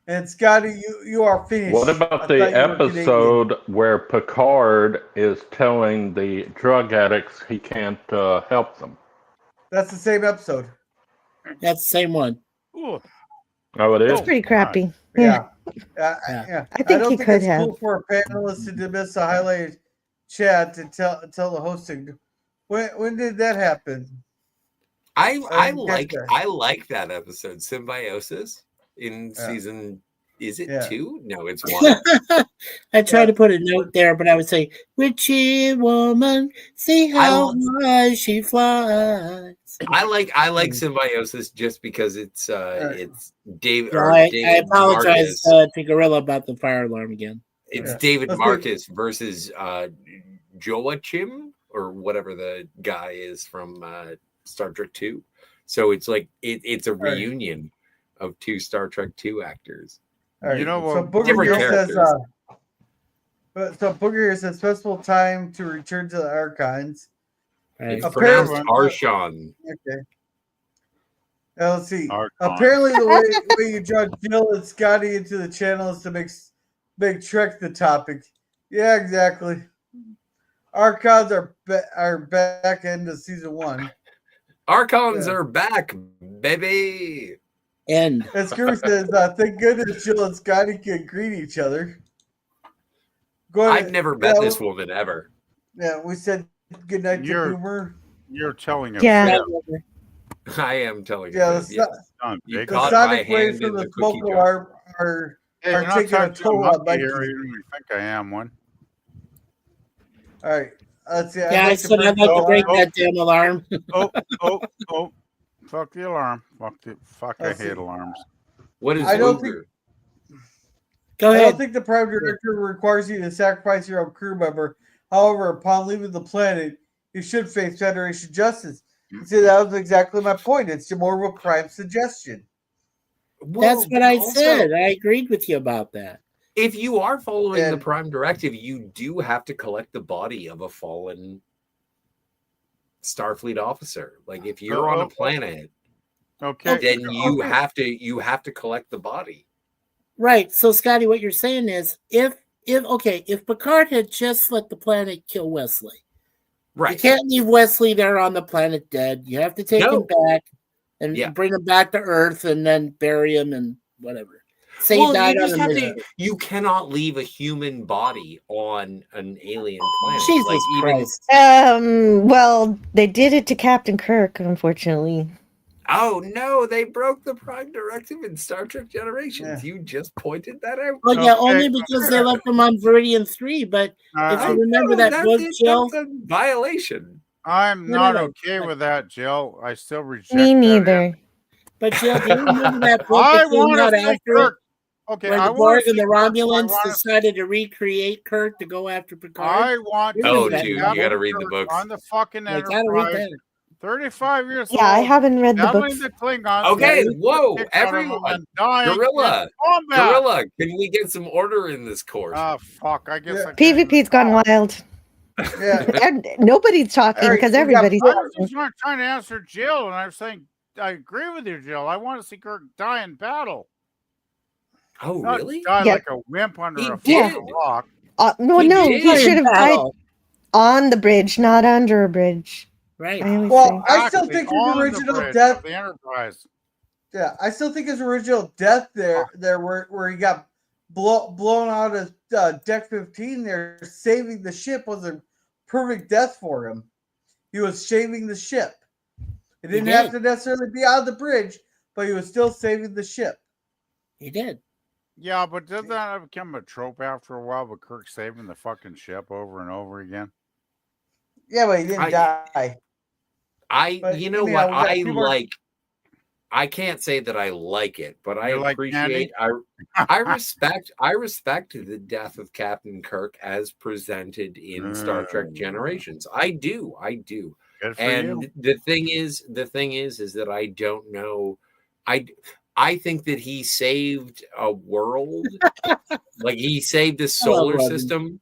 And Scotty, you are finished. What about I the thought you were Canadian. episode where Picard is telling the drug addicts he can't help them? That's the same episode. That's the same one. Ooh. Oh, it is? It's pretty crappy. Yeah. Yeah. I think he could it's have. cool for a panelist to dismiss a highlighted chat to tell the hosting. When did that happen? I didn't get like that. I like that episode, Symbiosis, in Yeah. season Is it Yeah. 2? No, it's 1. I tried to put a note there, but I would say, "Witchy woman, see how high she flies." I like Symbiosis just because it's David. Well, Or I David apologize Marcus. to Gorilla about the fire alarm again. It's Yeah. David Let's Marcus versus Joachim or whatever the guy is from Star Trek 2. So it's like it's a reunion of 2 Star Trek 2 actors. All right. You know So what? Booger Different here says, characters. so Booger here says special time to return to the Archons. Right. It's Apparently- pronounced Arshan. Okay. Now, let's see. Archon. Apparently, the way you draw Jill and Scotty into the channel is to make Trek the topic. Yeah, exactly. Archons are back end of season 1. Archons Yeah. are back, baby. And And Screw says, thank goodness Jill and Scotty can greet each other. Go ahead. I've never met this woman ever. Yeah, we said good night to You're- Boomer. You're telling us. Yeah. I am telling Yeah, you. the, Yes. Son, You big. the caught my sonic waves hand in from the the cookie smoke jar. are Hey, are you're not taking a talking to toll a on monkey Mikey. here, even if you think I am one. all right. Let's see. yeah, I said I'd like to break that damn alarm. Oh. Fuck the alarm. Fuck, I Let's hate see. alarms. What is I don't Luger? Go I ahead. don't think the Prime Directive requires you to sacrifice your own crew member. However, upon leaving the planet, you should face Federation justice. See, that was exactly my point. It's more of a Prime suggestion. That's what I said. I agreed with you about that. If you are following the And- Prime Directive, you do have to collect the body of a fallen Starfleet officer. Like if you're on a planet, Okay. then you have to collect the body. Right. So, Scotty, what you're saying is if Picard had just let the planet kill Wesley, you Right. can't leave Wesley there on the planet dead. You have to take him back and bring him back to Earth and then bury him and whatever. Say he died on a mission. You cannot leave a human body on an alien planet. Jesus Like, even- Christ. Well, they did it to Captain Kirk, unfortunately. Oh no, they broke the Prime Directive in Star Trek Generations. Yeah. You just pointed that out. Well, yeah, Okay. only because they left him on Viridian 3. But if you remember that book, Jill, that's a violation. I'm No, not no, okay with that, Jill. I still reject Me that. neither. but Jill, do you remember that book I that came want out to see after it? Kirk. Okay, Where I the want Borg to and the see Kirk. I Romulans wanna- decided to recreate Kirk to go after Picard. I want to Oh, Remember that dude, novel? you got to read the Kirk books. on the fucking I gotta read Enterprise. that. 35 years Yeah, I old. haven't read the Battling books. the Klingons. Okay, getting whoa, the kick out of them everyone. and dying Gorilla. in combat. Gorilla, can we get some order in this course? Oh, fuck. I guess Yeah. I can't PvP's gone even- wild. Yeah. And nobody's talking All right, because we got everybody's I was talking. just trying to answer Jill, and I was saying, I agree with you, Jill. I want to see Kirk die in battle. Oh, Not really? die Yeah. like a wimp under He a did. fucking rock. No, He no, did. he should have died Battle. on the bridge, not under a bridge. Right. I always Well, say. I still Exactly, think his on the original bridge death. of the Enterprise. Yeah, I still think his original death there where he got blown out of deck 15 there, saving the ship was a perfect death for him. He was saving the ship. It didn't He have did. to necessarily be on the bridge, but he was still saving the ship. He did. Yeah, but doesn't that become a trope after a while? But Kirk saving the fucking ship over and over again. Yeah, but he didn't die. But You know anyhow, what? we got I two more- like. I can't say that I like it, but I You like appreciate. I respect. I respect the death of Captain Kirk as presented in Star Trek Generations. I do. I do. Good for And you. the thing is that I don't know. I think that he saved a world, like he saved a solar Robin. system.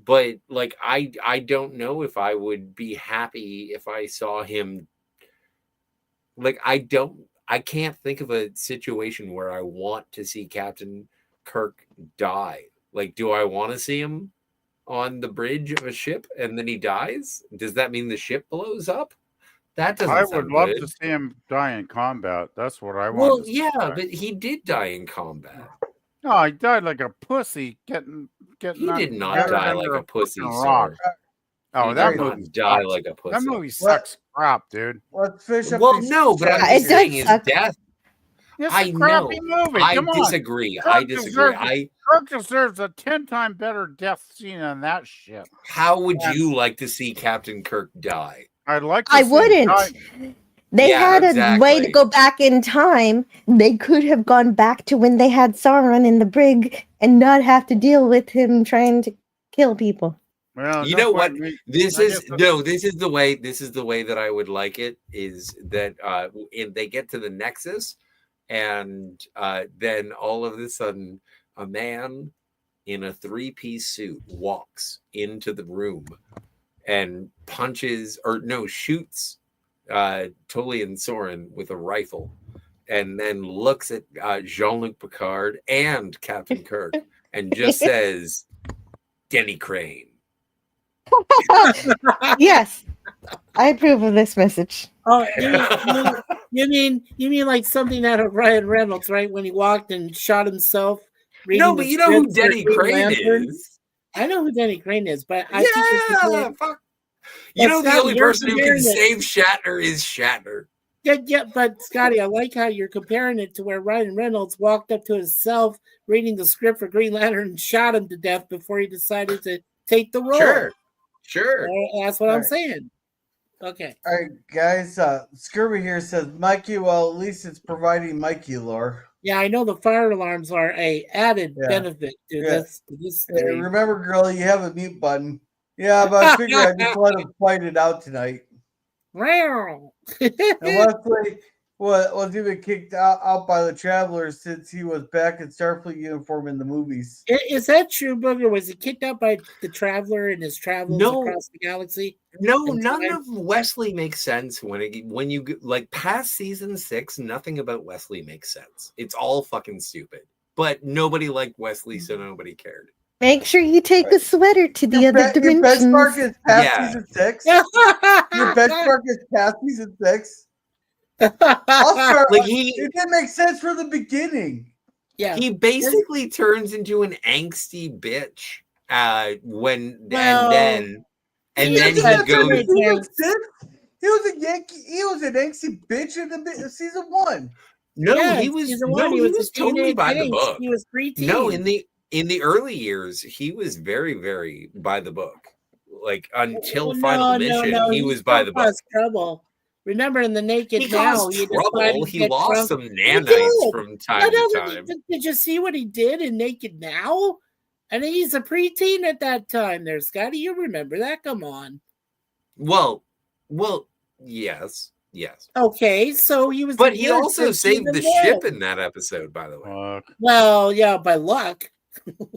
But like I don't know if I would be happy if I saw him. Like I can't think of a situation where I want to see Captain Kirk die. Like, do I want to see him on the bridge of a ship and then he dies? Does that mean the ship blows up? That doesn't I sound would love good. to see him die in combat. That's what I want. Well, to see yeah, die. but he did die in combat. No, he died like a pussy getting. He did not buried die under like a pussy, fucking sir. rock. Oh, He that did not movie die sucks. like a pussy. That movie sucks crap, dude. Let's finish up. Well, these no, but I'm Yeah, it just saying does his suck. death. It's I a crappy know. movie. I Come on. disagree. Kirk I disagree. deserves- Kirk deserves a 10-time better death scene than that shit. How would you like to see Captain Kirk die? I'd like to I see wouldn't. They Yeah, had a way to exactly. go back in time. They could have gone back to when they had Sauron in the brig and not have to deal with him trying to kill people. Well, You no know what? point in me- This I is guess- no. This is the way. This is the way that I would like it. Is that if they get to the Nexus, and then all of a sudden, a man in a 3-piece suit walks into the room and shoots Tully and Soren with a rifle, and then looks at Jean-Luc Picard and Captain Kirk and just says, "Denny Crane." Yes, I approve of this message. Oh, you mean like something out of Ryan Reynolds, right? When he walked and shot himself. No, but you know who Denny Crane is. I know who Denny Crane is, but I Yeah, fuck. You know, the only person who can save Shatner is Shatner. Yeah, but Scotty, I like how you're comparing it to where Ryan Reynolds walked up to himself, reading the script for Green Lantern, and shot him to death before he decided to take the role. Sure. That's what I'm saying. Okay. All right, guys. Scurvy here says, Mikey, well, at least it's providing Mikey lore. Yeah, I know the fire alarms are a added benefit to this. Hey, remember, girl, you have a mute button. Yeah, but I figure I just let him fight it out tonight. Wow. And Wesley was even kicked out by the Travelers since he was back in Starfleet uniform in the movies. Is that true, Booger? Was he kicked out by the Traveler in his travels across the galaxy? No, none of Wesley makes sense when you like past season 6. Nothing about Wesley makes sense. It's all fucking stupid. But nobody liked Wesley, so nobody cared. Make sure you take a sweater to the other dimensions. Your benchmark is past season 6. Your benchmark is past season 6. It didn't make sense from the beginning. Yeah, he basically turns into an angsty bitch and then he goes. He was a Yankee. He was an angsty bitch in season 1. No, he was. No, he was totally by the book. He was preteen. No, in the early years, he was very, very by the book. Like until Final Mission, he was by the book. Trouble. Remember in the Naked he Now, he lost some nanites from time to time. Did you see what he did in Naked Now? I think he's a preteen at that time. There, Scotty, you remember that? Come on. Well, yes. Okay, so he was. But he also saved the ship in that episode, by the way. Well, yeah, by luck.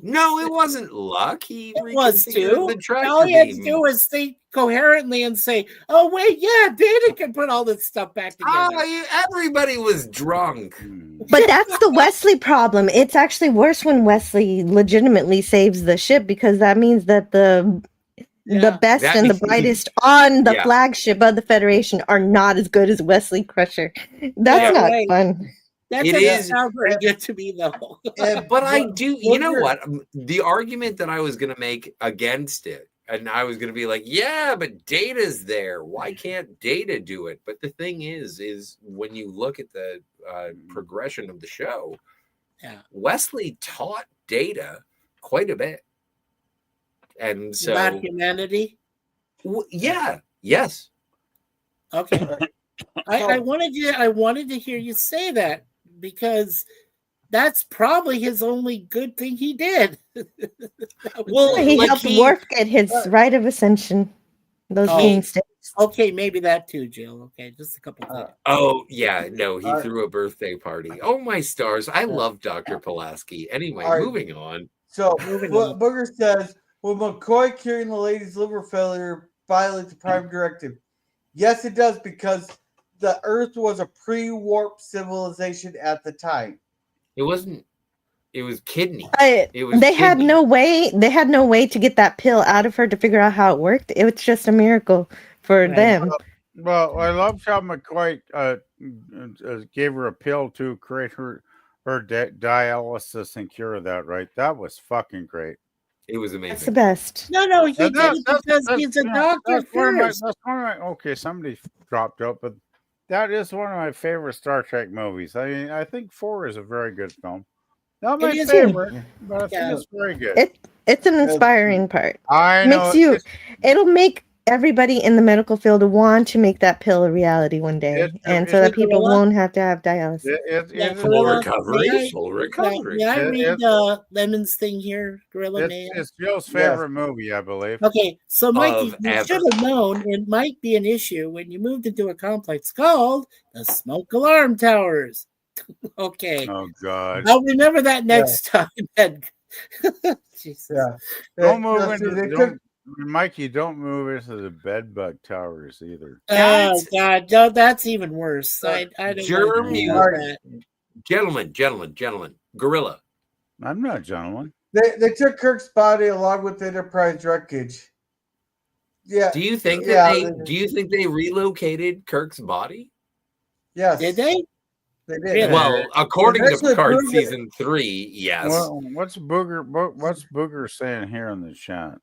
No, it wasn't luck. He was too. The all he had to do was think coherently and say, "Oh wait, yeah, Data can put all this stuff back together." Oh, everybody was drunk. But that's the Wesley problem. It's actually worse when Wesley legitimately saves the ship because that means that the best and the brightest on the flagship of the Federation are not as good as Wesley Crusher. That's not fun. That doesn't sound very good to me, though. But I do. You know what? The argument that I was going to make against it, and I was going to be like, yeah, but Data's there. Why can't Data do it? But the thing is when you look at the progression of the show, Wesley taught Data quite a bit. And so about humanity. Yes. Okay. I wanted to hear you say that because that's probably his only good thing he did. Well, he helped Worf get his rite of ascension. Those sticks. Okay, maybe that too, Jill. Okay, just a couple things. Oh yeah, no, he threw a birthday party. Oh my stars! I love Dr. Pulaski. Anyway, moving on. So Booger says, "Will McCoy curing the lady's liver failure violate the Prime Directive?" Yes, it does because the Earth was a pre-warp civilization at the time. It wasn't. It was kidney. They had no way. They had no way to get that pill out of her to figure out how it worked. It was just a miracle for them. Well, I loved how McCoy gave her a pill to create her dialysis and cure that. Right, that was fucking great. It was amazing. That's the best. No, he did it because he's a doctor first. Okay, somebody dropped out, but that is one of my favorite Star Trek movies. I mean, I think 4 is a very good film. Not my favorite, but I think it's very good. It's an inspiring part. I know. It'll make everybody in the medical field want to make that pill a reality one day, and so that people won't have to have dialysis. Full recovery. May I read Lemon's thing here, Gorilla? It's Joe's favorite movie, I believe. Okay, so Mikey, you should have known it might be an issue when you moved into a complex called the Smoke Alarm Towers. Okay. Oh God. I'll remember that next time. Jesus. Don't move into Mikey, don't move into the bedbug towers either. Oh God, no, that's even worse. I don't that. Gentlemen, Gorilla. I'm not a gentleman. They took Kirk's body along with the Enterprise wreckage. Yeah. Do you think they relocated Kirk's body? Yes. Did they? They did. Well, according to Picard season 3, yes. Well, what's Booger saying here in the chat?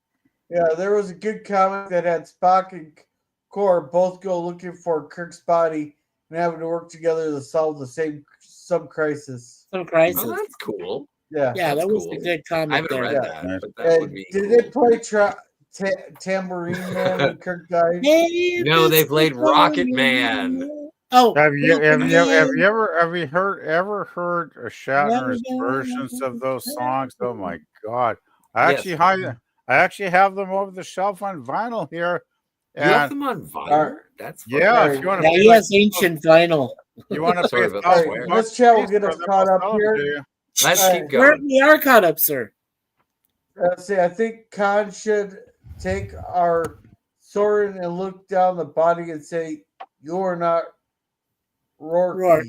Yeah, there was a good comic that had Spock and Core both go looking for Kirk's body and having to work together to solve some crisis. Some crisis. Oh, that's cool. Yeah, that was a good comic. I haven't read that, but that would be Did they play Tambourine Man when Kirk died? No, they played Rocket Man. Oh, have you ever heard Shatner's versions of those songs? Oh my God! I actually have them over the shelf on vinyl here. You have them on vinyl? That's if you want to. He has ancient vinyl. You want to play? This chat will get us caught up here. Let's keep going. We are caught up, sir. Let's see. I think Khan should take our Soren and look down the body and say, "You're not Rourke."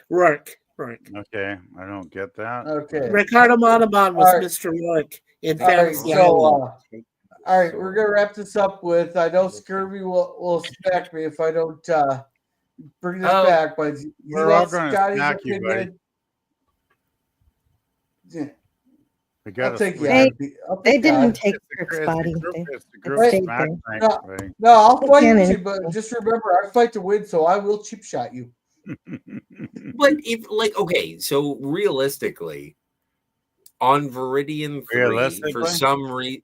Rourke. Okay, I don't get that. Okay. Ricardo Montalban was Mr. Rourke in Fantasy Island. All right, we're gonna wrap this up with. I know Scurvy will smack me if I don't bring this back, but we're all going to smack you, buddy. Yeah. I'll take they didn't take Kirk's body. No, I'll fight you, but just remember, I fight to win, so I will chip shot you. But so realistically, on Viridian 3, for some reason,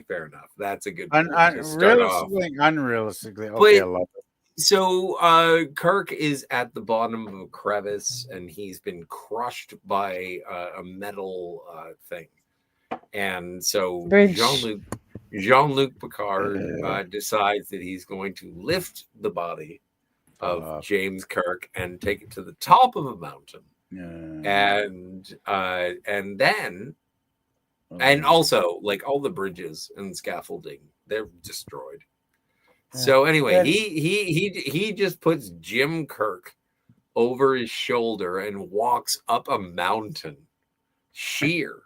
fair enough. That's a good point to start off. Unrealistically, okay, I love it. So Kirk is at the bottom of a crevice, and he's been crushed by a metal thing, and so Jean-Luc Picard decides that he's going to lift the body of James Kirk and take it to the top of a mountain, and then also all the bridges and scaffolding, they're destroyed. So anyway, he just puts Jim Kirk over his shoulder and walks up a mountain sheer.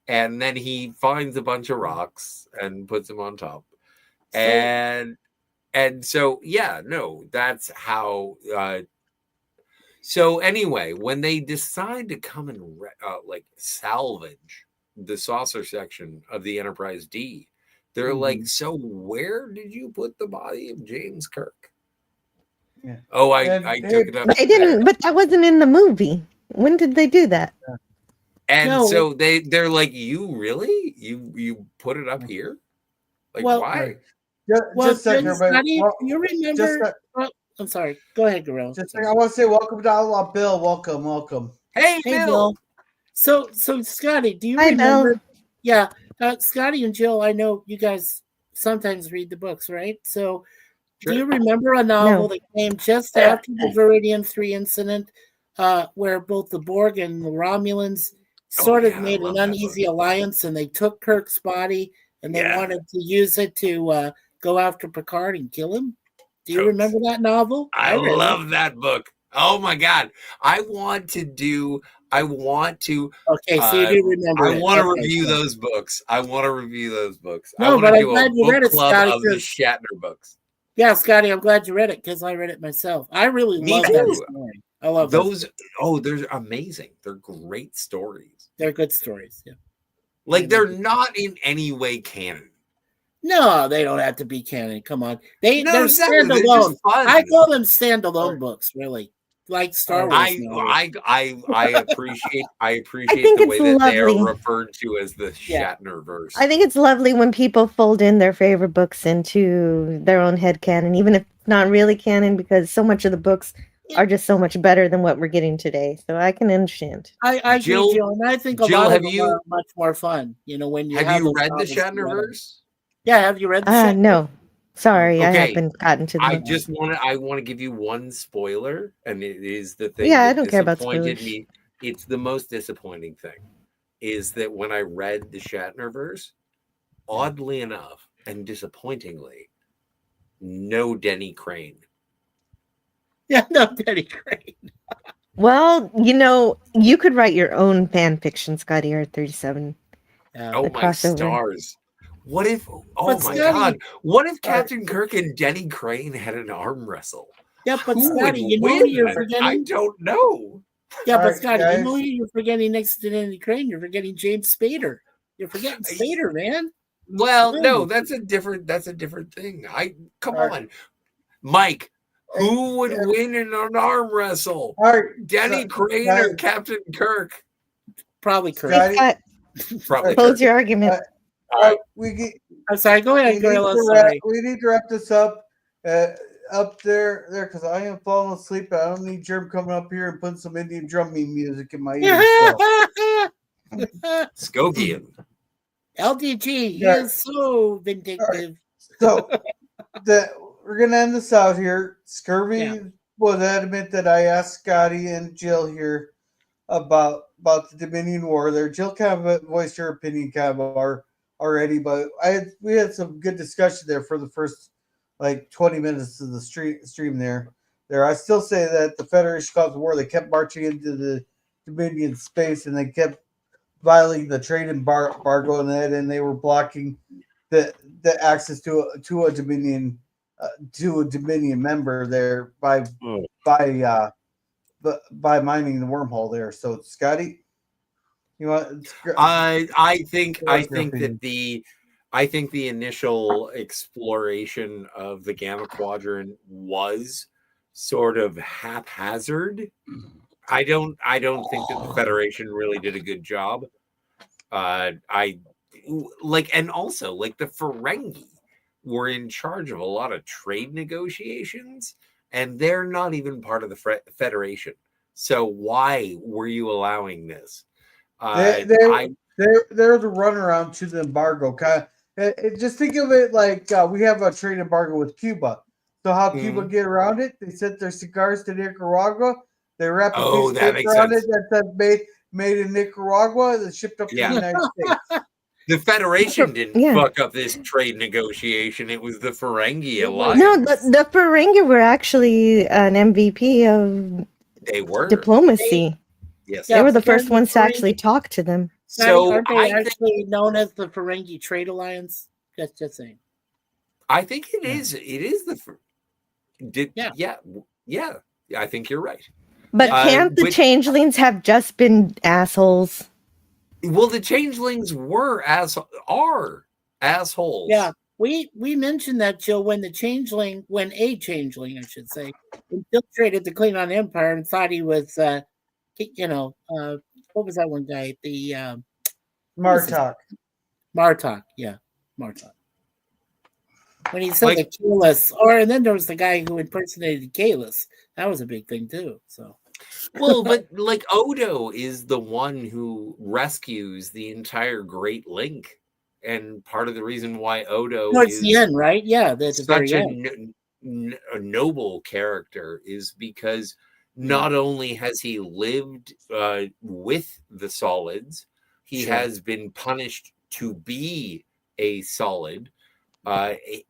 And then he finds a bunch of rocks and puts them on top. And so that's how so anyway, when they decide to come and salvage the saucer section of the Enterprise D, they're like, so where did you put the body of James Kirk? Yeah. Oh, I took it up. They didn't, but that wasn't in the movie. When did they do that? And so they're like, you really? You put it up here? Why? Just a second, everybody. You remember? I'm sorry. Go ahead, Gorilla. I want to say welcome down, Bill. Welcome. Hey, Bill. So Scotty, do you remember? Bill. Yeah. Scotty and Jill, I know you guys sometimes read the books, right? So do you remember a novel that came just after the Viridian 3 incident where both the Borg and the Romulans sort of made an uneasy alliance, and they took Kirk's body and they wanted to use it to go after Picard and kill him? Do you remember that novel? I love that book. Oh my God. I want to okay, so you do remember. I want to review those books. No, but I'm glad you read it, Scotty. Of the Shatner books. Yeah, Scotty, I'm glad you read it because I read it myself. I really love that story. I love those. They're amazing. They're great stories. They're good stories. Yeah. They're not in any way canon. No, they don't have to be canon. Come on, they're exactly. standalone. They're just fun. I call them standalone books, really, like Star Wars. I appreciate think the it's way that they are lovely. referred to as the Shatnerverse. I think it's lovely when people fold in their favorite books into their own head canon, even if it's not really canon, because so much of the books are just so much better than what we're getting today. So I can understand. I agree, Jill, and I think a lot of them are much more fun. You know, when you have you those read the novels together. Shatnerverse? Yeah, have you read the Shatnerverse? No. Sorry, I Okay. haven't gotten to the I want to give you one spoiler, and it is the thing Yeah, I that don't care about disappointed spoilers. me. It's the most disappointing thing is that when I read the Shatnerverse, oddly enough and disappointingly, no Denny Crane. Yeah, no Denny Crane. Well, you know, you could write your own fan fiction, Scotty R37. Oh The my crossover. stars. What if But my Scotty- god, what if Captain Kirk and Denny Crane had an arm wrestle? Yeah, but Who Scotty, would you know who win? you're forgetting? I don't know. Yeah, but Alright, Scotty, guys. you know who you're forgetting next to Denny Crane? You're forgetting James Spader. You're forgetting Spader, man. Well, no, that's a different thing. Come on. Mike, who would win in an arm wrestle? All right, Denny Crane or Captain Kirk? Probably Kirk. Scotty, Probably Close Kirk. your argument. I'm sorry, go ahead, Gorilla. We need to wrap this up. Up there, because I am falling asleep. I don't need Germ coming up here and putting some Indian drumming music in my ears. Skokian. LDG, he Yeah. is so vindictive. So we're gonna end this out here. Scurvy was adamant that I asked Scotty and Jill here about the Dominion War. There, Jill kind of voiced her opinion kind of already, but we had some good discussion there for the first like 20 minutes of the stream there. I still say that the Federation caused the war. They kept marching into the Dominion space and they kept violating the trade embargo and that, and they were blocking the access to a Dominion member there by mining the wormhole there. So Scotty, you want? I think that the initial exploration of the Gamma Quadrant was sort of haphazard. I don't think that the Federation really did a good job. And also the Ferengi were in charge of a lot of trade negotiations, and they're not even part of the Federation. So why were you allowing this? They're the runaround to the embargo. Just think of it like we have a trade embargo with Cuba. So how Cuba get around it? They sent their cigars to Nicaragua. They wrap a piece of paper on it that said made in Nicaragua. They shipped up to the United States. The Federation didn't fuck up this trade negotiation. It was the Ferengi alliance. No, the Ferengi were actually an MVP of diplomacy. Yes, they were the first ones to actually talk to them. So aren't they actually known as the Ferengi Trade Alliance? Just saying. I think it is. It is yeah. I think you're right. But can't the changelings have just been assholes? Well, the changelings are assholes. Yeah, we mentioned that, Jill, when a changeling, I should say, infiltrated the Klingon Empire and thought he was, what was that one guy? The Martok. Martok, yeah, Martok. When he said the Kalis, and then there was the guy who impersonated Kalis. That was a big thing too. So. Well, but Odo is the one who rescues the entire Great Link, and part of the reason why Odo is the end, right? Yeah, that's such a noble character is because not only has he lived with the solids, he has been punished to be a solid.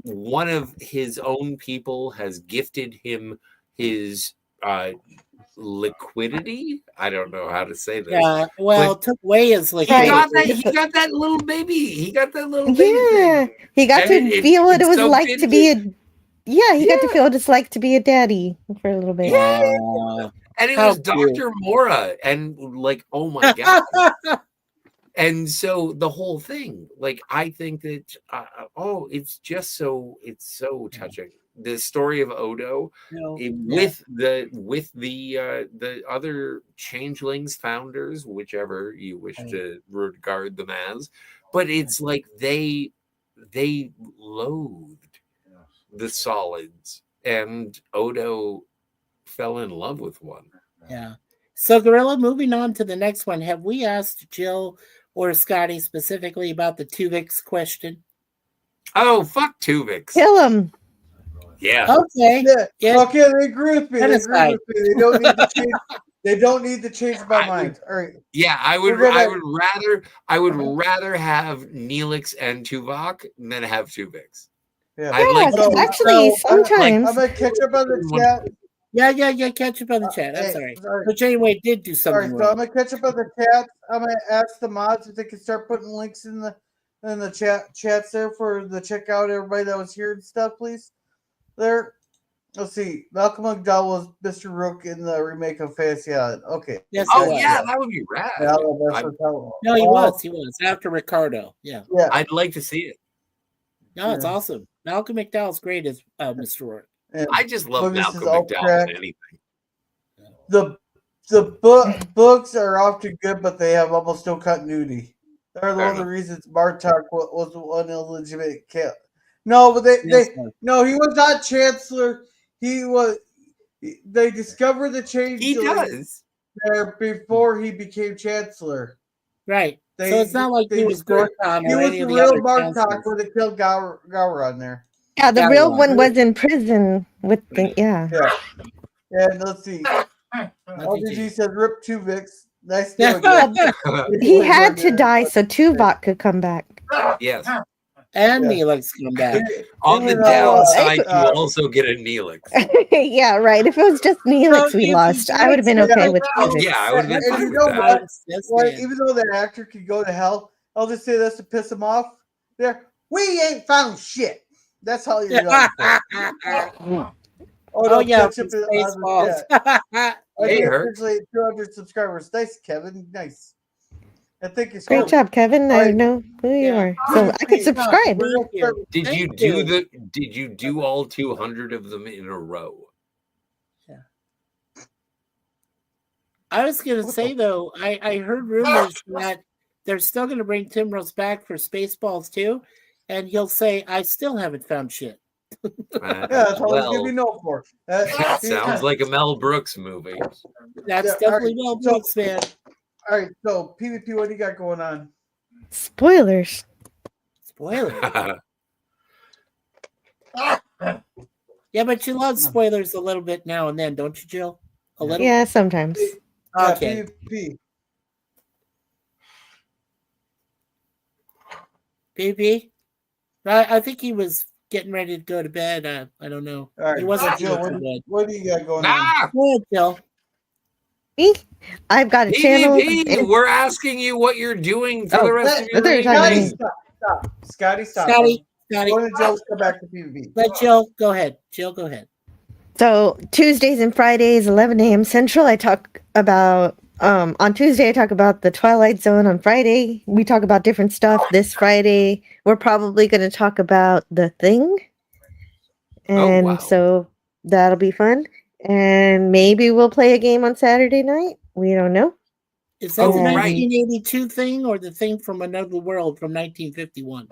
One of his own people has gifted him his liquidity. I don't know how to say that. Yeah, well, took away his liquidity. He got that little baby. He got that little baby. Yeah, he got to feel what it was like to be a. Yeah, he got to feel what it's like to be a daddy for a little bit. Yeah, and it was Dr. Mora, and oh my god. And so the whole thing, like, I think that it's so touching. The story of Odo with the other changelings, founders, whichever you wish to regard them as, but it's like they loathed the solids, and Odo fell in love with one. Yeah. So, Gorilla, moving on to the next one, have we asked Jill or Scotty specifically about the Tuvix question? Oh, fuck Tuvix. Kill him. Yeah. Okay. Yeah. Okay, they agree with me. They agree with me. They don't need to change. They don't need to change my mind. All right. Yeah, I would rather have Neelix and Tuvok than have Tuvix. Yeah, actually, sometimes I'm gonna catch up on the chat. Yeah, catch up on the chat. I'm sorry. But Janeway did do something So wrong. I'm gonna catch up on the chat. I'm gonna ask the mods if they can start putting links in the chats there for the check out everybody that was here and stuff, please. There. Let's see. Malcolm McDowell was Mr. Rook in the remake of Fantasy Island. Okay. Yes, that would be rad. No, he was after Ricardo. Yeah. I'd like to see it. No, it's awesome. Malcolm McDowell's great as Mr. Rook. I just love Malcolm McDowell in anything. The books are often good, but they have almost no continuity. They're one of the reasons Bartok was one illegitimate kid. No, but no, he was not Chancellor. He was. They discovered the change. He does there before he became Chancellor. Right. So it's not like he was Gorkon. He was the real Bartok where they killed Gowron there. Yeah, the real one was in prison with the And let's see. LGG says Rip Tuvix. Nice. He had to die so Tuvok could come back. Yes. And Neelix come back. On the downside, you also get a Neelix. Yeah, right. If it was just Neelix we lost, I would have been okay with Tuvix. Yeah, I would have been fine with that. Well, even though the actor could go to hell, I'll just say this to piss him off. There, we ain't found shit. That's all you're going for. Oh yeah, Spaceballs. Hey, 200 subscribers. Nice, Kevin. Nice. I think it's great job, Kevin. I know who you are, so I can subscribe. Did you do all 200 of them in a row? Yeah. I was gonna say though, I heard rumors that they're still gonna bring Tim Rose back for Spaceballs too, and he'll say, "I still haven't found shit." That's all he's gonna be known for. That sounds like a Mel Brooks movie. That's definitely Mel Brooks, man. All right, so PvP, what do you got going on? Spoilers. Yeah, but you love spoilers a little bit now and then, don't you, Jill? A little? Yeah, sometimes. Okay. PvP? I think he was getting ready to go to bed. I don't know. All right, he wasn't Jill, what do you got going on? Go ahead, Jill. Me? I've got a channel. We're asking you what you're doing for the rest of your day. Scotty, stop. Scotty. Go to Jill, come back to PvP. Let Jill go ahead. Jill, go ahead. So Tuesdays and Fridays, 11 a.m. Central, I talk about on Tuesday I talk about the Twilight Zone. On Friday, we talk about different stuff. This Friday, we're probably going to talk about The Thing. And so that'll be fun. And maybe we'll play a game on Saturday night. We don't know. Is that the 1982 thing or the thing from another world from 1951?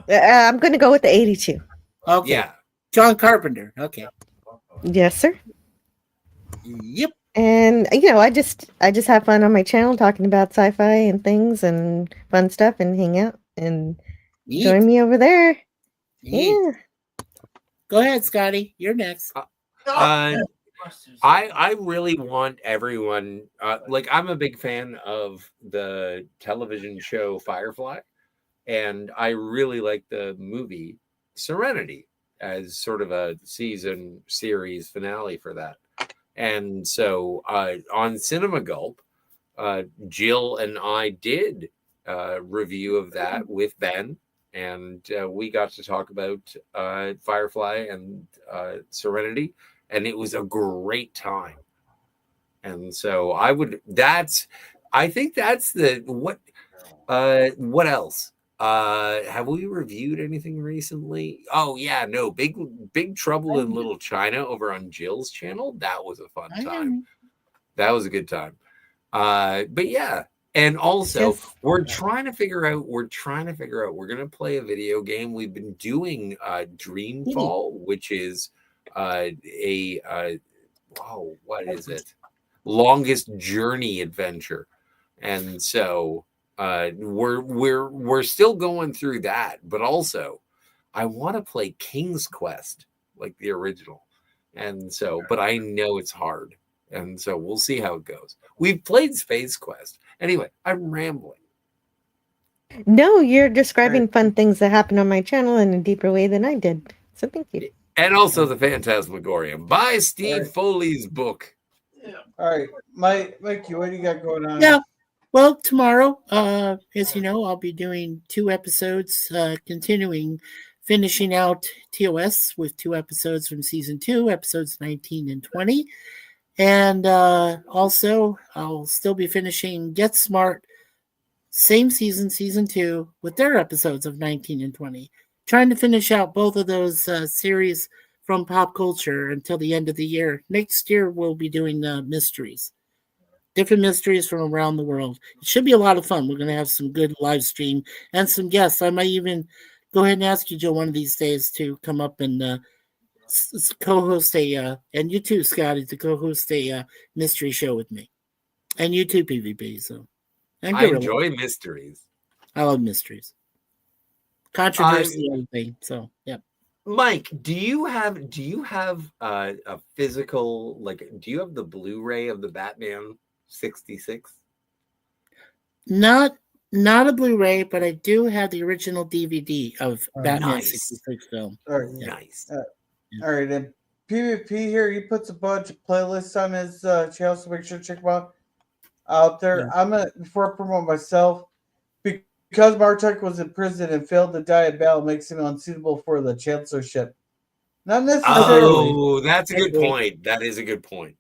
I'm going to go with the 82. Okay. Yeah. John Carpenter. Okay. Yes, sir. Yep. And I just have fun on my channel talking about sci-fi and things and fun stuff and hang out and join me over there. Yeah. Go ahead, Scotty. You're next. I really want everyone I'm a big fan of the television show Firefly, and I really like the movie Serenity as sort of a season series finale for that. And so on Cinema Gulp, Jill and I did a review of that with Ben, and we got to talk about Firefly and Serenity. And it was a great time. And so I think that's What else? Have we reviewed anything recently? Oh yeah, no, Big Trouble in Little China over on Jill's channel. That was a fun time. That was a good time. But yeah, and also we're trying to figure out. We're gonna play a video game. We've been doing Dreamfall, which is what is it? Longest journey adventure, and so we're still going through that. But also, I want to play King's Quest like the original, and so but I know it's hard. And so we'll see how it goes. We've played Space Quest. Anyway, I'm rambling. No, you're describing fun things that happen on my channel in a deeper way than I did. So thank you. And also the Phantasmagorium. Buy Steve Foley's book. Yeah. All right. Mikey, what do you got going on? Yeah. Well, tomorrow, as you know, I'll be doing 2 episodes, finishing out TOS with 2 episodes from season 2, episodes 19 and 20. And also, I'll still be finishing Get Smart, same season 2, with their episodes of 19 and 20. Trying to finish out both of those series from pop culture until the end of the year. Next year, we'll be doing mysteries. Different mysteries from around the world. It should be a lot of fun. We're going to have some good live stream and some guests. I might even go ahead and ask you, Joe, one of these days to come up and co-host and you too, Scotty, to co-host a mystery show with me, and you too, PvP. So I enjoy mysteries. I love mysteries, controversy, everything. So yeah. Mike, do you have a physical, like, do you have the Blu-ray of the Batman 66? Not a Blu-ray, but I do have the original DVD of Batman 66 film. All right. Nice. All right, and PvP here, he puts a bunch of playlists on his channel, so make sure to check them out there. Yeah. I'm gonna, before I promote myself, because Martek was in prison and failed to die in battle, makes him unsuitable for the chancellorship. Not necessarily. Oh, that's a good point. That is a good point.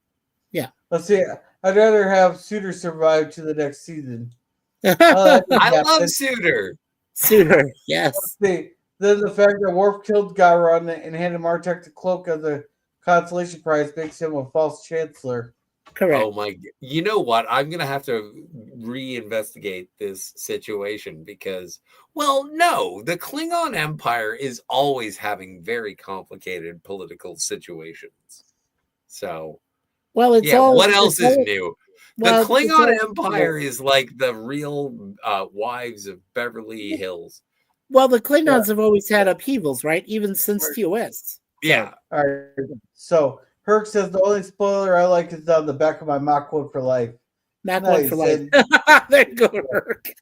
Yeah. Let's see. I'd rather have Suitor survive to the next season. I love Suitor. Suitor, yes. Let's see. Then the fact that Worf killed Gowron and handed Martek the cloak as a consolation prize makes him a false chancellor. Correct. Oh my! You know what? I'm gonna have to reinvestigate this situation because, well, no, the Klingon Empire is always having very complicated political situations. So, well, it's all. What else is new? The Klingon Empire is like the real wives of Beverly Hills. Well, the Klingons have always had upheavals, right? Even since TOS. Yeah. All right. So Herc says the only spoiler I like is on the back of my Mach 1 for life. Mach 1 for life. There you go, Herc.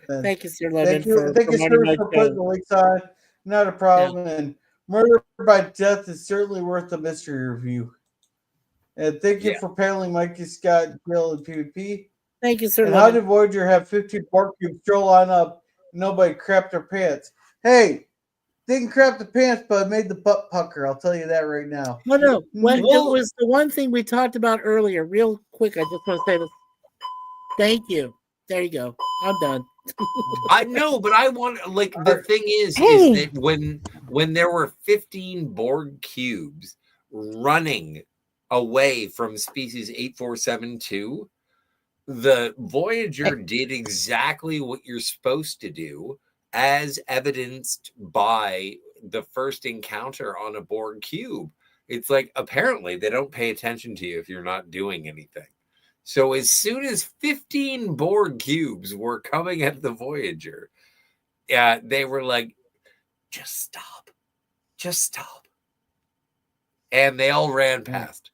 Thank you, Sir Lemon. Thank you, sir, for putting the links on. Not a problem. Yeah. And Murder by Death is certainly worth a mystery review. And thank you for paneling Mikey, Scott, Grill, and PvP. Thank you, Sir And Lemon. how did Voyager have 15 Borg cubes stroll on up? Nobody crapped their pants. Hey, didn't crap the pants, but it made the butt pucker. I'll tell you that right now. No. It was the one thing we talked about earlier. Real quick, I just want to say this. Thank you. There you go. I'm done. I know, but I want, like, the thing is that when there were 15 Borg cubes running away from species 8472, the Voyager did exactly what you're supposed to do, as evidenced by the first encounter on a Borg cube. It's like, apparently they don't pay attention to you if you're not doing anything. So as soon as 15 Borg cubes were coming at the Voyager, they were like, just stop. And they all ran past.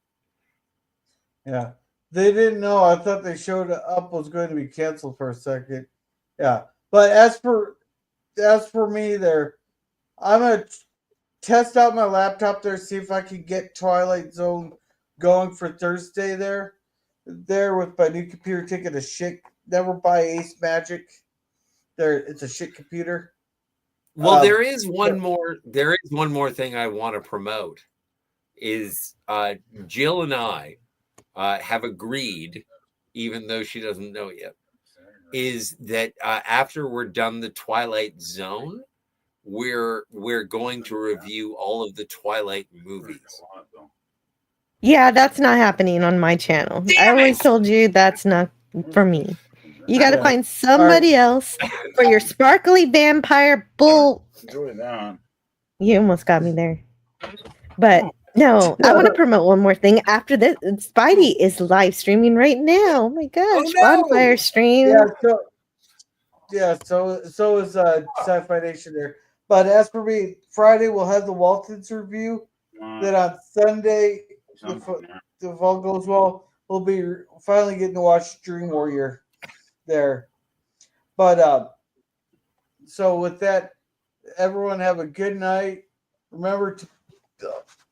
Yeah. They didn't know. I thought they showed up was going to be canceled for a second. Yeah. But as for me there, I'm going to test out my laptop there, see if I can get Twilight Zone going for Thursday there with my new computer taking a shit. Never buy Ace Magic. It's a shit computer. Well, there is one more thing I want to promote is Jill and I have agreed, even though she doesn't know yet, is that after we're done the Twilight Zone, we're going to review all of the Twilight movies. Yeah, that's not happening on my channel. I always told you that's not for me. You got to find somebody else for your sparkly vampire bull. You almost got me there. But no, I want to promote one more thing. After this, Spidey is live streaming right now. Oh my gosh, bonfire stream. So is Sci-Fi Nation there. But as for me, Friday we'll have the Waltons review. Then on Sunday, if all goes well, we'll be finally getting to watch Dream Warrior there. But so with that, everyone have a good night. Remember to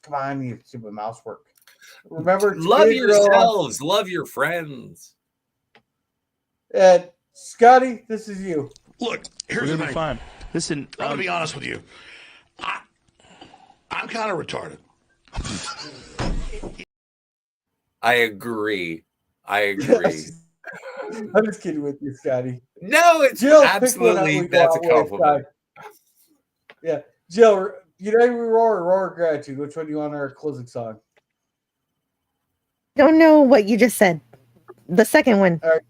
come on, I need to do my mouse work. Remember to love yourselves, love your friends. And Scotty, this is you. Look, here's the thing. Fine. Listen, I'm gonna be honest with you. I'm kind of retarded. I agree. I'm just kidding with you, Scotty. No, it's Jill, absolutely that's a compliment. Yeah, Jill, United We Roar or Roar of Gratitude? Which one do you want our closing song? Don't know what you just said. The second one. All right.